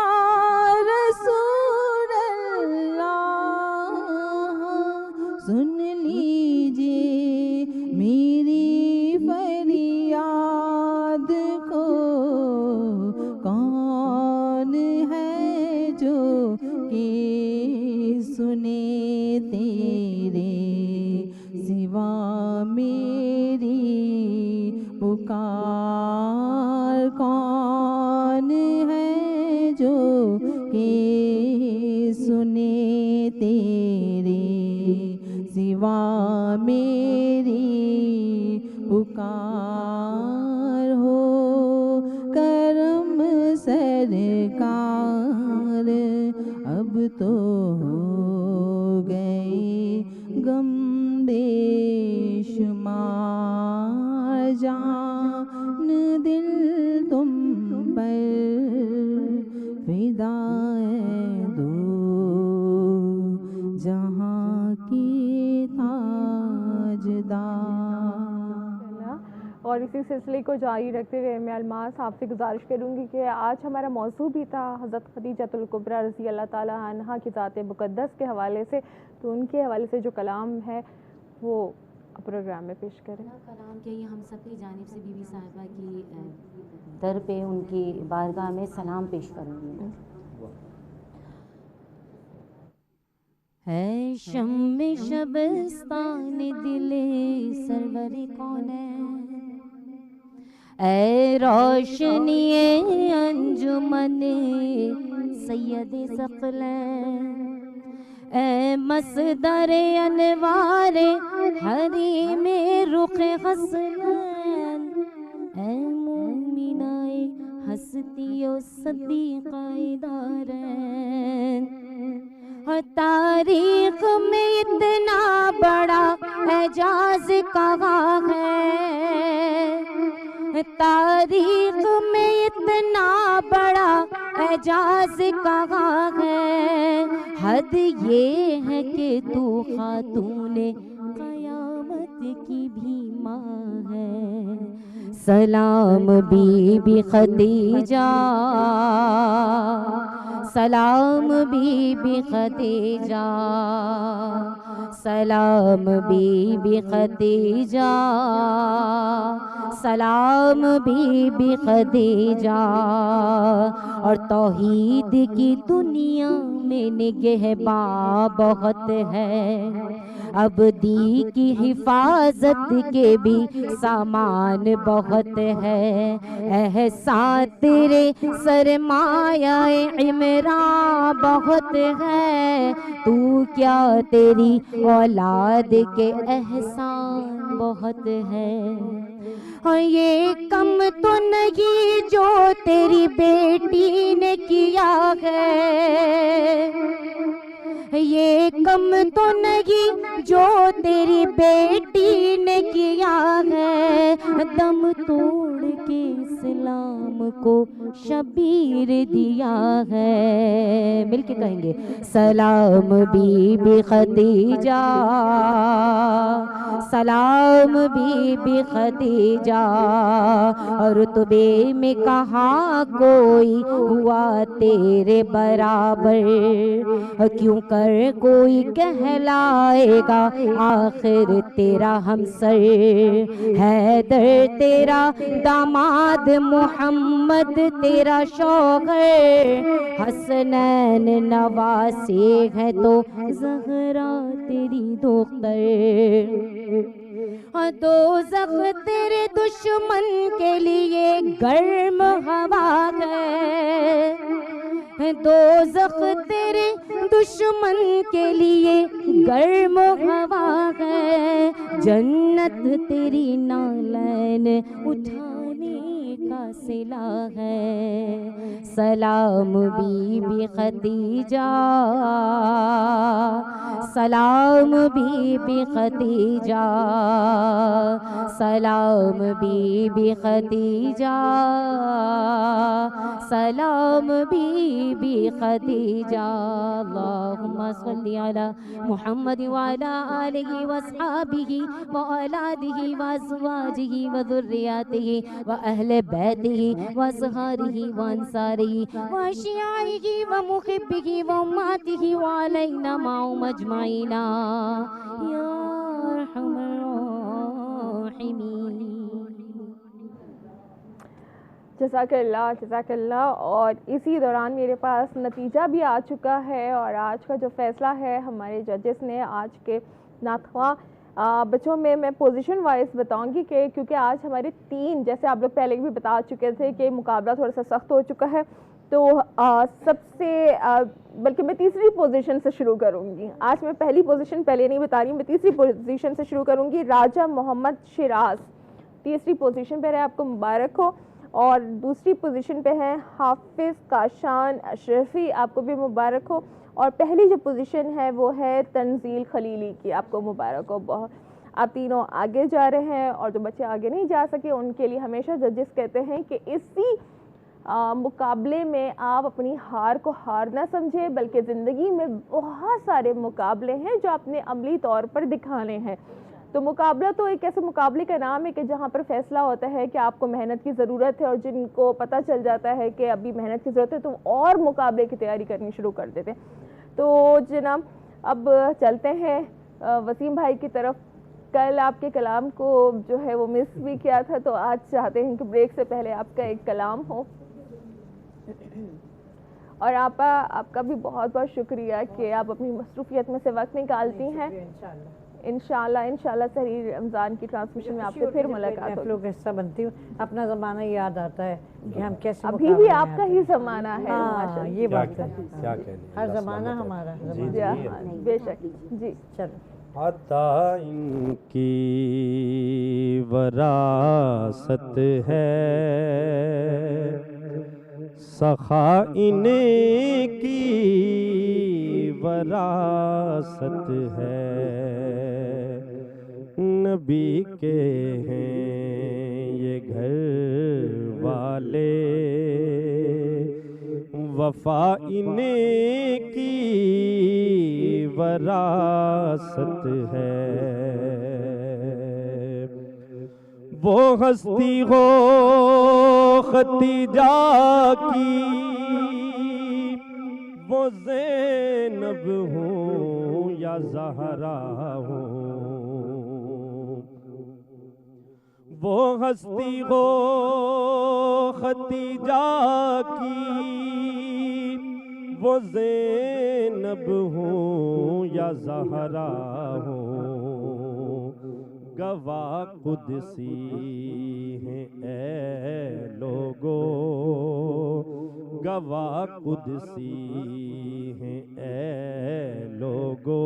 رسول اللہ سن لیجیے میری فریاد کو کون ہے جو کہ سنے تیرے سوا میری پکار کون ہے جو کہ سنے تیرے سوا میری پکار ہو کرم سرکار اب تو ہو گئے غم بے شمار جان دل تم پر فدا دو جہاں کی تاجدار اور اسی سلسلے کو جاری رکھتے ہوئے میں الماس آپ سے گزارش کروں گی کہ آج ہمارا موضوع بھی تھا حضرت خدیجہ الکبریٰ رضی اللہ تعالیٰ عنہا کی ذات مقدس کے حوالے سے، تو ان کے حوالے سے جو کلام ہے وہ پروگرام میں پیش کریں. کلام کے یہ ہم سب کی جانب سے بی بی صاحبہ کی در پہ ان کی بارگاہ میں سلام پیش کروں گی. ہے شم شبستان دل سرور کونین اے روشنی انجمن سید ثقلین اے مصدر انوار حریم رخ حسنین اے مومنہ ہستی و صدیقہ دارین تاریخ میں اتنا بڑا اعجاز کہاں ہے تاریخ میں اتنا بڑا اعجاز کہاں ہے حد یہ ہے کہ تو خاتون قیامت کی بھی ماں ہے سلام بی بی خدیجہ سلام بی بی خدیجہ سلام بی بی خدیجہ سلام بی بی خدیجہ اور توحید کی دنیا میں نگہباں بہت ہے ابدی کی حفاظت کے بھی سامان بہت ہے، احسان تیرے سرمایہ عمران بہت ہے، تو کیا تیری اولاد کے احسان بہت ہے۔ اور یہ کم تو نہیں جو تیری بیٹی نے کیا ہے، یہ کم تو نہیں جو تیری بیٹی نے کیا ہے، دم توڑ کے اسلام کو شبیر دیا ہے۔ مل کے کہیں گے سلام بی بی خدیجہ، سلام بی بی خدیجہ، رتبے میں کہاں کوئی ہوا تیرے برابر، کیوں کر کوئی کہلائے گا آخر تیرا ہمسر، حیدر تیرا داماد، محمد تیرا شوہر، حسنین نواسی ہے تو زہرا تیری دختر، دوزخ تیرے دشمن کے لیے گرم ہوا ہے، دوزخ تیرے دشمن کے لیے گرم ہوا ہے، جنت تیری نالین اٹھانے کا صلہ ہے۔ سلام بی بی خدیجہ، سلام بی بی خدیجہ، سلام بی بی خدیجہ، سلام بی بی خدیجہ، اللہم صلی علی محمد وعلی آلہ واصحابہ واولادہ وازواجہ وذریاتہ واہل بیتہ واصحابہ وانصارہ واشیاعہ ومحبہ واماتہ وعلینا معهم اجمعین یا ارحم الراحمین۔ جزاک اللہ، جزاک اللہ۔ اور اسی دوران میرے پاس نتیجہ بھی آ چکا ہے، اور آج کا جو فیصلہ ہے ہمارے ججز نے آج کے نعت خواں بچوں میں پوزیشن وائز بتاؤں گی کہ کیونکہ آج ہمارے تین، جیسے آپ لوگ پہلے بھی بتا چکے تھے کہ مقابلہ تھوڑا سا سخت ہو چکا ہے، تو سب سے بلکہ میں تیسری پوزیشن سے شروع کروں گی۔ آج میں پہلی پوزیشن پہلے نہیں بتا رہی ہوں، میں تیسری پوزیشن سے شروع کروں گی۔ راجہ محمد شیراز تیسری پوزیشن پہ ہے، آپ کو مبارک ہو۔ اور دوسری پوزیشن پہ ہیں حافظ کاشان اشرفی، آپ کو بھی مبارک ہو۔ اور پہلی جو پوزیشن ہے وہ ہے تنزیل خلیلی کی، آپ کو مبارک ہو بہت۔ آپ تینوں آگے جا رہے ہیں، اور جو بچے آگے نہیں جا سکے ان کے لیے ہمیشہ ججز کہتے ہیں کہ اسی مقابلے میں آپ اپنی ہار کو ہار نہ سمجھیں، بلکہ زندگی میں بہت سارے مقابلے ہیں جو آپ نے عملی طور پر دکھانے ہیں۔ تو مقابلہ تو ایک ایسے مقابلے کا نام ہے کہ جہاں پر فیصلہ ہوتا ہے کہ آپ کو محنت کی ضرورت ہے، اور جن کو پتہ چل جاتا ہے کہ ابھی محنت کی ضرورت ہے تو اور مقابلے کی تیاری کرنی شروع کر دیتے ہیں۔ تو جناب اب چلتے ہیں وسیم بھائی کی طرف۔ کل آپ کے کلام کو جو ہے وہ مس بھی کیا تھا، تو آج چاہتے ہیں کہ بریک سے پہلے آپ کا ایک کلام ہو۔ اور آپ کا بھی بہت بہت شکریہ کہ آپ اپنی مصروفیت میں سے وقت نکالتی ہیں۔ انشاءاللہ سحری رمضان کی ٹرانسمیشن میں آپ سے پھر ملاقات ہوگی۔ لوگ حصہ بنتی ہوں، اپنا زمانہ یاد آتا ہے کہ ہم کیسے ابھی بھی آپ کا ہی زمانہ ہے۔ ہاں یہ بات ہے، کیا کہنے، ہر زمانہ ہمارا بے شک۔ جی چلو۔ عطا ان کی وراثت ہے، سخا ان کی وراثت ہے، نبی کے ہیں یہ گھر والے، وفا ان کی وراثت ہے، وہ ہستی ہو ختیجہ کی، وہ زینب ہوں یا زہرا ہوں، وہ ہستی ہو ختیجہ کی، وہ زینب ہوں یا زہرا ہوں، گواہ قدسی ہیں اے لوگو، گواہ قدسی ہیں اے لوگو،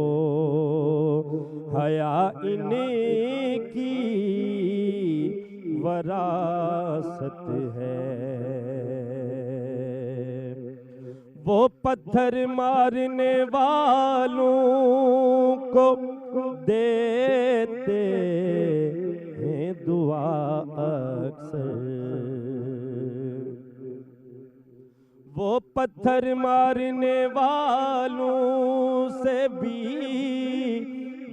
حیا انہیں کی وراثت ہے، وہ پتھر مارنے والوں کو دیتے ہیں دعا اکثر، وہ پتھر مارنے والوں سے بھی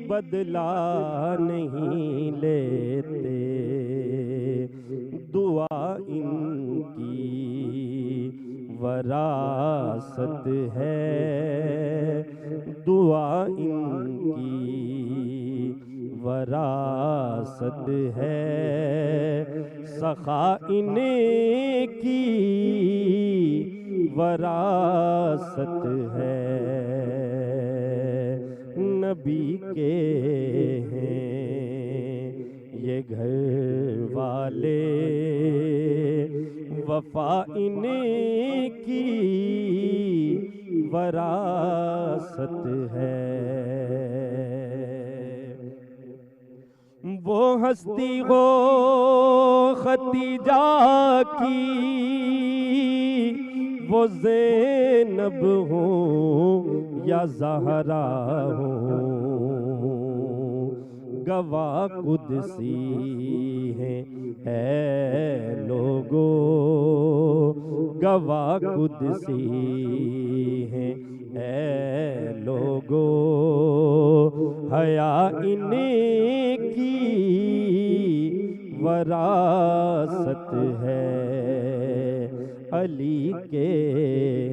بدلہ نہیں لیتے، دعا ان کی وراثت ہے، دعا ان کی وراثت ہے، سخا ان کی وراثت ہے، نبی کے ہیں یہ گھر والے، وفا ان کی وراثت ہے، وہ ہستی ہو ختیجہ کی، وہ زینب ہوں یا زہرا ہوں، گواہ قدسی ہیں اے لوگو، گواہ قدسی ہیں اے لوگو، حیا انہیں کی وراثت ہے، علی کے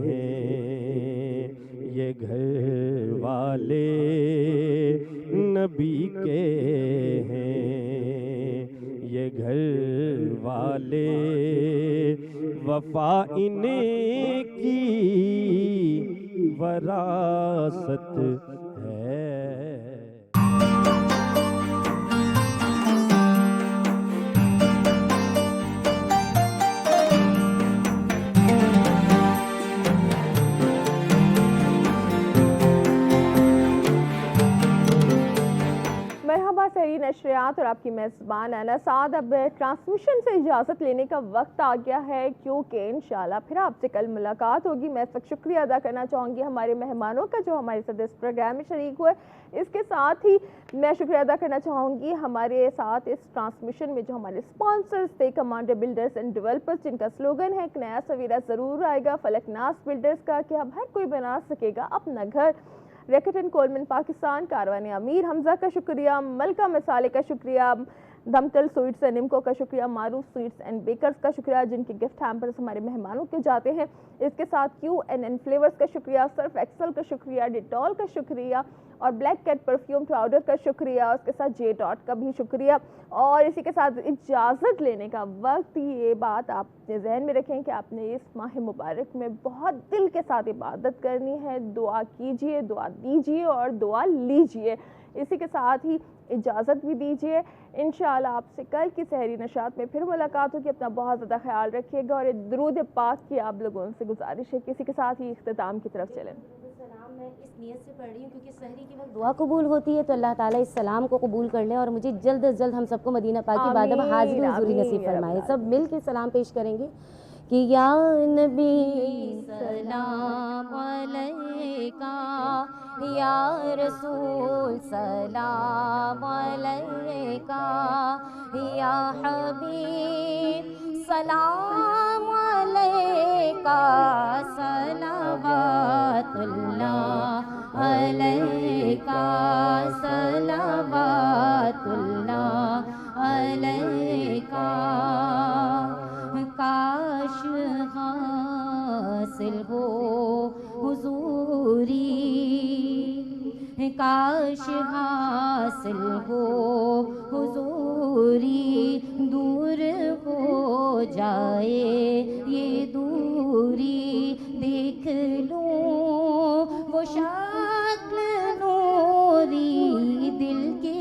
ہیں یہ گھر والے، نبی کے ہیں یہ گھر والے، وفا ان کی وراثت ہے۔ مرحبا سحری نشریات اور آپ کی میزبان انا سعد۔ اب ٹرانسمیشن سے اجازت لینے کا وقت آ گیا ہے، کیونکہ انشاءاللہ پھر آپ سے کل ملاقات ہوگی۔ میں اس وقت شکریہ ادا کرنا چاہوں گی ہمارے مہمانوں کا جو ہمارے ساتھ اس پروگرام میں شریک ہوئے، اس کے ساتھ ہی میں شکریہ ادا کرنا چاہوں گی ہمارے ساتھ اس ٹرانسمیشن میں جو ہمارے اسپانسرز تھے، کمانڈر بلڈرز اینڈ ڈیولپرز، جن کا سلوگن ہے ایک نیا سویرا ضرور آئے گا، فلک ناس بلڈرز کا کہ اب ہر کوئی بنا سکے گا اپنا گھر، ریکٹ اینڈ کولمن پاکستان، کاروان امیر حمزہ کا شکریہ، ملکہ مسالے کا شکریہ، دمتل سویٹس اینڈ نمکو کا شکریہ، معروف سویٹس اینڈ بیکرز کا شکریہ جن کے گفٹ ہیمپرز ہمارے مہمانوں کے جاتے ہیں، اس کے ساتھ کیو این این فلیورز کا شکریہ، سرف ایکسل کا شکریہ، ڈیٹول کا شکریہ اور بلیک کیٹ پرفیوم پاؤڈر کا شکریہ، اس کے ساتھ جے ڈاٹ کا بھی شکریہ۔ اور اسی کے ساتھ اجازت لینے کا وقت، یہ بات آپ نے ذہن میں رکھیں کہ آپ نے اس ماہ مبارک میں بہت دل کے ساتھ عبادت کرنی ہے، دعا کیجئے، دعا دیجئے اور دعا لیجئے۔ اسی کے ساتھ ہی اجازت بھی دیجئے، انشاءاللہ آپ سے کل کی سحری نشاط میں پھر ملاقات ہوگی۔ اپنا بہت زیادہ خیال رکھیے گا اور درود پاک کی آپ لوگوں سے گزارش ہے کہ اسی کے ساتھ ہی اختتام کی طرف چلیں۔ میں اس نیت سے پڑھ رہی ہوں کیونکہ سحری کے وقت دعا قبول ہوتی ہے، تو اللہ تعالیٰ اس سلام کو قبول کر لیں اور مجھے جلد از جلد ہم سب کو مدینہ پاک کی بادہ میں حاضری حضوری نصیب فرمائے۔ سب مل کے سلام پیش کریں گے کہ یا نبی سلام علیکہ، یا رسول سلام علیکہ، یا حبیب سلام علیکہ، صلوات اللہ علیکہ، صلوات اللہ علیکہ، کاش حاصل ہو حضوری، کاش حاصل ہو حضوری، دور ہو جائے یہ دوری، دیکھ لوں وہ شکل نوری، دل کے